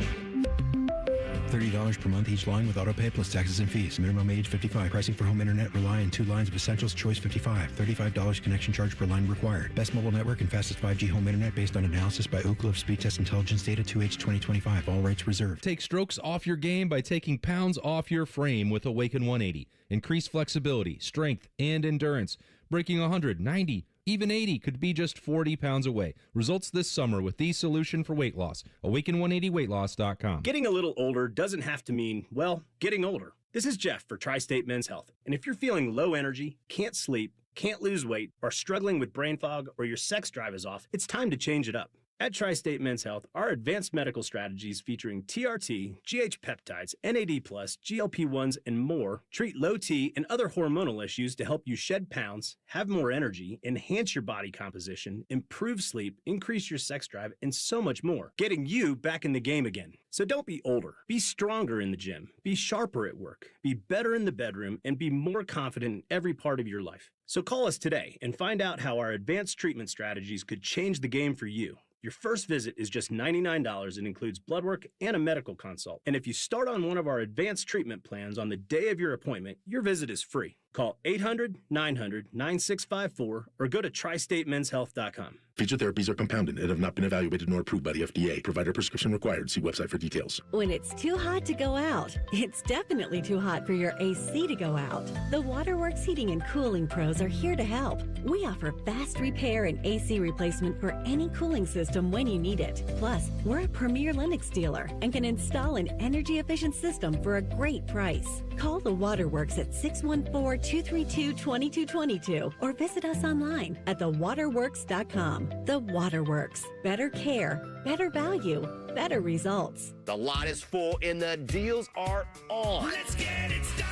$30 per month each line with autopay plus taxes and fees. Minimum age 55. Pricing for home internet rely on 2 lines of Essentials Choice 55. $35 connection charge per line required. Best mobile network and fastest 5G home internet based on analysis by Ookla of Speed Test Intelligence data 2H 2025. All rights reserved. Take strokes off your game by taking pounds off your frame with Awaken 180. Increase flexibility, strength, and endurance. Breaking 100, 90, even 80 could be just 40 pounds away. Results this summer with the solution for weight loss. Awaken180weightloss.com. Getting a little older doesn't have to mean, well, getting older. This is Jeff for Tri-State Men's Health. And if you're feeling low energy, can't sleep, can't lose weight, are struggling with brain fog, or your sex drive is off, it's time to change it up. At Tri-State Men's Health, our advanced medical strategies featuring TRT, GH peptides, NAD+, GLP-1s, and more treat low T and other hormonal issues to help you shed pounds, have more energy, enhance your body composition, improve sleep, increase your sex drive, and so much more, getting you back in the game again. So don't be older. Be stronger in the gym. Be sharper at work. Be better in the bedroom, and be more confident in every part of your life. So call us today and find out how our advanced treatment strategies could change the game for you. Your first visit is just $99 and includes blood work and a medical consult. And if you start on one of our advanced treatment plans on the day of your appointment, your visit is free. Call 800-900-9654 or go to tristatemenshealth.com. Feature therapies are compounded and have not been evaluated nor approved by the FDA. Provider prescription required. See website for details. When it's too hot to go out, it's definitely too hot for your AC to go out. The Waterworks Heating and Cooling Pros are here to help. We offer fast repair and AC replacement for any cooling system when you need it. Plus, we're a premier Lennox dealer and can install an energy-efficient system for a great price. Call the Waterworks at 614-232-2222 or visit us online at thewaterworks.com. The Waterworks. Better care, better value, better results. The lot is full and the deals are on. Let's get it started.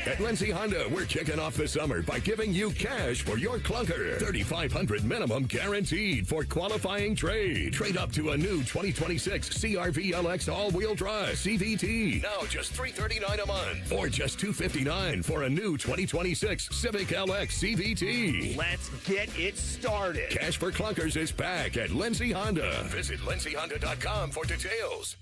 At Lindsay Honda, we're kicking off the summer by giving you cash for your clunker. $3,500 minimum guaranteed for qualifying trade. Trade up to a new 2026 CR-V LX all-wheel drive CVT. Now just $339 a month. Or just $259 for a new 2026 Civic LX CVT. Let's get it started. Cash for clunkers is back at Lindsay Honda. Visit lindsayhonda.com for details.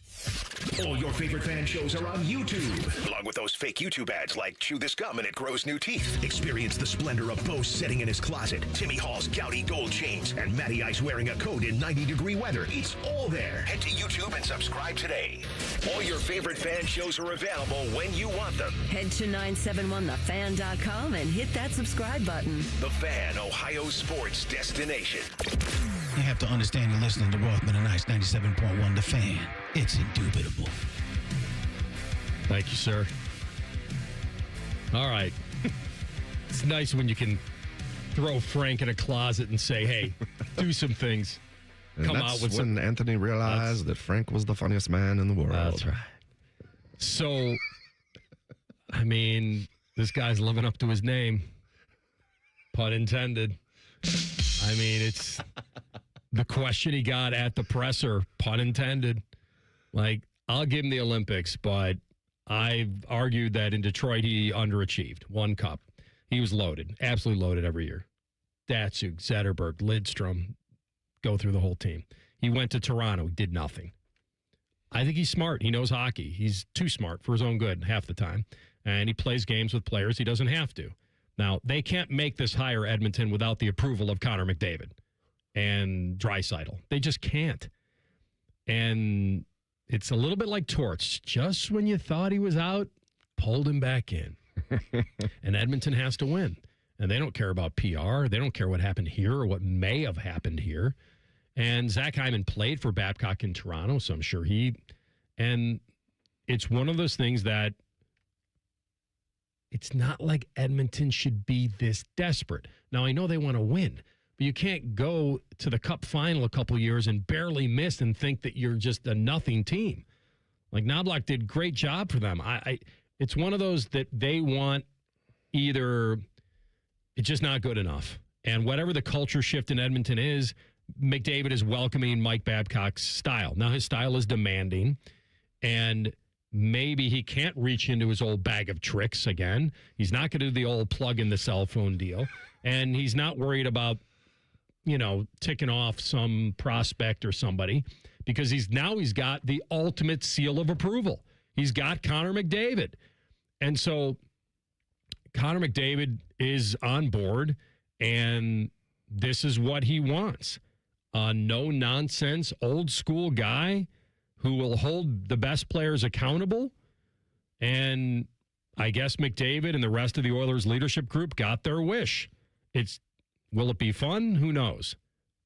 All your favorite fan shows are on YouTube. Along with those fake YouTube ads like Chew This Gum and It Grows New Teeth. Experience the splendor of Bo sitting in his closet, Timmy Hall's gouty gold chains, and Matty Ice wearing a coat in 90-degree weather. It's all there. Head to YouTube and subscribe today. All your favorite fan shows are available when you want them. Head to 971thefan.com and hit that subscribe button. The Fan, Ohio sports destination. You have to understand you're listening to Rothman Ice 97.1 The Fan. It's indubitable. Thank you, sir. All right. It's nice when you can throw Frank in a closet and say, hey, do some things. And Come that's out with when Anthony realized that Frank was the funniest man in the world. That's right. So, I mean, this guy's living up to his name. Pun intended. I mean, it's the question he got at the presser, pun intended. Like, I'll give him the Olympics, but I've argued that in Detroit he underachieved. 1 cup. He was loaded, absolutely loaded every year. Datsuk, Zetterberg, Lidstrom, go through the whole team. He went to Toronto, he did nothing. I think he's smart. He knows hockey. He's too smart for his own good half the time. And he plays games with players he doesn't have to. Now, they can't make this hire, Edmonton, without the approval of Connor McDavid and Draisaitl. They just can't. And it's a little bit like Torts. Just when you thought he was out, pulled him back in. And Edmonton has to win. And they don't care about PR. They don't care what happened here or what may have happened here. And Zach Hyman played for Babcock in Toronto, so I'm sure and it's one of those things that it's not like Edmonton should be this desperate. Now, I know they want to win, but you can't go to the Cup final a couple years and barely miss and think that you're just a nothing team. Like, Knobloch did a great job for them. It's one of those that they want either it's just not good enough. And whatever the culture shift in Edmonton is, McDavid is welcoming Mike Babcock's style. Now, his style is demanding, and maybe he can't reach into his old bag of tricks again. He's not going to do the old plug in the cell phone deal. And he's not worried about, ticking off some prospect or somebody because he's got the ultimate seal of approval. He's got Connor McDavid. And so Connor McDavid is on board, and this is what he wants. A no-nonsense, old-school guy who will hold the best players accountable. And I guess McDavid and the rest of the Oilers leadership group got their wish. Will it be fun? Who knows?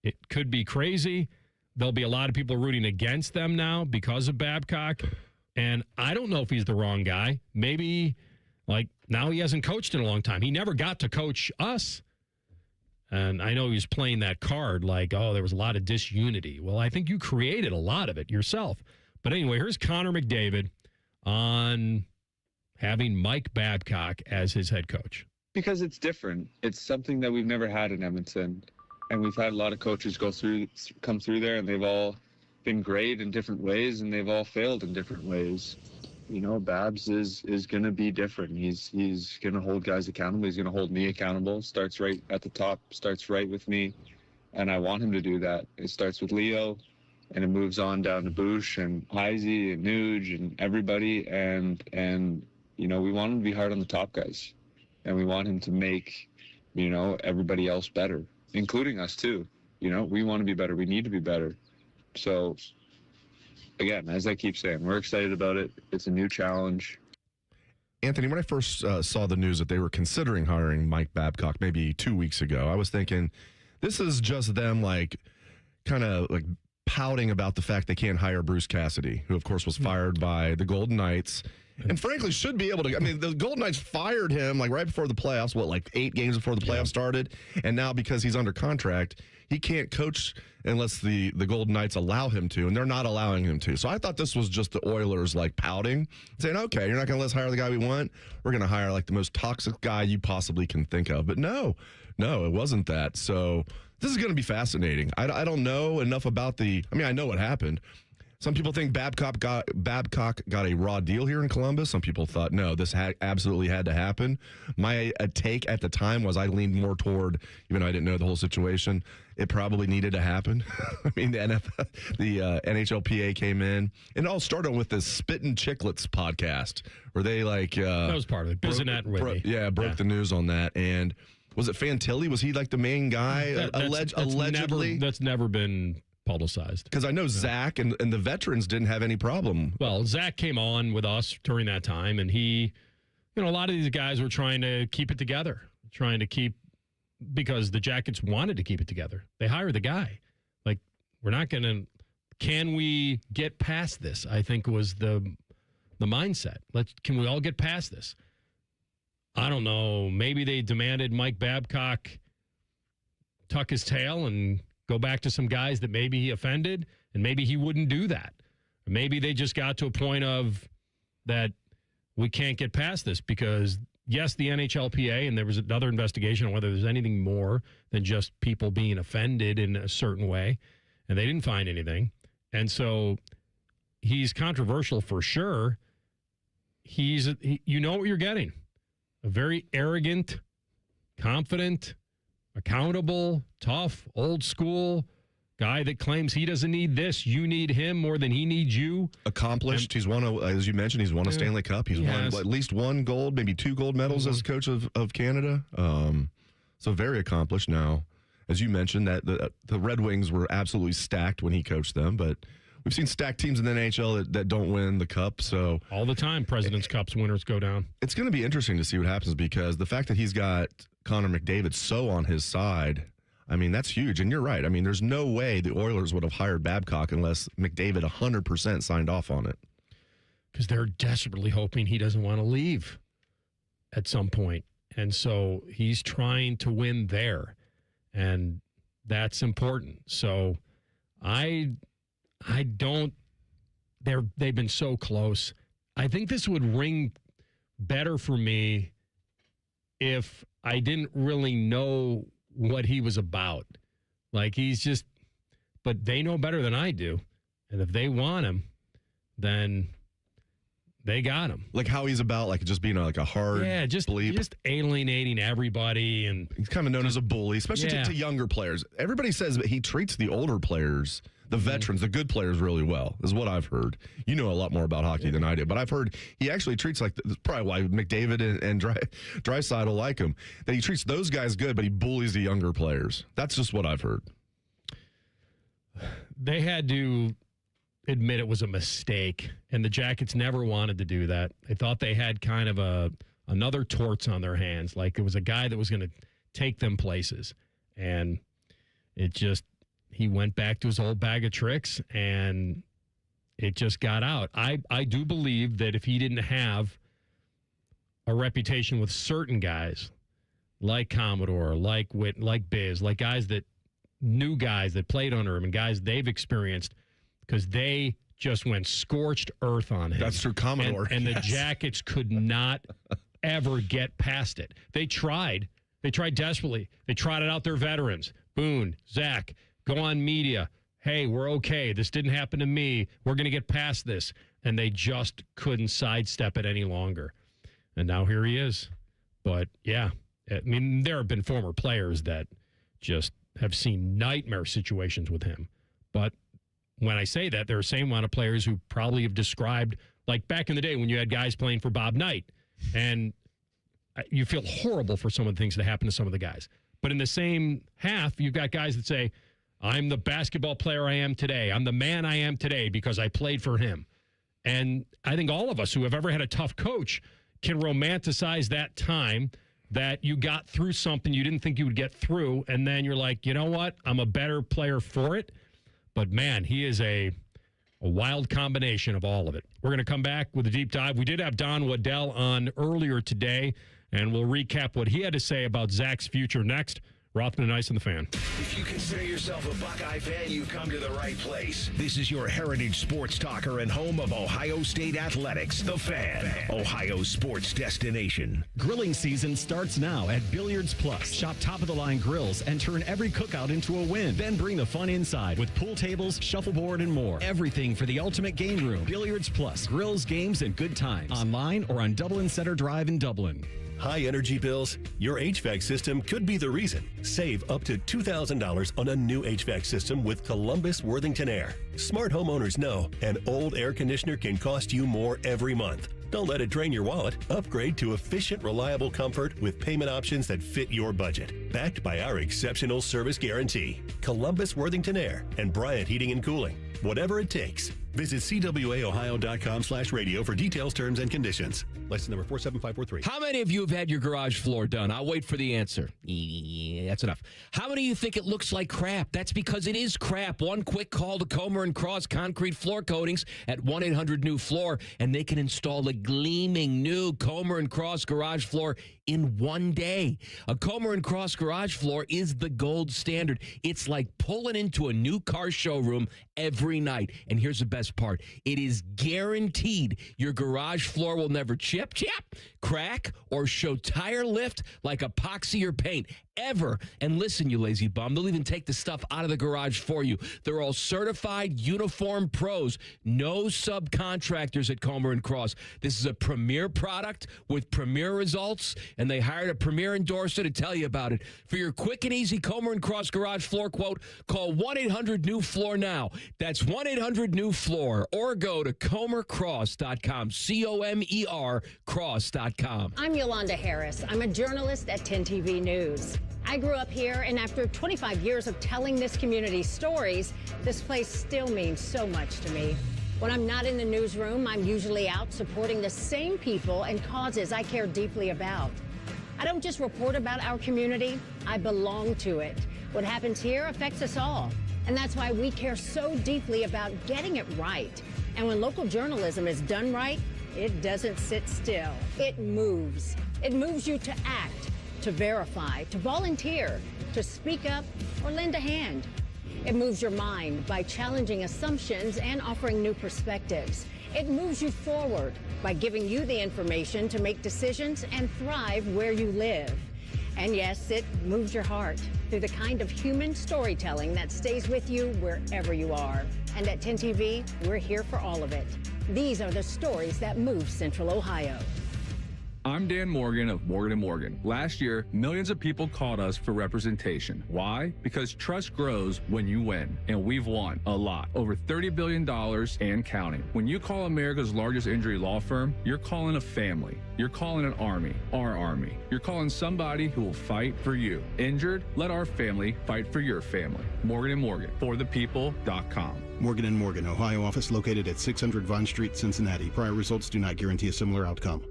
It could be crazy. There'll be a lot of people rooting against them now because of Babcock. And I don't know if he's the wrong guy. Maybe, now he hasn't coached in a long time. He never got to coach us. And I know he's playing that card there was a lot of disunity. Well, I think you created a lot of it yourself. But anyway, here's Connor McDavid on having Mike Babcock as his head coach. Because it's different. It's something that we've never had in Edmonton. And we've had a lot of coaches come through there, and they've all been great in different ways, and they've all failed in different ways. Babs is going to be different. He's going to hold guys accountable. He's going to hold me accountable. Starts right at the top, starts right with me. And I want him to do that. It starts with Leo, and it moves on down to Bush and Heisey and Nuge and everybody. And we want him to be hard on the top guys. And we want him to make, everybody else better, including us too. We want to be better. We need to be better. So, again, as I keep saying, we're excited about it. It's a new challenge. Anthony, when I first saw the news that they were considering hiring Mike Babcock maybe 2 weeks ago, I was thinking, this is just them pouting about the fact they can't hire Bruce Cassidy, who, of course, was fired by the Golden Knights. And frankly, should be able to. I mean, the Golden Knights fired him right before the playoffs, 8 games before the playoffs started. And now because he's under contract, he can't coach unless the Golden Knights allow him to, and they're not allowing him to. So I thought this was just the Oilers pouting, saying, okay, you're not going to let us hire the guy we want. We're going to hire the most toxic guy you possibly can think of. But no, it wasn't that. So this is going to be fascinating. I don't know enough about I know what happened. Some people think Babcock got a raw deal here in Columbus. Some people thought, no, this absolutely had to happen. My take at the time was I leaned more toward, even though I didn't know the whole situation, it probably needed to happen. I mean, the NHLPA came in, and it all started with this Spittin' Chicklets podcast where they that was part of it. Bizinet and Whitney. Broke the news on that. And was it Fantilli? Was he the main guy? Allegedly? That's never been publicized. Because I know Zach and the veterans didn't have any problem. Well, Zach came on with us during that time, and he, a lot of these guys were trying to keep it together, because the Jackets wanted to keep it together. They hired the guy. We're not going to, can we get past this? I think was the mindset. Can we all get past this? I don't know. Maybe they demanded Mike Babcock tuck his tail and go back to some guys that maybe he offended, and maybe he wouldn't do that. Or maybe they just got to a point of that we can't get past this because, yes, the NHLPA, and there was another investigation on whether there's anything more than just people being offended in a certain way, and they didn't find anything. And so he's controversial for sure. You know what you're getting. A very arrogant, confident, accountable, tough, old school guy that claims he doesn't need this. You need him more than he needs you. Accomplished. He's won, as you mentioned, he's won a Stanley Cup. He's won at least 1 gold, maybe 2 gold medals as coach of Canada. So very accomplished now. As you mentioned, that the Red Wings were absolutely stacked when he coached them, but we've seen stacked teams in the NHL that don't win the Cup. So all the time, President's Cups winners go down. It's going to be interesting to see what happens because the fact that he's got Connor McDavid so on his side, I mean, that's huge. And you're right. I mean, there's no way the Oilers would have hired Babcock unless McDavid 100% signed off on it. because they're desperately hoping he doesn't want to leave at some point. And so he's trying to win there, and that's important. So I don't, they've been so close. I think this would ring better for me if I didn't really know what he was about. Like, he's just, but they know better than I do. And if they want him, then they got him. Like how he's about, like just being like a hard just bleep. Just alienating everybody. And he's kind of known as a bully, especially to younger players. Everybody says that he treats the older players, the veterans, the good players really well, is what I've heard. You know a lot more about hockey than I do, but I've heard he actually treats, like, that's probably why McDavid and Draisaitl like him, that he treats those guys good, but he bullies the younger players. That's just what I've heard. They had to admit it was a mistake, and the Jackets never wanted to do that. They thought they had kind of another torts on their hands, like it was a guy that was going to take them places, and it just, he went back to his old bag of tricks, and it just got out. I do believe that if he didn't have a reputation with certain guys, like Commodore, like Witt, like Biz, like guys that new guys that played under him and guys they've experienced, because they just went scorched earth on him. That's true, Commodore. And the Jackets could not ever get past it. They tried. They tried desperately. They trotted out their veterans. Boone, Zach, go on media. Hey, we're okay. This didn't happen to me. We're going to get past this. And they just couldn't sidestep it any longer. And now here he is. But, yeah, I mean, there have been former players that just have seen nightmare situations with him. But when I say that, there are the same amount of players who probably have described, like back in the day when you had guys playing for Bob Knight, and you feel horrible for some of the things that happen to some of the guys. But in the same half, you've got guys that say, I'm the basketball player I am today. I'm the man I am today because I played for him. And I think all of us who have ever had a tough coach can romanticize that time that you got through something you didn't think you would get through, and then you're like, you know what? I'm a better player for it. But, man, he is a wild combination of all of it. We're going to come back with a deep dive. We did have Don Waddell on earlier today, and we'll recap what he had to say about Zach's future next. Rothman Ice and the Fan. If you consider yourself a Buckeye fan, you've come to the right place. This is your heritage sports talker and home of Ohio State Athletics, The Fan, Ohio's sports destination. Grilling season starts now at Billiards Plus. Shop top-of-the-line grills and turn every cookout into a win. Then bring the fun inside with pool tables, shuffleboard, and more. Everything for the ultimate game room. Billiards Plus. Grills, games, and good times. Online or on Dublin Center Drive in Dublin. High energy bills? Your HVAC system could be the reason. Save up to $2,000 on a new HVAC system with Columbus Worthington Air. Smart homeowners know an old air conditioner can cost you more every month. Don't let it drain your wallet. Upgrade to efficient, reliable comfort with payment options that fit your budget. Backed by our exceptional service guarantee. Columbus Worthington Air and Bryant Heating and Cooling. Whatever it takes. Visit cwaohio.com/radio for details, terms, and conditions. License number 47543. How many of you have had your garage floor done? I'll wait for the answer. Yeah, that's enough. How many of you think it looks like crap? That's because it is crap. One quick call to Comer & Cross Concrete Floor Coatings at 1-800-NEW-FLOOR, and they can install a gleaming new Comer & Cross garage floor in one day. A Comer & Cross garage floor is the gold standard. It's like pulling into a new car showroom every night. And here's the best part. It is guaranteed your garage floor will never chip, crack, or show tire lift like epoxy or paint ever. And listen, you lazy bum, they'll even take the stuff out of the garage for you. They're all certified uniform pros. No subcontractors at Comer & Cross. This is a premier product with premier results, and they hired a premier endorser to tell you about it. For your quick and easy Comer & Cross garage floor quote, call 1-800-NEW-FLOOR now. That's 1-800-NEW-FLOOR, or go to comercross.com, COMER cross.com. I'm Yolanda Harris. I'm a journalist at 10 TV News. I grew up here, and after 25 years of telling this community stories, this place still means so much to me. When I'm not in the newsroom, I'm usually out supporting the same people and causes I care deeply about. I don't just report about our community, I belong to it. What happens here affects us all, and that's why we care so deeply about getting it right. And when local journalism is done right, it doesn't sit still. It moves. It moves you to act, to verify, to volunteer, to speak up, or lend a hand. It moves your mind by challenging assumptions and offering new perspectives. It moves you forward by giving you the information to make decisions and thrive where you live. And yes, it moves your heart through the kind of human storytelling that stays with you wherever you are. And at 10 TV, we're here for all of it. These are the stories that move Central Ohio. I'm Dan Morgan of Morgan & Morgan. Last year, millions of people called us for representation. Why? Because trust grows when you win, and we've won a lot. Over $30 billion and counting. When you call America's largest injury law firm, you're calling a family. You're calling an army, our army. You're calling somebody who will fight for you. Injured? Let our family fight for your family. Morgan & Morgan, forthepeople.com. Morgan & Morgan, Ohio office located at 600 Vine Street, Cincinnati. Prior results do not guarantee a similar outcome.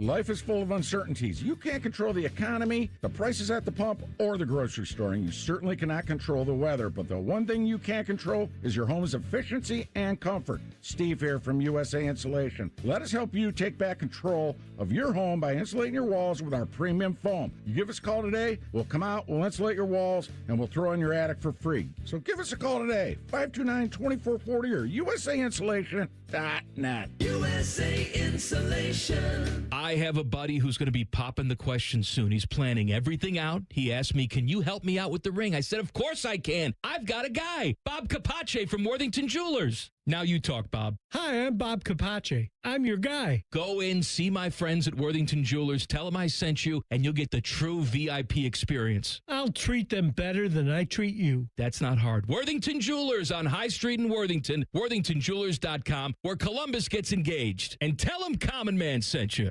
Life is full of uncertainties. You can't control the economy, the prices at the pump, or the grocery store, and you certainly cannot control the weather. But the one thing you can control is your home's efficiency and comfort. Steve here from USA Insulation. Let us help you take back control of your home by insulating your walls with our premium foam. You give us a call today, we'll come out, we'll insulate your walls, and we'll throw in your attic for free. So give us a call today, 529-2440 or USAinsulation.net. USA Insulation. I have a buddy who's going to be popping the question soon. He's planning everything out. He asked me, can you help me out with the ring? I said, of course I can. I've got a guy, Bob Capace from Worthington Jewelers. Now you talk, Bob. Hi, I'm Bob Capace. I'm your guy. Go in, see my friends at Worthington Jewelers, tell them I sent you, and you'll get the true VIP experience. I'll treat them better than I treat you. That's not hard. Worthington Jewelers on High Street in Worthington, worthingtonjewelers.com, where Columbus gets engaged. And tell them Common Man sent you.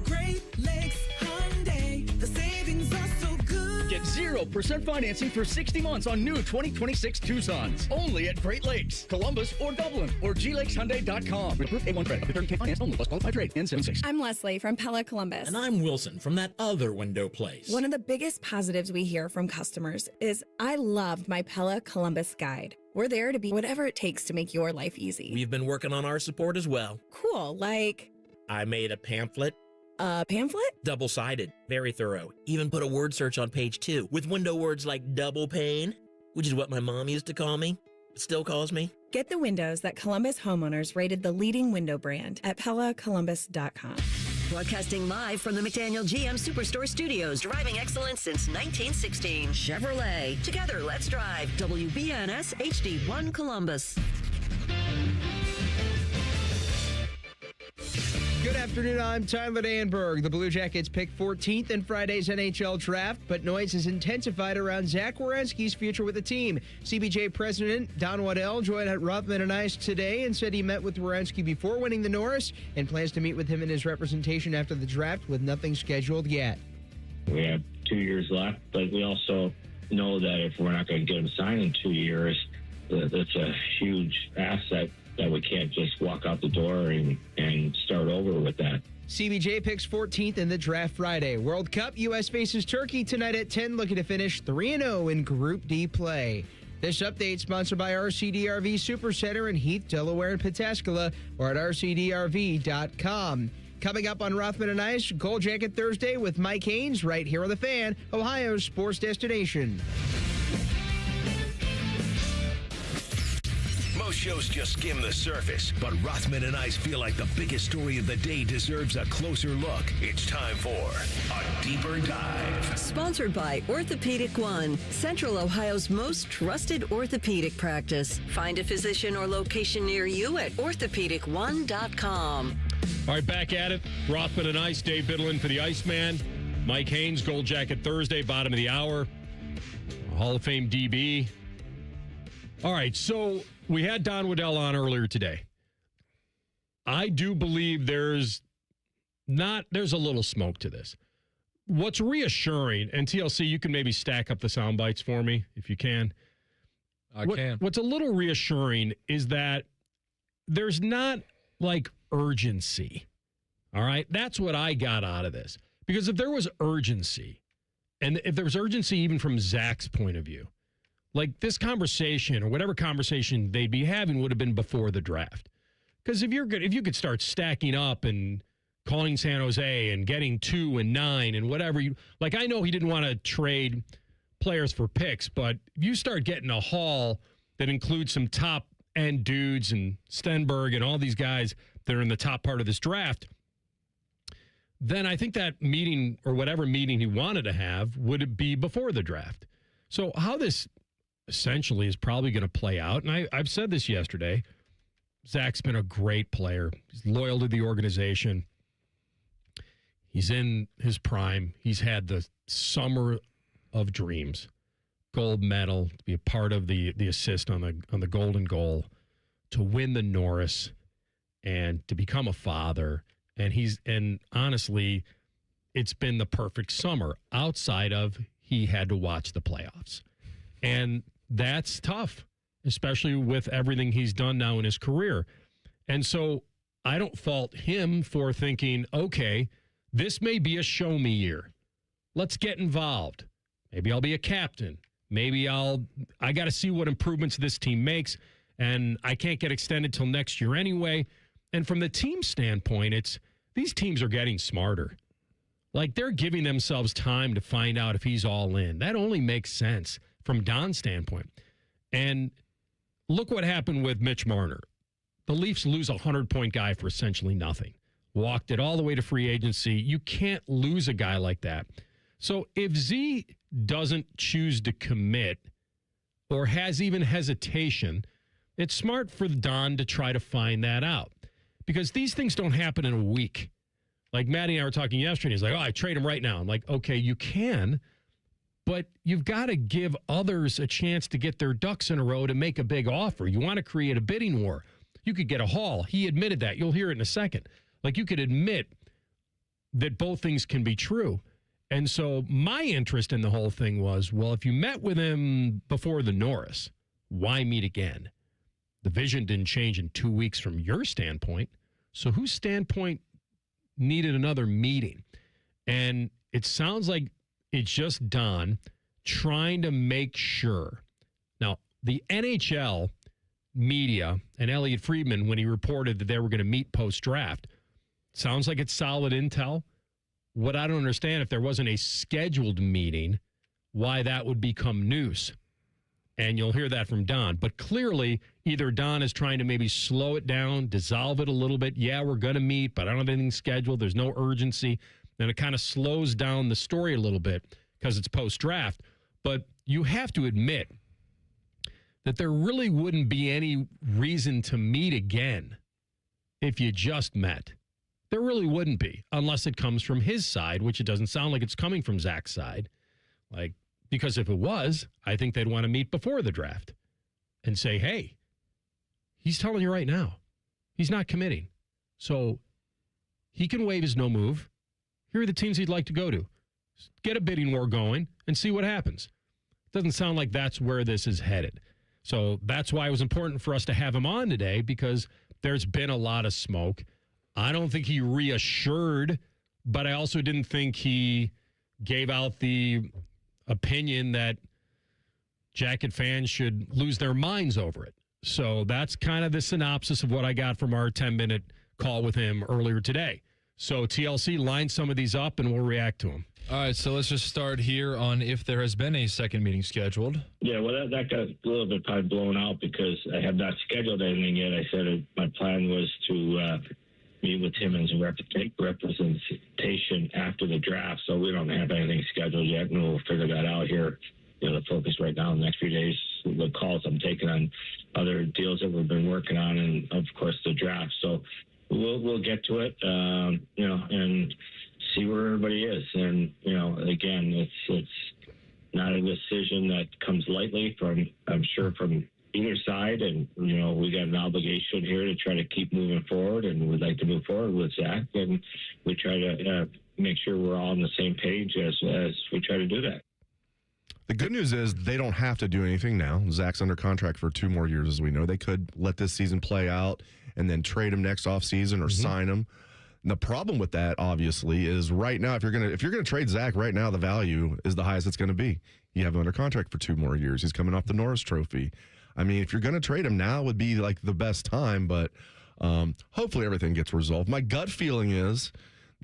Great Lakes Hyundai, the savings are so good. Get 0% financing for 60 months on new 2026 Tucsons. Only at Great Lakes, Columbus, or Dublin, or glakeshyundai.com. With approved A1 credit up to 30K finance only, plus qualified rate, N76. I'm Leslie from Pella Columbus. And I'm Wilson from that other window place. One of the biggest positives we hear from customers is, I love my Pella Columbus guide. We're there to be whatever it takes to make your life easy. We've been working on our support as well. Cool, like... I made a pamphlet. A pamphlet? Double-sided, very thorough. Even put a word search on page 2 with window words like double pane, which is what my mom used to call me, still calls me. Get the windows that Columbus homeowners rated the leading window brand at PellaColumbus.com. Broadcasting live from the McDaniel GM Superstore Studios. Driving excellence since 1916. Chevrolet. Together, let's drive. WBNS HD1 Columbus. Good afternoon, I'm Tyler Danberg. The Blue Jackets pick 14th in Friday's NHL draft, but noise has intensified around Zach Werenski's future with the team. CBJ President Don Waddell joined at Rothman Ice today and said he met with Werenski before winning the Norris and plans to meet with him in his representation after the draft with nothing scheduled yet. We have 2 years left, but we also know that if we're not going to get him signed in 2 years, that's a huge asset that we can't just walk out the door and start over with that. CBJ picks 14th in the draft Friday. World Cup, U.S. faces Turkey tonight at 10, looking to finish 3-0 in Group D play. This update sponsored by RCDRV Supercenter in Heath, Delaware, and Pataskala, or at rcdrv.com. Coming up on Rothman and Ice, Gold Jacket Thursday with Mike Haynes right here on The Fan, Ohio's sports destination. Most shows just skim the surface, but Rothman and Ice feel like the biggest story of the day deserves a closer look. It's time for a deeper dive. Sponsored by Orthopedic One, Central Ohio's most trusted orthopedic practice. Find a physician or location near you at orthopedic1.com. All right, back at it. Rothman and Ice, Dave Biddlin for the Iceman. Mike Haynes, Gold Jacket Thursday, bottom of the hour. Hall of Fame DB. All right, so we had Don Waddell on earlier today. I do believe there's a little smoke to this. What's reassuring, and TLC, you can maybe stack up the sound bites for me if you can. I can. What's a little reassuring is that there's not like urgency. All right, that's what I got out of this. Because if there was urgency, and if there was urgency even from Zach's point of view, Like this conversation or whatever conversation they'd be having would have been before the draft. Because if you could start stacking up and calling San Jose and getting 2 and 9 and whatever I know he didn't want to trade players for picks, but if you start getting a haul that includes some top end dudes and Stenberg and all these guys that are in the top part of this draft, then I think that meeting or whatever meeting he wanted to have would be before the draft. So how this essentially is probably going to play out, and I've said this yesterday, Zach's been a great player. He's loyal to the organization. He's in his prime. He's had the summer of dreams, gold medal, to be a part of the assist on the golden goal, to win the Norris, and to become a father. And honestly, it's been the perfect summer outside of he had to watch the playoffs. And that's tough, especially with everything he's done now in his career. And so I don't fault him for thinking, okay, this may be a show me year. Let's get involved. Maybe I'll be a captain. Maybe I got to see what improvements this team makes, and I can't get extended till next year anyway. And from the team standpoint, these teams are getting smarter. Like they're giving themselves time to find out if he's all in. That only makes sense from Don's standpoint. And look what happened with Mitch Marner. The Leafs lose a 100-point guy for essentially nothing. Walked it all the way to free agency. You can't lose a guy like that. So if Z doesn't choose to commit or has even hesitation, it's smart for Don to try to find that out. Because these things don't happen in a week. Like Maddie and I were talking yesterday. He's like, I trade him right now. I'm like, okay, you can, but you've got to give others a chance to get their ducks in a row to make a big offer. You want to create a bidding war. You could get a haul. He admitted that. You'll hear it in a second. Like you could admit that both things can be true. And so my interest in the whole thing was, well, if you met with him before the Norris, why meet again? The vision didn't change in 2 weeks from your standpoint. So whose standpoint needed another meeting? And it sounds like it's just Don trying to make sure. Now, the NHL media and Elliot Friedman, when he reported that they were going to meet post-draft, sounds like it's solid intel. What I don't understand, if there wasn't a scheduled meeting, why that would become news. And you'll hear that from Don. But clearly, either Don is trying to maybe slow it down, dissolve it a little bit. Yeah, we're going to meet, but I don't have anything scheduled. There's no urgency. Then it kind of slows down the story a little bit because it's post-draft. But you have to admit that there really wouldn't be any reason to meet again if you just met. There really wouldn't be, unless it comes from his side, which it doesn't sound like it's coming from Zach's side. Because if it was, I think they'd want to meet before the draft and say, hey, he's telling you right now, he's not committing. So he can waive his no move. Here are the teams he'd like to go to. Get a bidding war going and see what happens. Doesn't sound like that's where this is headed. So that's why it was important for us to have him on today, because there's been a lot of smoke. I don't think he reassured, but I also didn't think he gave out the opinion that Jacket fans should lose their minds over it. So that's kind of the synopsis of what I got from our 10-minute call with him earlier today. So TLC, line some of these up and we'll react to them. All right, so let's just start here on if there has been a second meeting scheduled. Yeah, well, that got a little bit probably blown out because I have not scheduled anything yet. I said my plan was to meet with him as a representation after the draft, so we don't have anything scheduled yet, and we'll figure that out here. The focus right now in the next few days, the calls I'm taking on other deals that we've been working on, and of course the draft. So we'll get to it, and see where everybody is. And again, it's not a decision that comes lightly from either side, and we got an obligation here to try to keep moving forward, and we'd like to move forward with Zach, and we try to make sure we're all on the same page as we try to do that. The good news is they don't have to do anything now. Zach's under contract for 2 more years, as we know. They could let this season play out and then trade him next offseason or sign him. And the problem with that, obviously, is right now, if you're gonna trade Zach right now, the value is the highest it's going to be. You have him under contract for 2 more years. He's coming off the Norris Trophy. I mean, if you're going to trade him now, would be like the best time. But hopefully everything gets resolved. My gut feeling is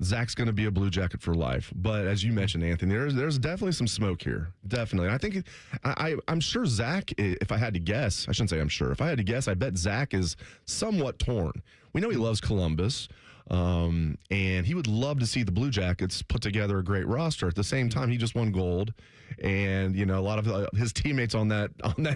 Zach's going to be a Blue Jacket for life. But as you mentioned, Anthony, there's definitely some smoke here. Definitely. I think I'm sure Zach, if I had to guess, I shouldn't say I'm sure. If I had to guess, I bet Zach is somewhat torn. We know he loves Columbus. And he would love to see the Blue Jackets put together a great roster. At the same time, he just won gold, and a lot of his teammates on that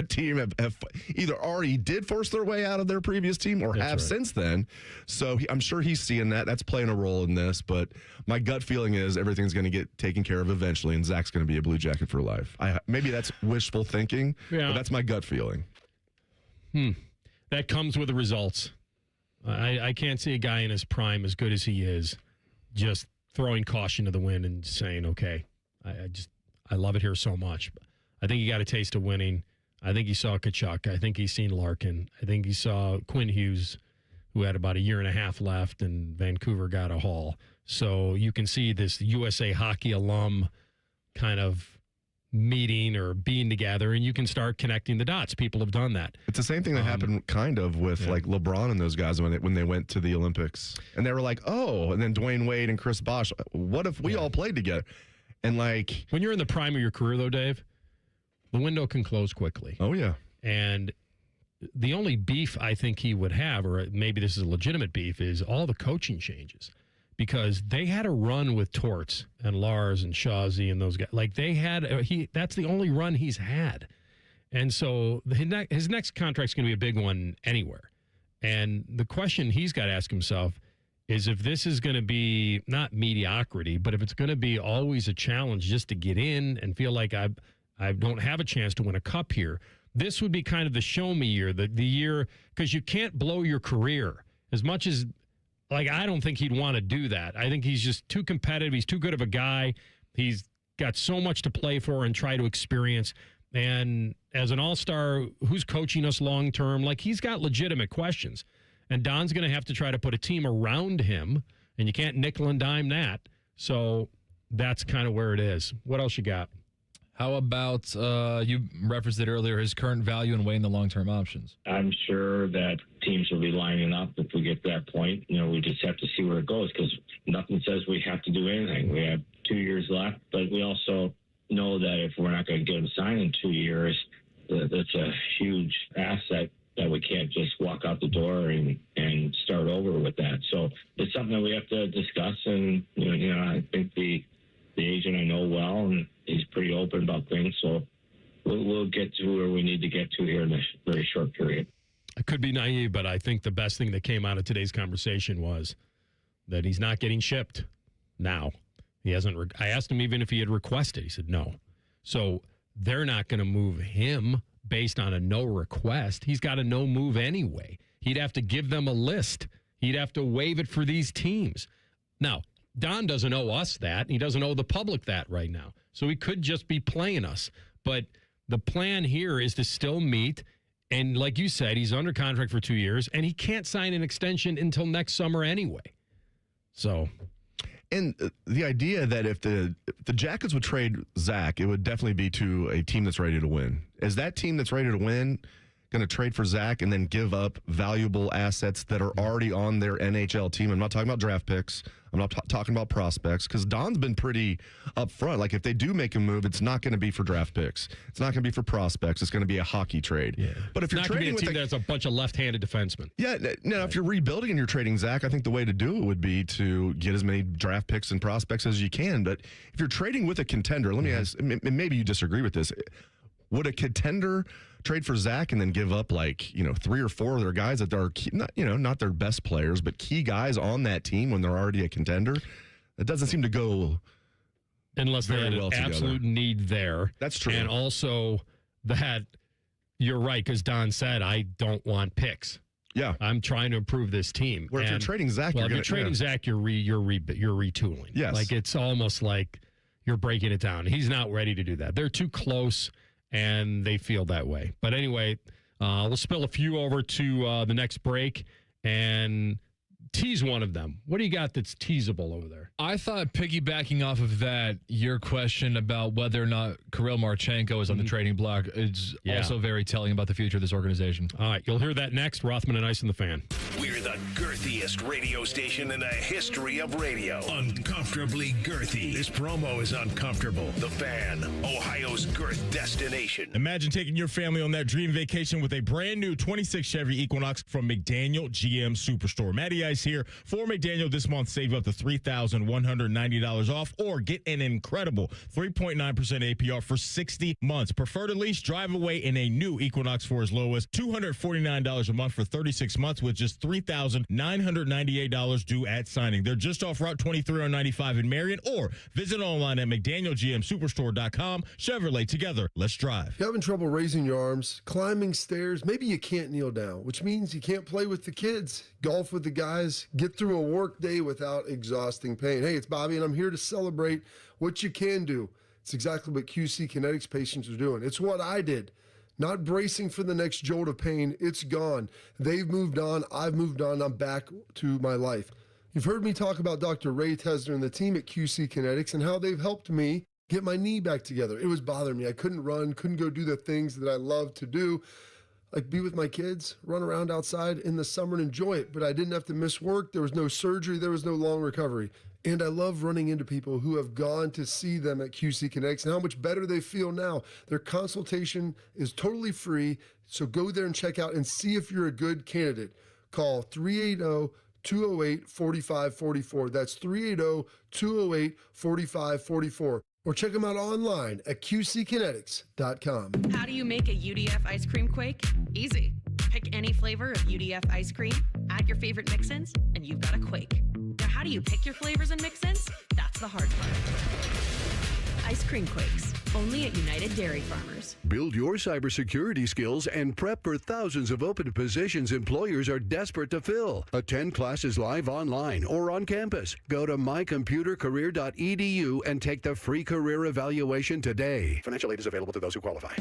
team have either already did force their way out of their previous team or have since then. So I'm sure he's seeing that. That's playing a role in this. But my gut feeling is everything's going to get taken care of eventually, and Zach's going to be a Blue Jacket for life. Maybe that's wishful thinking, but that's my gut feeling. That comes with the results. I can't see a guy in his prime as good as he is just throwing caution to the wind and saying, okay, I love it here so much. I think he got a taste of winning. I think he saw Kachuk. I think he's seen Larkin. I think he saw Quinn Hughes, who had about a year and a half left, and Vancouver got a haul. So you can see this USA Hockey alum kind of meeting or being together, and you can start connecting the dots. People have done that. It's the same thing that happened kind of with like LeBron and those guys when they went to the Olympics, and they were like, oh, and then Dwayne Wade and Chris Bosh, what if we all played together? And like, when you're in the prime of your career though, Dave, the window can close quickly. Oh yeah. And the only beef I think he would have, or maybe this is a legitimate beef, is all the coaching changes. Because they had a run with Torts and Lars and Shazi and those guys. Like they had, that's the only run he's had. And so his next contract's going to be a big one anywhere. And the question he's got to ask himself is if this is going to be not mediocrity, but if it's going to be always a challenge just to get in and feel like I don't have a chance to win a cup here. This would be kind of the show me year, the year, because you can't blow your career as much as. Like, I don't think he'd want to do that. I think he's just too competitive. He's too good of a guy. He's got so much to play for and try to experience. And as an all-star, who's coaching us long-term? Like, he's got legitimate questions. And Don's going to have to try to put a team around him, and you can't nickel and dime that. So that's kind of where it is. What else you got? How about, you referenced it earlier, his current value and weighing the long-term options? I'm sure that teams will be lining up if we get to that point. We just have to see where it goes because nothing says we have to do anything. We have 2 years left, but we also know that if we're not going to get him signed in 2 years, that's a huge asset that we can't just walk out the door and start over with that. So it's something that we have to discuss, and I think the agent I know well, and he's pretty open about things. So we'll get to where we need to get to here in a very short period. I could be naive, but I think the best thing that came out of today's conversation was that he's not getting shipped now. He hasn't. I asked him even if he had requested. He said no. So they're not going to move him based on a no request. He's got a no move anyway. He'd have to give them a list. He'd have to waive it for these teams. Now, Don doesn't owe us that. He doesn't owe the public that right now. So he could just be playing us. But the plan here is to still meet. And like you said, he's under contract for 2 years, and he can't sign an extension until next summer anyway. So, and the idea that if the Jackets would trade Zach, it would definitely be to a team that's ready to win. Is that team that's ready to win going to trade for Zach and then give up valuable assets that are already on their NHL team? I'm not talking about draft picks. I'm not talking about prospects, because Don's been pretty upfront. Like, if they do make a move, it's not going to be for draft picks. It's not going to be for prospects. It's going to be a hockey trade. Yeah. But if you're trading with a team that's a bunch of left-handed defensemen. Yeah. Now, if you're rebuilding and you're trading Zach, I think the way to do it would be to get as many draft picks and prospects as you can. But if you're trading with a contender, let me ask, maybe you disagree with this. Would a contender trade for Zach and then give up 3 or 4 of their guys that are not their best players, but key guys on that team when they're already a contender? That doesn't seem to go unless they had an absolute need there. That's true. And also that you're right, because Don said, I don't want picks. Yeah, I'm trying to improve this team. Where if you're trading Zach, you're Zach, you're retooling. Yes, like it's almost like you're breaking it down. He's not ready to do that. They're too close. And they feel that way. But anyway, we'll spill a few over to the next break. And tease one of them. What do you got that's teasable over there? I thought, piggybacking off of that, your question about whether or not Kirill Marchenko is on the trading block is also very telling about the future of this organization. All right, you'll hear that next. Rothman and Ice and the Fan. We're the girthiest radio station in the history of radio. Uncomfortably girthy. This promo is uncomfortable. The Fan, Ohio's girth destination. Imagine taking your family on that dream vacation with a brand new 26 Chevy Equinox from McDaniel GM Superstore. Matty Ice here. For McDaniel this month, save up to $3,190 off or get an incredible 3.9% APR for 60 months. Prefer to lease, drive away in a new Equinox for as low as $249 a month for 36 months with just $3,998 due at signing. They're just off Route 23 on 95 in Marion, or visit online at McDanielGMSuperstore.com. Chevrolet, together, let's drive. You're having trouble raising your arms, climbing stairs, maybe you can't kneel down, which means you can't play with the kids, golf with the guys, get through a work day without exhausting pain. Hey, it's Bobby, and I'm here to celebrate what you can do. It's exactly what QC Kinetics patients are doing. It's what I did. Not bracing for the next jolt of pain. It's gone. They've moved on. I've moved on. I'm back to my life. You've heard me talk about Dr. Ray Tesner and the team at QC Kinetics and how they've helped me get my knee back together. It was bothering me. I couldn't run, couldn't go do the things that I love to do, like be with my kids, run around outside in the summer and enjoy it. But I didn't have to miss work. There was no surgery. There was no long recovery. And I love running into people who have gone to see them at QC Kinetics and how much better they feel now. Their consultation is totally free, so go there and check out and see if you're a good candidate. Call 380-208-4544. That's 380-208-4544. Or check them out online at qckinetics.com. How do you make a UDF ice cream quake? Easy. Pick any flavor of UDF ice cream, add your favorite mix-ins, and you've got a quake. Now, how do you pick your flavors and mix-ins? That's the hard part. Ice cream quakes, only at United Dairy Farmers. Build your cybersecurity skills and prep for thousands of open positions employers are desperate to fill. Attend classes live online or on campus. Go to mycomputercareer.edu and take the free career evaluation today. Financial aid is available to those who qualify.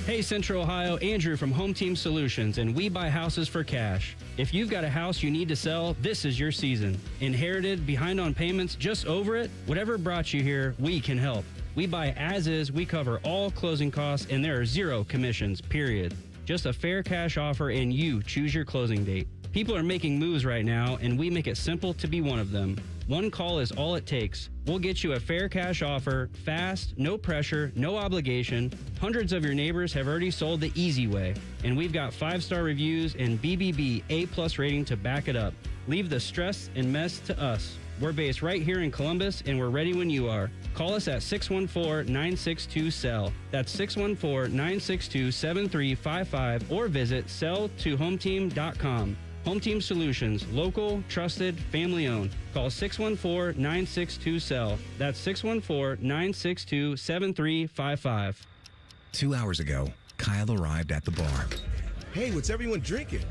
Hey, Central Ohio, Andrew from Home Team Solutions, and we buy houses for cash. If you've got a house you need to sell, this is your season. Inherited, behind on payments, just over it? Whatever brought you here, we can help. We buy as is, we cover all closing costs, and there are zero commissions, period. Just a fair cash offer, and you choose your closing date. People are making moves right now, and we make it simple to be one of them. One call is all it takes. We'll get you a fair cash offer, fast, no pressure, no obligation. Hundreds of your neighbors have already sold the easy way, and we've got 5-star reviews and BBB A+ rating to back it up. Leave the stress and mess to us. We're based right here in Columbus, and we're ready when you are. Call us at 614-962-SELL. That's 614-962-7355, or visit selltohometeam.com. Home Team Solutions, local, trusted, family-owned. Call 614-962-SELL. That's 614-962-7355. 2 hours ago, Kyle arrived at the bar. Hey, what's everyone drinking?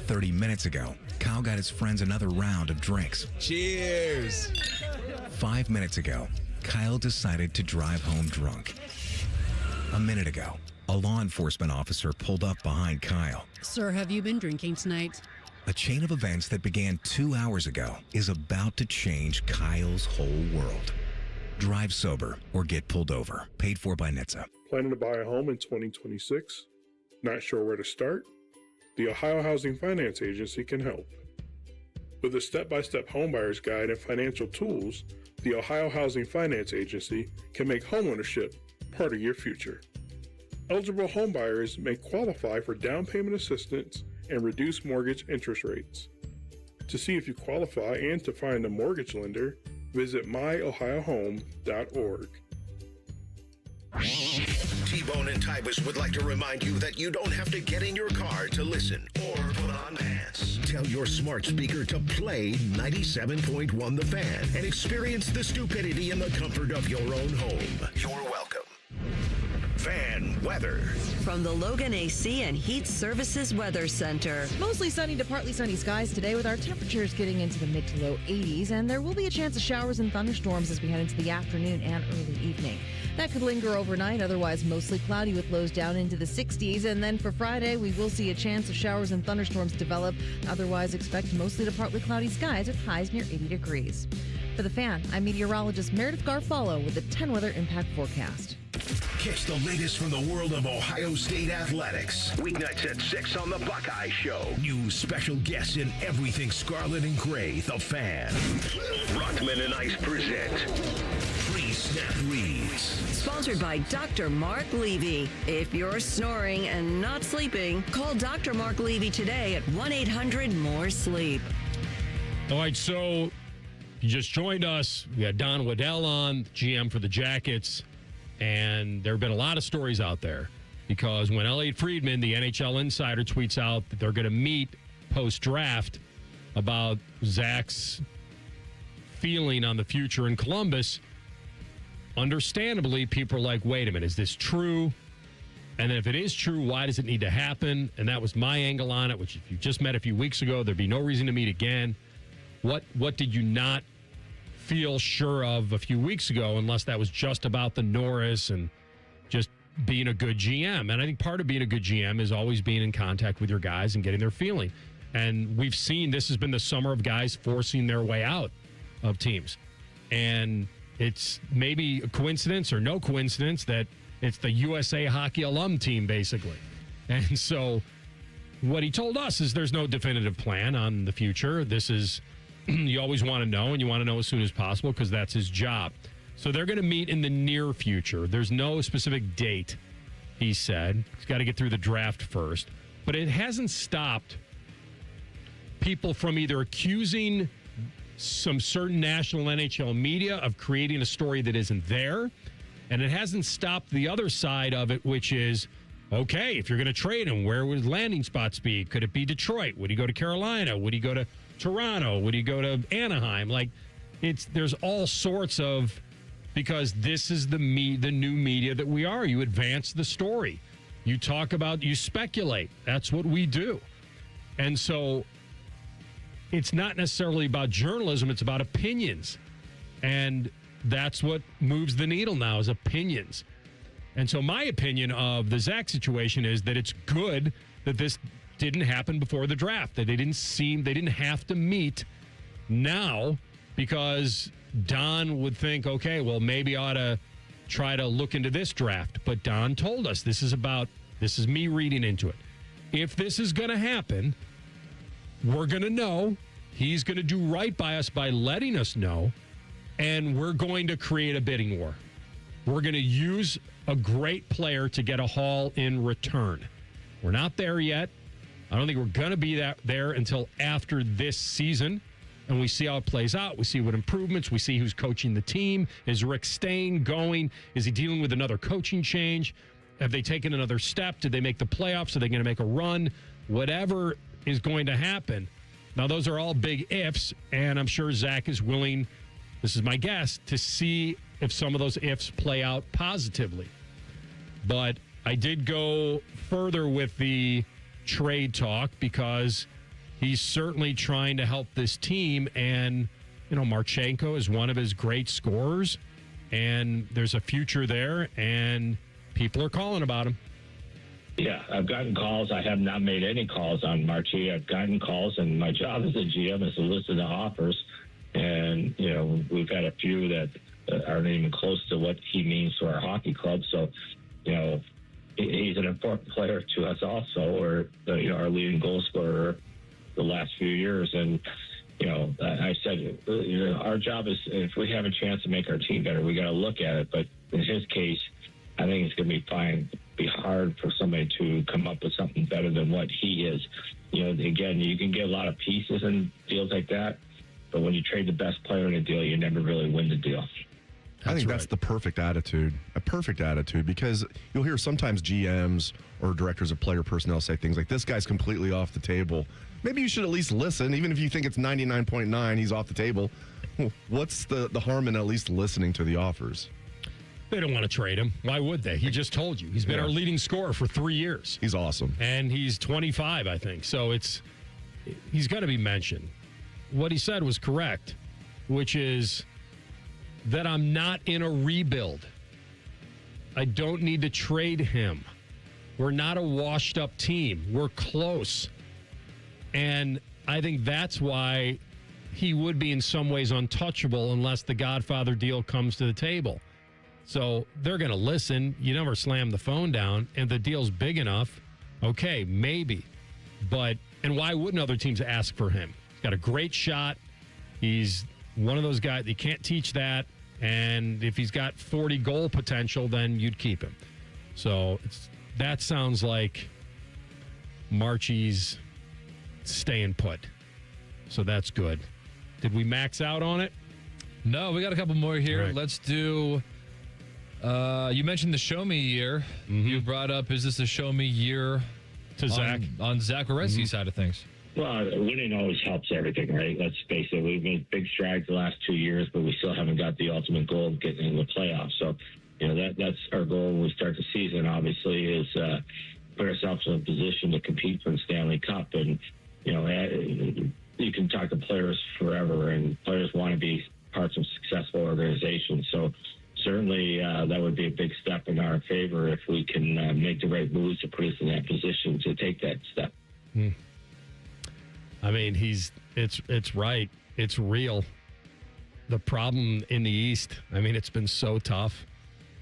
30 minutes ago, Kyle got his friends another round of drinks. Cheers! 5 minutes ago, Kyle decided to drive home drunk. A minute ago, a law enforcement officer pulled up behind Kyle. Sir, have you been drinking tonight? A chain of events that began 2 hours ago is about to change Kyle's whole world. Drive sober or get pulled over. Paid for by NHTSA. Planning to buy a home in 2026? Not sure where to start? The Ohio Housing Finance Agency can help. With a step-by-step homebuyer's guide and financial tools, the Ohio Housing Finance Agency can make homeownership part of your future. Eligible homebuyers may qualify for down payment assistance and reduced mortgage interest rates. To see if you qualify and to find a mortgage lender, visit myohiohome.org. T-Bone and Tybus would like to remind you that you don't have to get in your car to listen or put on pants. Tell your smart speaker to play 97.1 The Fan and experience the stupidity in the comfort of your own home. You're welcome. Fan weather. From the Logan AC and Heat Services Weather Center. Mostly sunny to partly sunny skies today with our temperatures getting into the mid to low 80s, and there will be a chance of showers and thunderstorms as we head into the afternoon and early evening. That could linger overnight, otherwise mostly cloudy with lows down into the 60s. And then for Friday, we will see a chance of showers and thunderstorms develop. Otherwise, expect mostly to partly cloudy skies with highs near 80 degrees. For The Fan, I'm meteorologist Meredith Garfalo with the 10 Weather Impact Forecast. Catch the latest from the world of Ohio State athletics. Weeknights at 6 on the Buckeye Show. New special guests in everything scarlet and gray. The Fan. Rothman and Ice present Free Snap Reads. Sponsored by Dr. Mark Levy. If you're snoring and not sleeping, call Dr. Mark Levy today at 1-800-MORE-SLEEP. All right, so you just joined us. We had Don Waddell on, GM for the Jackets. And there have been a lot of stories out there because when Elliot Friedman, the NHL insider, tweets out that they're going to meet post-draft about Zach's feeling on the future in Columbus, understandably, people are like, wait a minute, is this true? And then if it is true, why does it need to happen? And that was my angle on it, which if you just met a few weeks ago, there'd be no reason to meet again. What did you not feel sure of a few weeks ago, unless that was just about the Norris and just being a good GM? And I think part of being a good GM is always being in contact with your guys and getting their feeling. And we've seen this has been the summer of guys forcing their way out of teams. And it's maybe a coincidence or no coincidence that it's the USA Hockey alum team, basically. And so what he told us is there's no definitive plan on the future. This is you always want to know, and you want to know as soon as possible because that's his job. So they're going to meet in the near future. There's no specific date, he said. He's got to get through the draft first. But it hasn't stopped people from either accusing some certain national NHL media of creating a story that isn't there, and it hasn't stopped the other side of it, which is, okay, if you're going to trade him, where would landing spots be? Could it be Detroit? Would he go to Carolina? Would he go to Toronto? Would he go to Anaheim? Like, there's all sorts of, because this is the new media that we are. You advance the story. You talk about, you speculate. That's what we do. And so it's not necessarily about journalism. It's about opinions. And that's what moves the needle now is opinions. And so my opinion of the Zach situation is that it's good that this didn't happen before the draft, that they didn't have to meet now because Don would think, okay, well, maybe I ought to try to look into this draft. But Don told us this is me reading into it. If this is going to happen, we're going to know. He's going to do right by us by letting us know. And we're going to create a bidding war. We're going to use a great player to get a haul in return. We're not there yet. I don't think we're going to be there until after this season. And we see how it plays out. We see what improvements. We see who's coaching the team. Is Rick staying, going? Is he dealing with another coaching change? Have they taken another step? Did they make the playoffs? Are they going to make a run? Whatever is going to happen. Now, those are all big ifs, and I'm sure Zach is willing, this is my guess, to see if some of those ifs play out positively. But I did go further with the trade talk because he's certainly trying to help this team. And, Marchenko is one of his great scorers, and there's a future there, and people are calling about him. Yeah, I've gotten calls. I have not made any calls on Marchi. I've gotten calls, and my job as a GM is to listen to offers. And, we've had a few that aren't even close to what he means to our hockey club. So, he's an important player to us also, or, our leading goal scorer the last few years. And, I said, our job is, if we have a chance to make our team better, we got to look at it. But in his case, I think it's going to be hard for somebody to come up with something better than what he is. Again, you can get a lot of pieces in deals like that, but when you trade the best player in a deal, you never really win the deal. I think that's the perfect attitude, because you'll hear sometimes GMs or directors of player personnel say things like, this guy's completely off the table. Maybe you should at least listen, even if you think it's 99.9, he's off the table. What's the harm in at least listening to the offers? They don't want to trade him. Why would they? He just told you. He's been our leading scorer for 3 years. He's awesome. And he's 25, I think. So he's got to be mentioned. What he said was correct, which is that I'm not in a rebuild. I don't need to trade him. We're not a washed-up team. We're close. And I think that's why he would be in some ways untouchable unless the Godfather deal comes to the table. So they're going to listen. You never slam the phone down, and the deal's big enough. Okay, maybe. And why wouldn't other teams ask for him? He's got a great shot. He's one of those guys, you can't teach that. And if he's got 40 goal potential, then you'd keep him. So that sounds like Marchie's staying put. So that's good. Did we max out on it? No, we got a couple more here. Right. Let's do... you mentioned the show me year. Mm-hmm. You brought up, is this a show me year to Zach? On Zach Werenski's side of things. Well, winning always helps everything, right? Let's face it. We've made big strides the last 2 years, but we still haven't got the ultimate goal of getting into the playoffs. So, that's our goal when we start the season, obviously, is put ourselves in a position to compete for the Stanley Cup. And, you can talk to players forever, and players want to be parts of successful organizations. So, certainly, that would be a big step in our favor if we can make the right moves to put us in that position to take that step. I mean, it's right. It's real. The problem in the East, I mean, it's been so tough.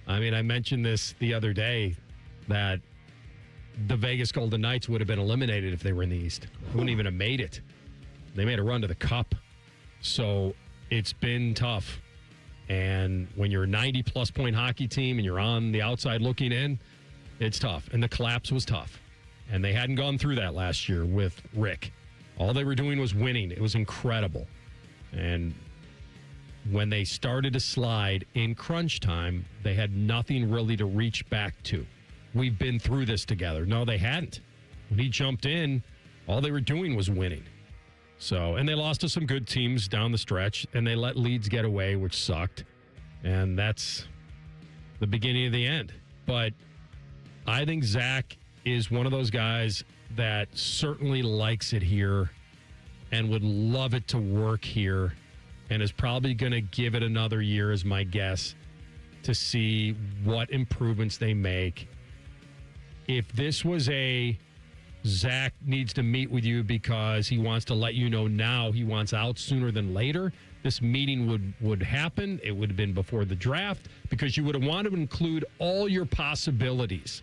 I mean, I mentioned this the other day that the Vegas Golden Knights would have been eliminated if they were in the East. They wouldn't even have made it. They made a run to the Cup. So it's been tough. And when you're a 90-plus point hockey team and you're on the outside looking in, it's tough. And the collapse was tough. And they hadn't gone through that last year with Rick. All they were doing was winning. It was incredible. And when they started to slide in crunch time, they had nothing really to reach back to. We've been through this together. No, they hadn't. When he jumped in, all they were doing was winning. And they lost to some good teams down the stretch, and they let leads get away, which sucked. And that's the beginning of the end. But I think Zach is one of those guys that certainly likes it here and would love it to work here and is probably going to give it another year, is my guess, to see what improvements they make. If this was Zach needs to meet with you because he wants to let you know now he wants out sooner than later, this meeting would happen. It would have been before the draft because you would have wanted to include all your possibilities.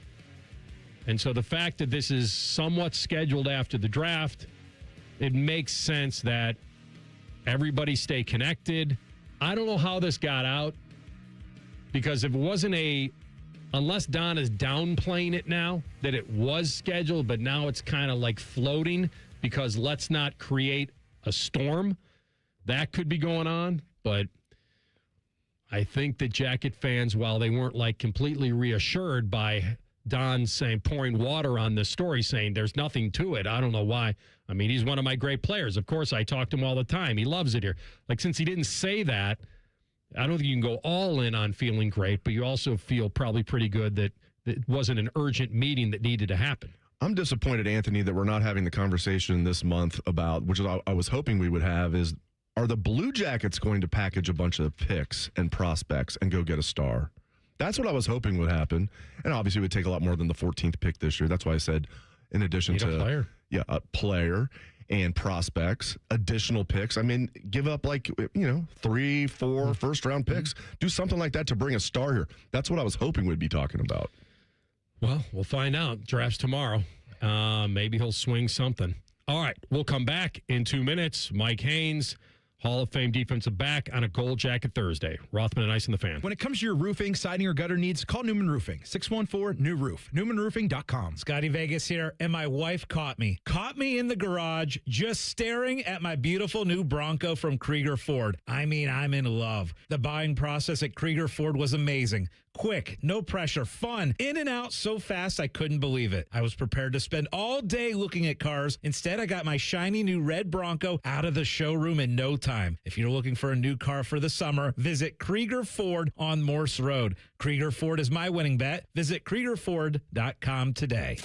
And so the fact that this is somewhat scheduled after the draft, it makes sense that everybody stay connected. I don't know how this got out because if it wasn't unless Don is downplaying it now, that it was scheduled, but now it's kind of like floating because let's not create a storm. That could be going on, but I think that Jacket fans, while they weren't like completely reassured by Don pouring water on this story, saying there's nothing to it. I don't know why. I mean, he's one of my great players. Of course, I talk to him all the time. He loves it here. Like, since he didn't say that, I don't think you can go all in on feeling great, but you also feel probably pretty good that it wasn't an urgent meeting that needed to happen. I'm disappointed, Anthony, that we're not having the conversation this month about, which I was hoping we would have, is are the Blue Jackets going to package a bunch of picks and prospects and go get a star? That's what I was hoping would happen. And obviously it would take a lot more than the 14th pick this year. That's why I said in addition to a player and prospects, additional picks. I mean, give up 3, 4 first-round picks. Do something like that to bring a star here. That's what I was hoping we'd be talking about. Well, we'll find out. Draft's tomorrow. Maybe he'll swing something. All right, we'll come back in 2 minutes. Mike Haynes, Hall of Fame defensive back on a Gold Jacket Thursday. Rothman and Ice and the Fan. When it comes to your roofing, siding, or gutter needs, call Newman Roofing. 614-NEW-ROOF. NewmanRoofing.com. Scotty Vegas here, and my wife caught me in the garage just staring at my beautiful new Bronco from Krieger Ford. I mean, I'm in love. The buying process at Krieger Ford was amazing. Quick, no pressure, fun, in and out so fast I couldn't believe it. I was prepared to spend all day looking at cars. Instead, I got my shiny new red Bronco out of the showroom in no time. If you're looking for a new car for the summer, visit Krieger Ford on Morse Road. Krieger Ford is my winning bet. Visit KriegerFord.com today.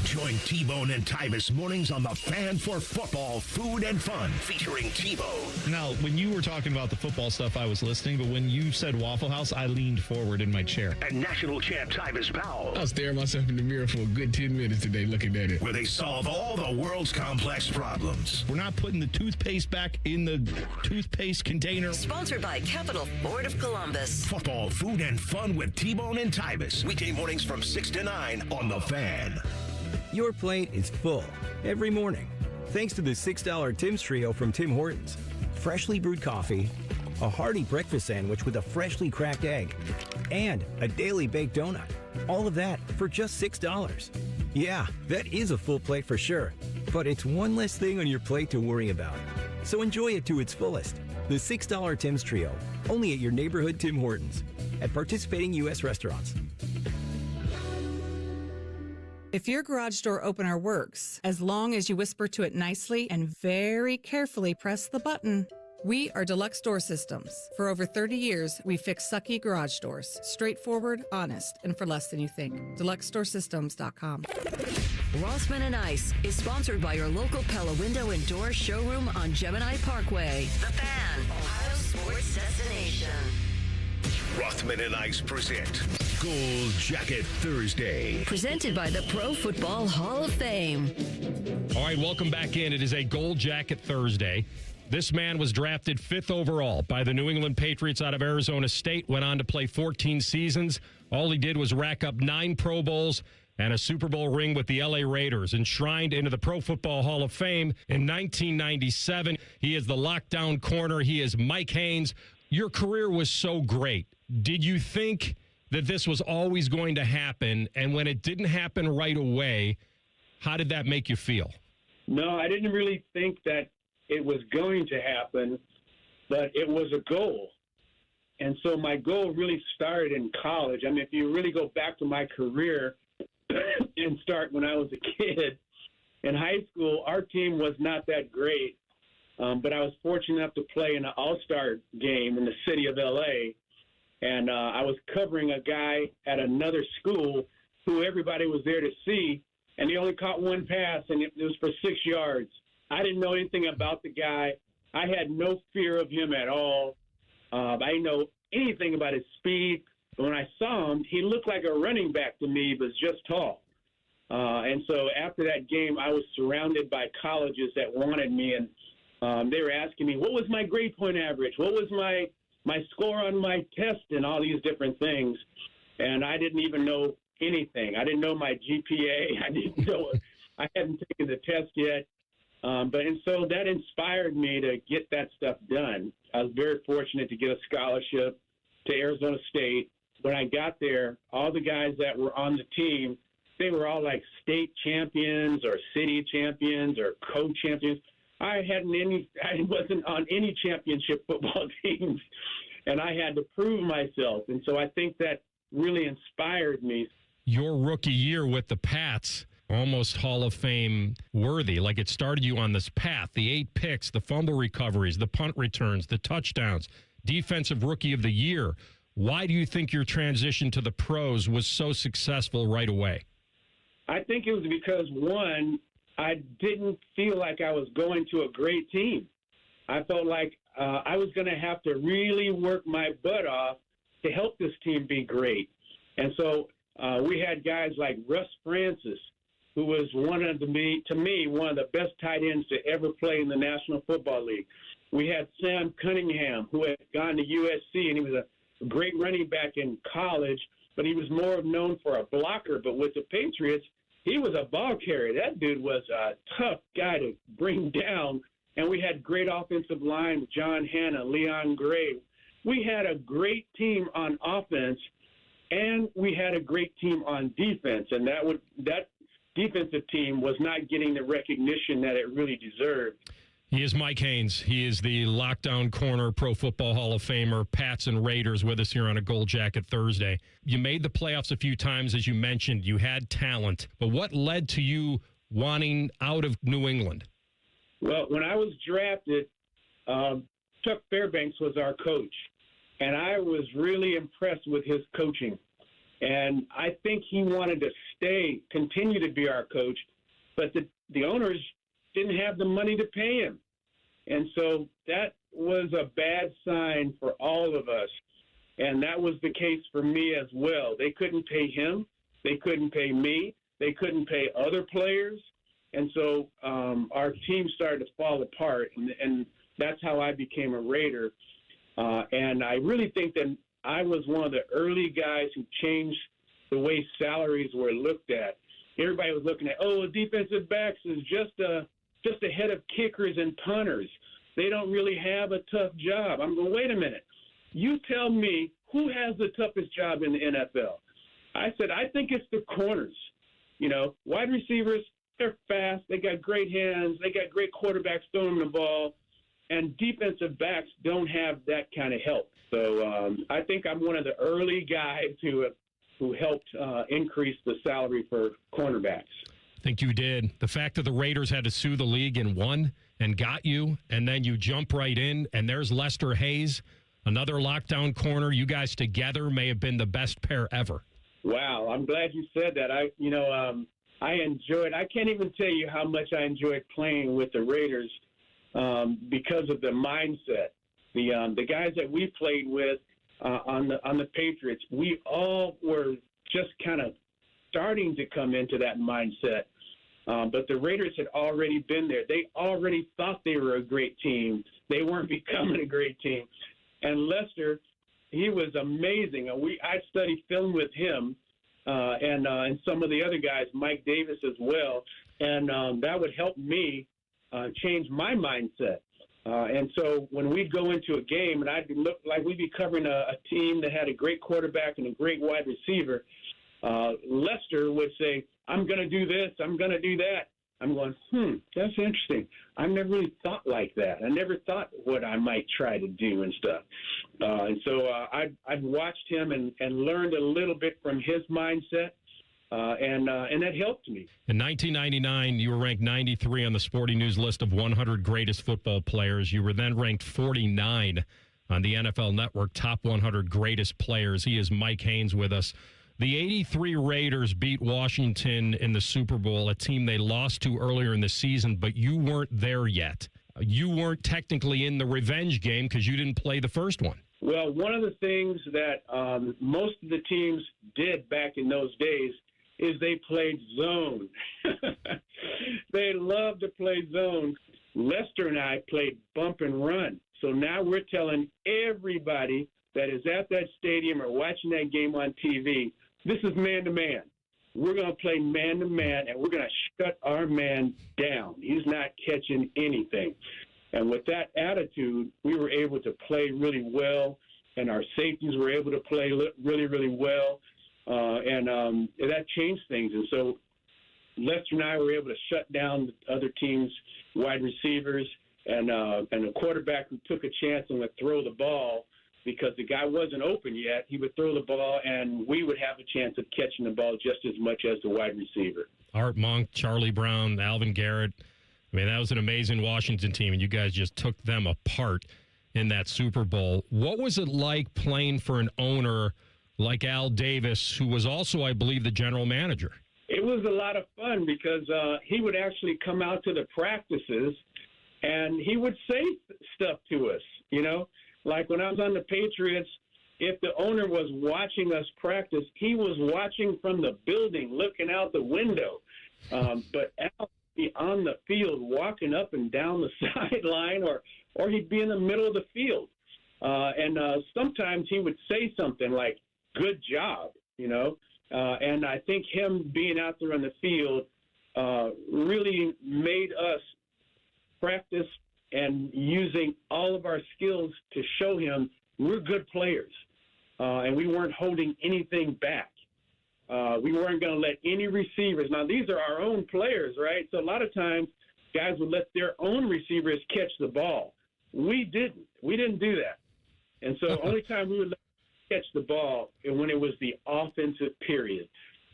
Join T-Bone and Tyvis mornings on the Fan for Football, Food, and Fun, featuring T-Bone. Now, when you were talking about the football stuff, I was listening, but when you said Waffle House, I leaned forward in my chair. And national champ Tyvis Powell. I was staring myself in the mirror for a good 10 minutes today looking at it. Where they solve all the world's complex problems. We're not putting the toothpaste back in the toothpaste container. Sponsored by Capital Ford of Columbus. Football, Food, and Fun with T-Bone and Tyvis. Weekday mornings from 6 to 9 on The Fan. Your plate is full every morning. Thanks to the $6 Tim's Trio from Tim Hortons. Freshly brewed coffee, a hearty breakfast sandwich with a freshly cracked egg, and a daily baked donut. All of that for just $6. Yeah, that is a full plate for sure, but it's one less thing on your plate to worry about. So enjoy it to its fullest. The $6 Tim's Trio, only at your neighborhood Tim Hortons, at participating U.S. restaurants. If your garage door opener works, as long as you whisper to it nicely and very carefully press the button. We are Deluxe Door Systems. For over 30 years, we fix sucky garage doors. Straightforward, honest, and for less than you think. DeluxeDoorSystems.com. Rothman Ice is sponsored by your local Pella Window and Door showroom on Gemini Parkway. The Fan, Ohio sports destination. Rothman and Ice present Gold Jacket Thursday. Presented by the Pro Football Hall of Fame. All right, welcome back in. It is a Gold Jacket Thursday. This man was drafted 5th overall by the New England Patriots out of Arizona State, went on to play 14 seasons. All he did was rack up 9 Pro Bowls and a Super Bowl ring with the LA Raiders, enshrined into the Pro Football Hall of Fame in 1997. He is the lockdown corner. He is Mike Haynes. Your career was so great. Did you think that this was always going to happen? And when it didn't happen right away, how did that make you feel? No, I didn't really think that it was going to happen, but it was a goal. And so my goal really started in college. I mean, if you really go back to my career and start when I was a kid, in high school, our team was not that great. But I was fortunate enough to play in an all-star game in the city of L.A., and I was covering a guy at another school who everybody was there to see, and he only caught one pass, and it was for 6 yards. I didn't know anything about the guy. I had no fear of him at all. I didn't know anything about his speed. But when I saw him, he looked like a running back to me, but just tall. And so after that game, I was surrounded by colleges that wanted me, and they were asking me, what was my grade point average? What was my score on my test and all these different things? And I didn't even know anything. I didn't know my GPA. I didn't know. I hadn't taken the test yet. And so that inspired me to get that stuff done. I was very fortunate to get a scholarship to Arizona State. When I got there, all the guys that were on the team, they were all like state champions or city champions or co-champions. I wasn't on any championship football teams, and I had to prove myself. And so I think that really inspired me. Your rookie year with the Pats, almost Hall of Fame worthy. Like, it started you on this path. The 8 picks, the fumble recoveries, the punt returns, the touchdowns, defensive rookie of the year. Why do you think your transition to the pros was so successful right away? I think it was because, one, I didn't feel like I was going to a great team. I felt like I was going to have to really work my butt off to help this team be great. And so we had guys like Russ Francis, who was one of the best tight ends to ever play in the National Football League. We had Sam Cunningham, who had gone to USC, and he was a great running back in college, but he was more known for a blocker. But with the Patriots, he was a ball carrier. That dude was a tough guy to bring down. And we had great offensive line with John Hanna, Leon Gray. We had a great team on offense, and we had a great team on defense. And that defensive team was not getting the recognition that it really deserved. He is Mike Haynes. He is the lockdown corner Pro Football Hall of Famer. Pats and Raiders with us here on a Gold Jacket Thursday. You made the playoffs a few times, as you mentioned. You had talent. But what led to you wanting out of New England? Well, when I was drafted, Chuck Fairbanks was our coach, and I was really impressed with his coaching. And I think he wanted to continue to be our coach, but the owners didn't have the money to pay him. And so that was a bad sign for all of us. And that was the case for me as well. They couldn't pay him. They couldn't pay me. They couldn't pay other players. And so our team started to fall apart. And that's how I became a Raider. And I really think that I was one of the early guys who changed the way salaries were looked at. Everybody was looking at, defensive backs is just ahead of kickers and punters. They don't really have a tough job. I'm going, wait a minute. You tell me who has the toughest job in the NFL. I said, I think it's the corners. You know, wide receivers, they're fast. They got great hands. They got great quarterbacks throwing the ball. And defensive backs don't have that kind of help. So I think I'm one of the early guys who helped increase the salary for cornerbacks. I think you did. The fact that the Raiders had to sue the league and won and got you, and then you jump right in, and there's Lester Hayes, another lockdown corner. You guys together may have been the best pair ever. Wow, I'm glad you said that. I enjoyed. I can't even tell you how much I enjoyed playing with the Raiders because of the mindset. The guys that we played with on the Patriots, we all were just kind of starting to come into that mindset. But the Raiders had already been there. They already thought they were a great team. They weren't becoming a great team. And Lester, he was amazing. I studied film with him and some of the other guys, Mike Davis as well. And that would help me change my mindset. And so when we'd go into a game and I'd look like we'd be covering a team that had a great quarterback and a great wide receiver, Lester would say, I'm going to do this, I'm going to do that. I'm going, that's interesting. I never really thought like that. I never thought what I might try to do and stuff. And so I've watched him and learned a little bit from his mindset. And that helped me. In 1999, you were ranked 93 on the Sporting News list of 100 greatest football players. You were then ranked 49 on the NFL Network top 100 greatest players. He is Mike Haynes with us. The 83 Raiders beat Washington in the Super Bowl, a team they lost to earlier in the season, but you weren't there yet. You weren't technically in the revenge game because you didn't play the first one. Well, one of the things that most of the teams did back in those days is they played zone. They loved to play zone. Lester and I played bump and run. So now we're telling everybody that is at that stadium or watching that game on TV, this is man-to-man. We're going to play man-to-man, and we're going to shut our man down. He's not catching anything. And with that attitude, we were able to play really well, and our safeties were able to play really, really well. And that changed things. And so Lester and I were able to shut down the other teams' wide receivers and a quarterback who took a chance and would throw the ball because the guy wasn't open yet. He would throw the ball, and we would have a chance of catching the ball just as much as the wide receiver. Art Monk, Charlie Brown, Alvin Garrett. I mean, that was an amazing Washington team, and you guys just took them apart in that Super Bowl. What was it like playing for an owner like Al Davis, who was also, I believe, the general manager? It was a lot of fun because he would actually come out to the practices and he would say stuff to us, you know. Like when I was on the Patriots, if the owner was watching us practice, he was watching from the building, looking out the window. But Al would be on the field, walking up and down the sideline, or he'd be in the middle of the field. And sometimes he would say something like, good job, you know. And I think him being out there on the field really made us practice and using all of our skills to show him we're good players. And we weren't holding anything back. We weren't going to let any receivers. Now, these are our own players, right? So a lot of times guys would let their own receivers catch the ball. We didn't. We didn't do that. And so only time we would let them catch the ball and when it was the offensive period.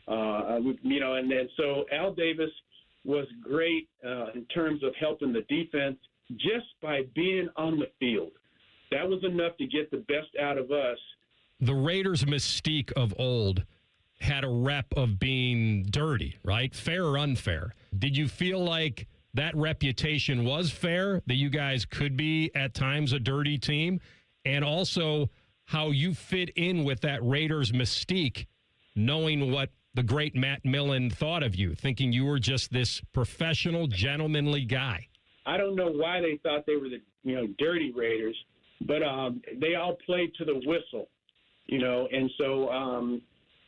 And then so Al Davis was great in terms of helping the defense just by being on the field. That was enough to get the best out of us. The Raiders' mystique of old had a rep of being dirty, right? Fair or unfair. Did you feel like that reputation was fair, that you guys could be at times a dirty team? And also how you fit in with that Raiders mystique, knowing what the great Matt Millen thought of you, thinking you were just this professional, gentlemanly guy. I don't know why they thought they were the dirty Raiders, but they all played to the whistle, and so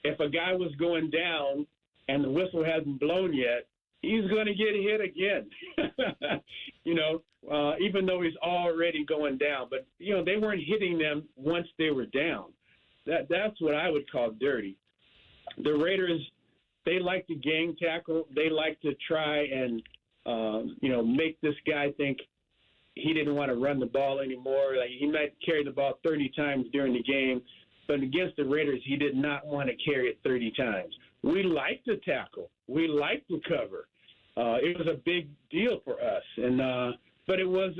if a guy was going down and the whistle hasn't blown yet, he's going to get hit again, even though he's already going down. But, they weren't hitting them once they were down. That's what I would call dirty. The Raiders, they like to gang tackle. They like to try and, make this guy think he didn't want to run the ball anymore. Like, he might carry the ball 30 times during the game, but against the Raiders, he did not want to carry it 30 times. We like to tackle. We like to cover. It was a big deal for us. But it was,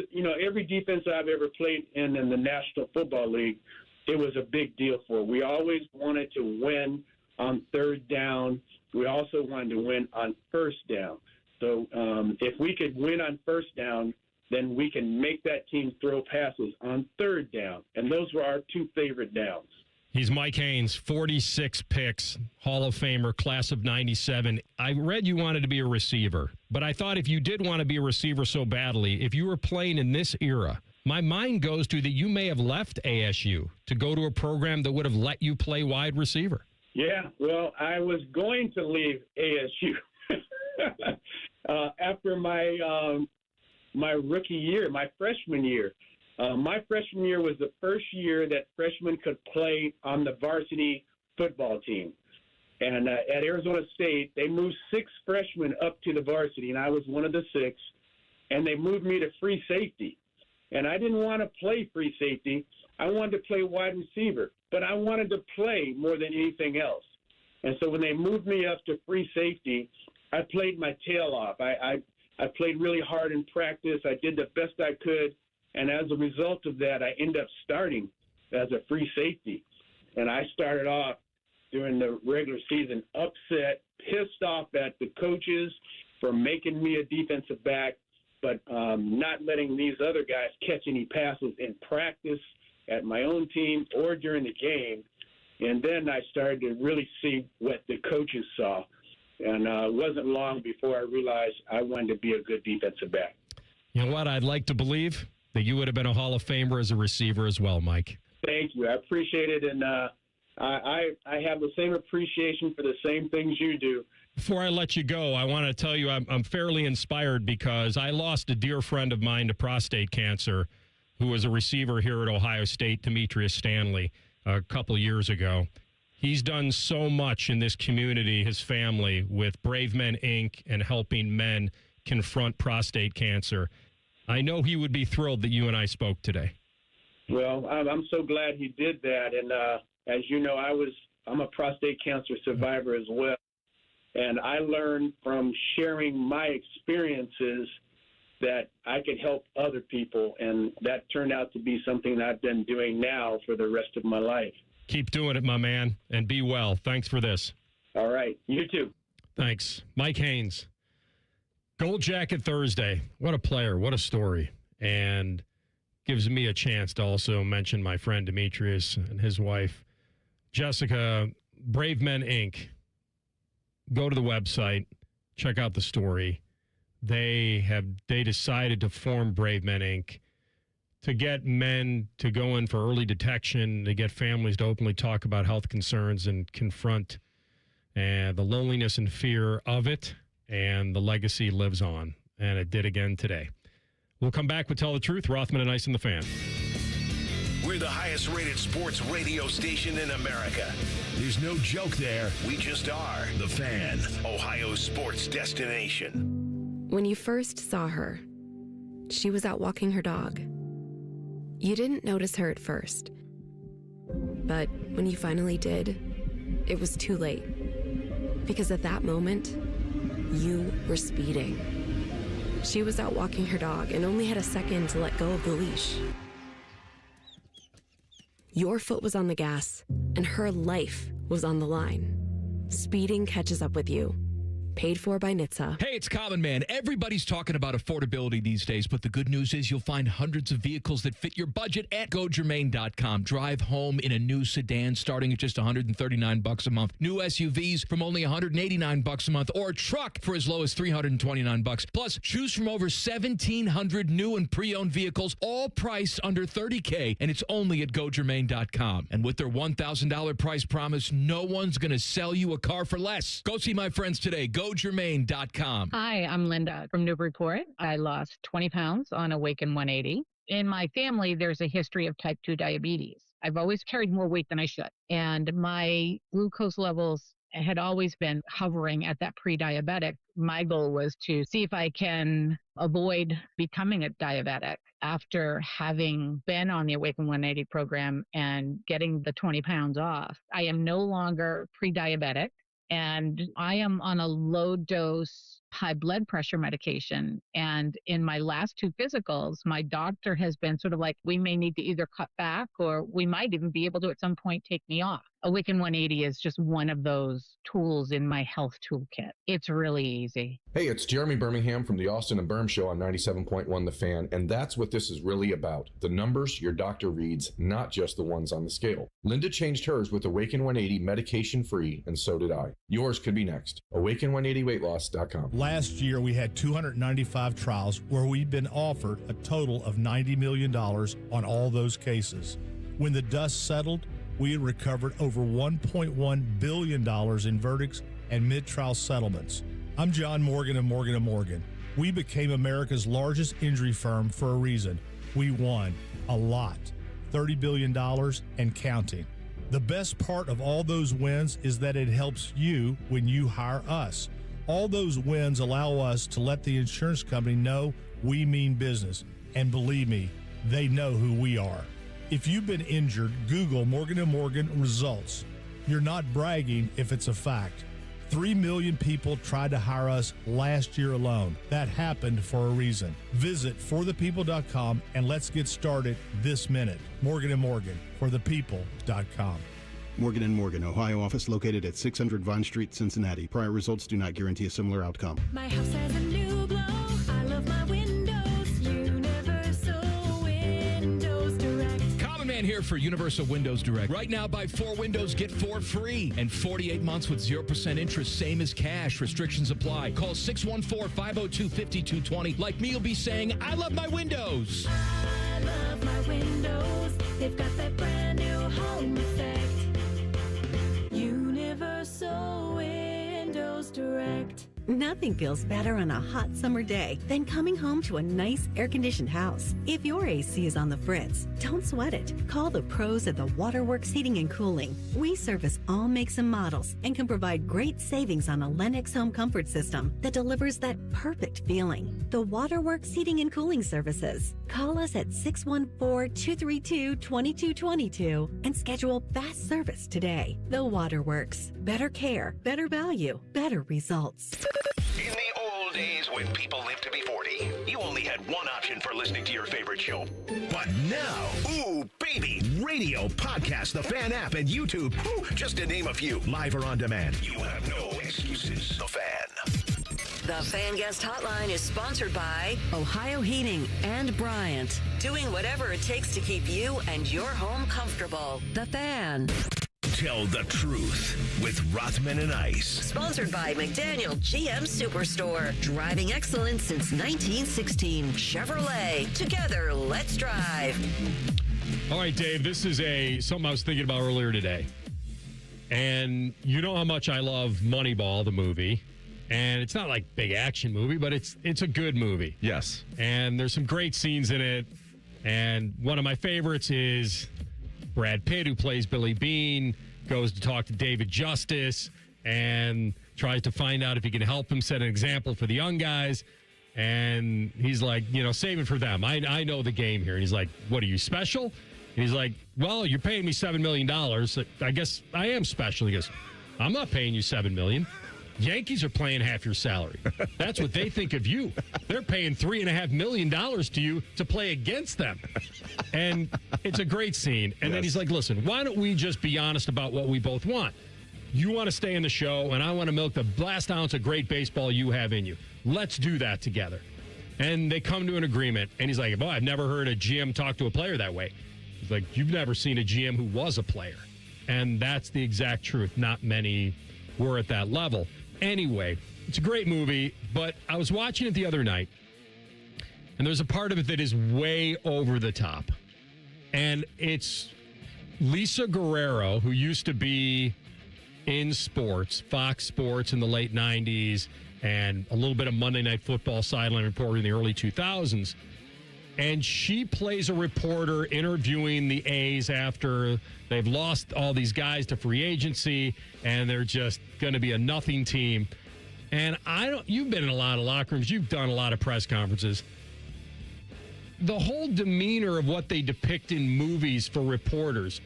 every defense I've ever played in the National Football League, it was a big deal for. We always wanted to win on third down. We also wanted to win on first down. So if we could win on first down, then we can make that team throw passes on third down. And those were our two favorite downs. He's Mike Haynes, 46 picks, Hall of Famer, class of 97. I read you wanted to be a receiver, but I thought if you did want to be a receiver so badly, if you were playing in this era, my mind goes to that you may have left ASU to go to a program that would have let you play wide receiver. Yeah, well, I was going to leave ASU after my rookie year, my freshman year. My freshman year was the first year that freshmen could play on the varsity football team. And at Arizona State, they moved 6 freshmen up to the varsity, and I was one of the 6. And they moved me to free safety. And I didn't want to play free safety. I wanted to play wide receiver, but I wanted to play more than anything else. And so when they moved me up to free safety, I played my tail off. I played really hard in practice. I did the best I could. And as a result of that, I ended up starting as a free safety. And I started off during the regular season upset, pissed off at the coaches for making me a defensive back, but not letting these other guys catch any passes in practice at my own team or during the game. And then I started to really see what the coaches saw. And it wasn't long before I realized I wanted to be a good defensive back. You know what? I'd like to believe that you would have been a Hall of Famer as a receiver as well, Mike. Thank you. I appreciate it. And I have the same appreciation for the same things you do. Before I let you go, I want to tell you I'm fairly inspired because I lost a dear friend of mine to prostate cancer who was a receiver here at Ohio State, Demetrius Stanley, a couple years ago. He's done so much in this community, his family, with Brave Men, Inc. and helping men confront prostate cancer. I know he would be thrilled that you and I spoke today. Well, I'm so glad he did that. And as you know, I'm a prostate cancer survivor as well. And I learned from sharing my experiences that I could help other people. And that turned out to be something that I've been doing now for the rest of my life. Keep doing it, my man, and be well. Thanks for this. All right. You too. Thanks. Mike Haynes. Gold Jacket Thursday. What a player. What a story. And gives me a chance to also mention my friend Demetrius and his wife, Jessica. Brave Men, Inc. Go to the website. Check out the story. They decided to form Brave Men, Inc. to get men to go in for early detection, to get families to openly talk about health concerns and confront the loneliness and fear of it. And the legacy lives on. And it did again today. We'll come back with Tell the Truth. Rothman and Ice and the Fan. We're the highest rated sports radio station in America. There's no joke there. We just are. The Fan, Ohio's sports destination. When you first saw her, she was out walking her dog. You didn't notice her at first, but when you finally did, it was too late. Because at that moment, you were speeding. She was out walking her dog and only had a second to let go of the leash. Your foot was on the gas, and her life was on the line. Speeding catches up with you. Paid for by NHTSA. Hey, it's Common Man. Everybody's talking about affordability these days, but the good news is you'll find hundreds of vehicles that fit your budget at GoGermain.com. Drive home in a new sedan starting at just $139 a month. New SUVs from only $189 a month, or a truck for as low as $329. Plus, choose from over 1,700 new and pre-owned vehicles, all priced under $30K, and it's only at GoGermain.com. And with their $1,000 price promise, no one's going to sell you a car for less. Go see my friends today. GoGermain.com. Hi, I'm Linda from Newburyport. I lost 20 pounds on Awaken 180. In my family, there's a history of type 2 diabetes. I've always carried more weight than I should. And my glucose levels had always been hovering at that pre-diabetic. My goal was to see if I can avoid becoming a diabetic after having been on the Awaken 180 program and getting the 20 pounds off. I am no longer pre-diabetic. And I am on a low dose high blood pressure medication. And in my last 2 physicals, my doctor has been sort of like, we may need to either cut back or we might even be able to at some point take me off. Awaken 180 is just one of those tools in my health toolkit. It's really easy. Hey, it's Jeremy Birmingham from the Austin and Berm Show on 97.1 The Fan, and that's what this is really about. The numbers your doctor reads, not just the ones on the scale. Linda changed hers with Awaken 180 medication-free, and so did I. Yours could be next. Awaken180weightloss.com. Last year, we had 295 trials where we'd been offered a total of $90 million on all those cases. When the dust settled, we had recovered over $1.1 billion in verdicts and mid-trial settlements. I'm John Morgan of Morgan & Morgan. We became America's largest injury firm for a reason. We won a lot, $30 billion and counting. The best part of all those wins is that it helps you when you hire us. All those wins allow us to let the insurance company know we mean business. And believe me, they know who we are. If you've been injured, Google Morgan & Morgan results. You're not bragging if it's a fact. 3 million people tried to hire us last year alone. That happened for a reason. Visit forthepeople.com and let's get started this minute. Morgan & Morgan, forthepeople.com. Morgan & Morgan, Ohio office located at 600 Vine Street, Cincinnati. Prior results do not guarantee a similar outcome. My house has a new glow. I love my windows. Universal Windows Direct. Common Man here for Universal Windows Direct. Right now, buy 4 windows, get 4 free. And 48 months with 0% interest, same as cash. Restrictions apply. Call 614-502-5220. Like me, you'll be saying, I love my windows. I love my windows. They've got that brand new home effect. Universal Windows Direct. Nothing feels better on a hot summer day than coming home to a nice air-conditioned house. If your AC is on the fritz, don't sweat it. Call the pros at the Waterworks Heating and Cooling. We service all makes and models and can provide great savings on a Lennox home comfort system that delivers that perfect feeling. The Waterworks Heating and Cooling Services. Call us at 614-232-2222 and schedule fast service today. The Waterworks. Better care, better value, better results. In the old days when people lived to be 40, you only had one option for listening to your favorite show. But now, ooh, baby, radio, podcast, the Fan app, and YouTube, just to name a few, live or on demand. You have no excuses. The Fan. The Fan Guest Hotline is sponsored by Ohio Heating and Bryant. Doing whatever it takes to keep you and your home comfortable. The Fan. Tell the truth with Rothman and Ice. Sponsored by McDaniel GM Superstore. Driving excellence since 1916. Chevrolet. Together, let's drive. All right, Dave, this is something I was thinking about earlier today. And you know how much I love Moneyball, the movie. And it's not like big action movie, but it's a good movie. Yes. And there's some great scenes in it. And one of my favorites is Brad Pitt, who plays Billy Bean, goes to talk to David Justice and tries to find out if he can help him set an example for the young guys. And he's like, save it for them. I know the game here. And he's like, what, are you special? And he's like, well, you're paying me $7 million. I guess I am special. He goes, I'm not paying you $7 million. Yankees are playing half your salary. That's what they think of you. They're paying $3.5 million to you to play against them. And it's a great scene. And then he's like, listen, why don't we just be honest about what we both want? You want to stay in the show, and I want to milk the last ounce of great baseball you have in you. Let's do that together. And they come to an agreement. And he's like, well, I've never heard a GM talk to a player that way. He's like, you've never seen a GM who was a player. And that's the exact truth. Not many were at that level. Anyway, it's a great movie, but I was watching it the other night, and there's a part of it that is way over the top. And it's Lisa Guerrero, who used to be in sports, Fox Sports in the late 90s, and a little bit of Monday Night Football sideline reporter in the early 2000s. And she plays a reporter interviewing the A's after they've lost all these guys to free agency, and they're just going to be a nothing team. And you've been in a lot of locker rooms. You've done a lot of press conferences. The whole demeanor of what they depict in movies for reporters,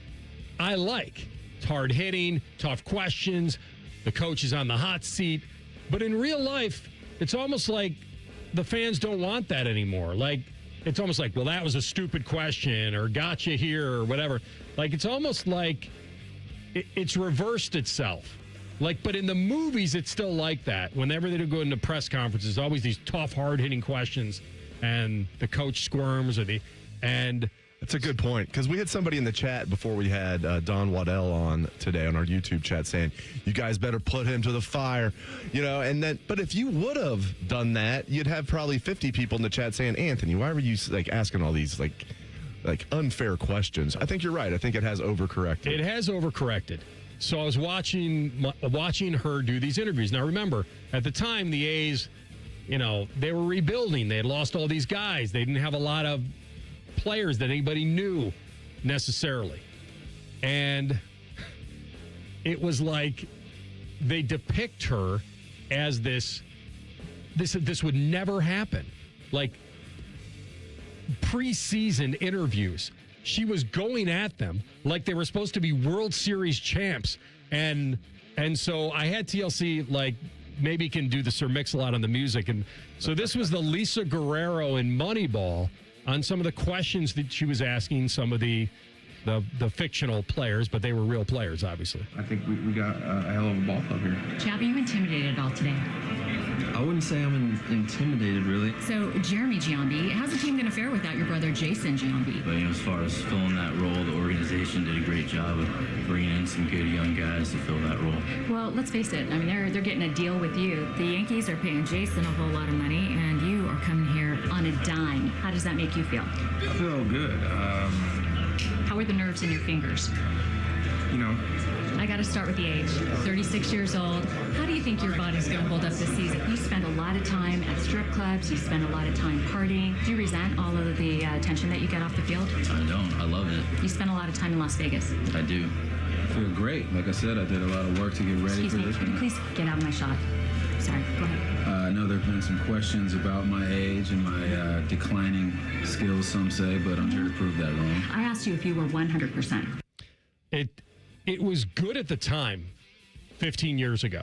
I like. It's hard hitting, tough questions. The coach is on the hot seat. But in real life, it's almost like the fans don't want that anymore. Like, it's almost like, well, that was a stupid question or gotcha here or whatever. Like, it's almost like it's reversed itself. Like, but in the movies, it's still like that. Whenever they go into press conferences, always these tough, hard-hitting questions, and the coach squirms and that's a good point, because we had somebody in the chat before we had Don Waddell on today on our YouTube chat saying, you guys better put him to the fire, but if you would have done that, you'd have probably 50 people in the chat saying, Anthony, why were you asking all these like unfair questions? I think you're right. I think it has overcorrected. It has overcorrected. So I was watching her do these interviews. Now, remember, at the time, the A's, they were rebuilding. They had lost all these guys. They didn't have a lot of players that anybody knew necessarily. And it was like they depict her as this would never happen. Like preseason interviews, she was going at them like they were supposed to be World Series champs. And so I had TLC maybe can do the Sir Mix-a-Lot on the music. And so this was the Lisa Guerrero in Moneyball on some of the questions that she was asking some of the fictional players, but they were real players, obviously. I think we got a hell of a ball club here. Chap, are you intimidated at all today? I wouldn't say I'm intimidated, really. So, Jeremy Giambi, how's the team going to fare without your brother Jason Giambi? But, as far as filling that role, the organization did a great job of bringing in some good young guys to fill that role. Well, let's face it. I mean, they're getting a deal with you. The Yankees are paying Jason a whole lot of money, and you are coming here on a dime. How does that make you feel? I feel good. How are the nerves in your fingers? I got to start with the age. 36 years old. How do you think your body's going to hold up this season? You spend a lot of time at strip clubs. You spend a lot of time partying. Do you resent all of the attention that you get off the field? I don't. I love it. You spend a lot of time in Las Vegas. I do. I feel great. Like I said, I did a lot of work to get ready for this. Could you please get out of my shot? Sorry, go ahead. I know there have been some questions about my age and my declining skills, some say, but I'm here to prove that wrong. I asked you if you were 100%. It was good at the time, 15 years ago.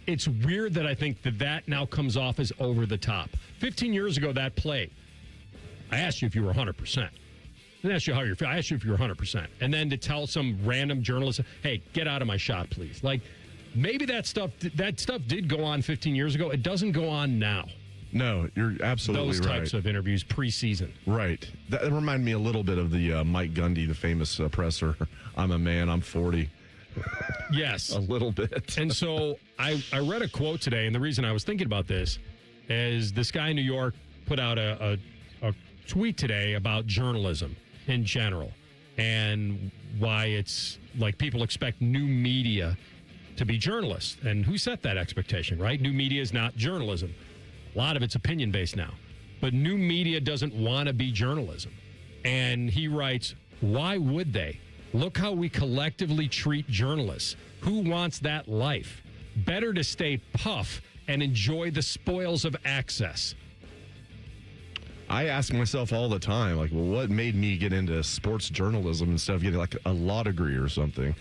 It's weird that I think that now comes off as over the top. 15 years ago, that play, I asked you if you were 100%. I didn't ask you how you're feeling. I asked you if you were 100%. And then to tell some random journalist, hey, get out of my shot, please. Like, maybe that stuff did go on 15 years ago. It doesn't go on now. No, you're absolutely right. Those types of interviews preseason. Right. That reminded me a little bit of the Mike Gundy, the famous presser. I'm a man, I'm 40. Yes. A little bit. And so I read a quote today, and the reason I was thinking about this is this guy in New York put out a tweet today about journalism in general and why it's like people expect new media to be journalists. And who set that expectation, right? New media is not journalism. A lot of it's opinion-based now. But new media doesn't want to be journalism. And he writes, why would they? Look how we collectively treat journalists. Who wants that life? Better to stay puff and enjoy the spoils of access? I ask myself all the time, like, well, what made me get into sports journalism instead of getting like a law degree or something?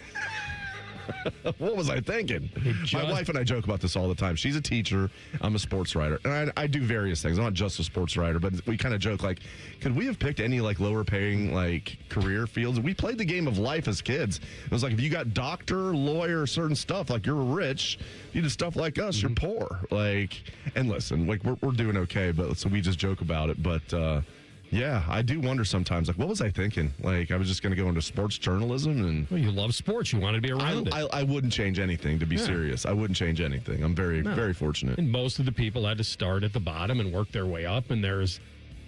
What was I thinking? My wife and I joke about this all the time. She's a teacher. I'm a sports writer. And I do various things. I'm not just a sports writer, but we kind of joke, like, could we have picked any, like, lower paying, like, career fields? We played the game of life as kids. It was like, if you got doctor, lawyer, certain stuff, like, you're rich. You do stuff like us, you're poor. Like, and listen, like, we're doing okay, but so we just joke about it. But, yeah, I do wonder sometimes, like, what was I thinking? Like, I was just going to go into sports journalism and... Well, you love sports. You wanted to be around it. I wouldn't change anything, to be serious. I wouldn't change anything. I'm very fortunate. And most of the people had to start at the bottom and work their way up, and there's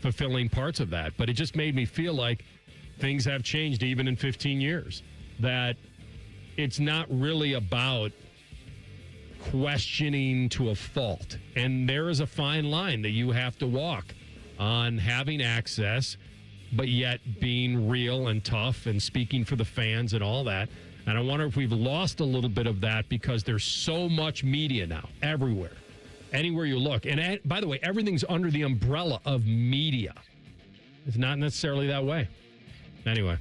fulfilling parts of that. But it just made me feel like things have changed even in 15 years. That it's not really about questioning to a fault. And there is a fine line that you have to walk on having access, but yet being real and tough and speaking for the fans and all that. And I wonder if we've lost a little bit of that because there's so much media now, everywhere, anywhere you look. And by the way, everything's under the umbrella of media. It's not necessarily that way. Anyway,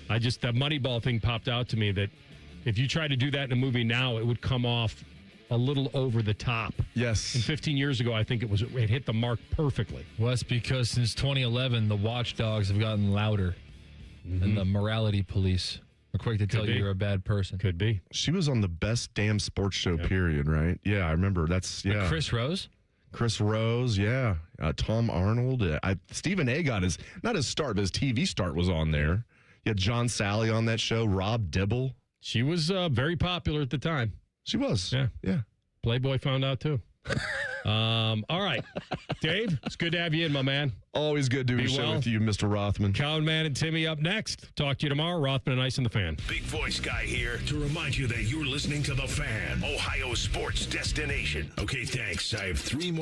that Moneyball thing popped out to me that if you try to do that in a movie now, it would come off a little over the top. Yes. And 15 years ago, I think it hit the mark perfectly. Well, that's because since 2011, the watchdogs have gotten louder, and the morality police are quick to tell you you're a bad person. Could be. She was on the best damn sports show, period, right? Yeah, I remember. That's, yeah. Like Chris Rose? Chris Rose, yeah. Tom Arnold. Stephen A. got not his start, but his TV start was on there. You had John Sally on that show, Rob Dibble. She was very popular at the time. She was. Yeah. Playboy found out, too. All right. Dave, it's good to have you in, my man. Always good doing a show with you, Mr. Rothman. Cowan Man and Timmy up next. Talk to you tomorrow. Rothman and Ice and the Fan. Big voice guy here to remind you that you're listening to The Fan, Ohio sports destination. Okay, thanks. I have 3 more.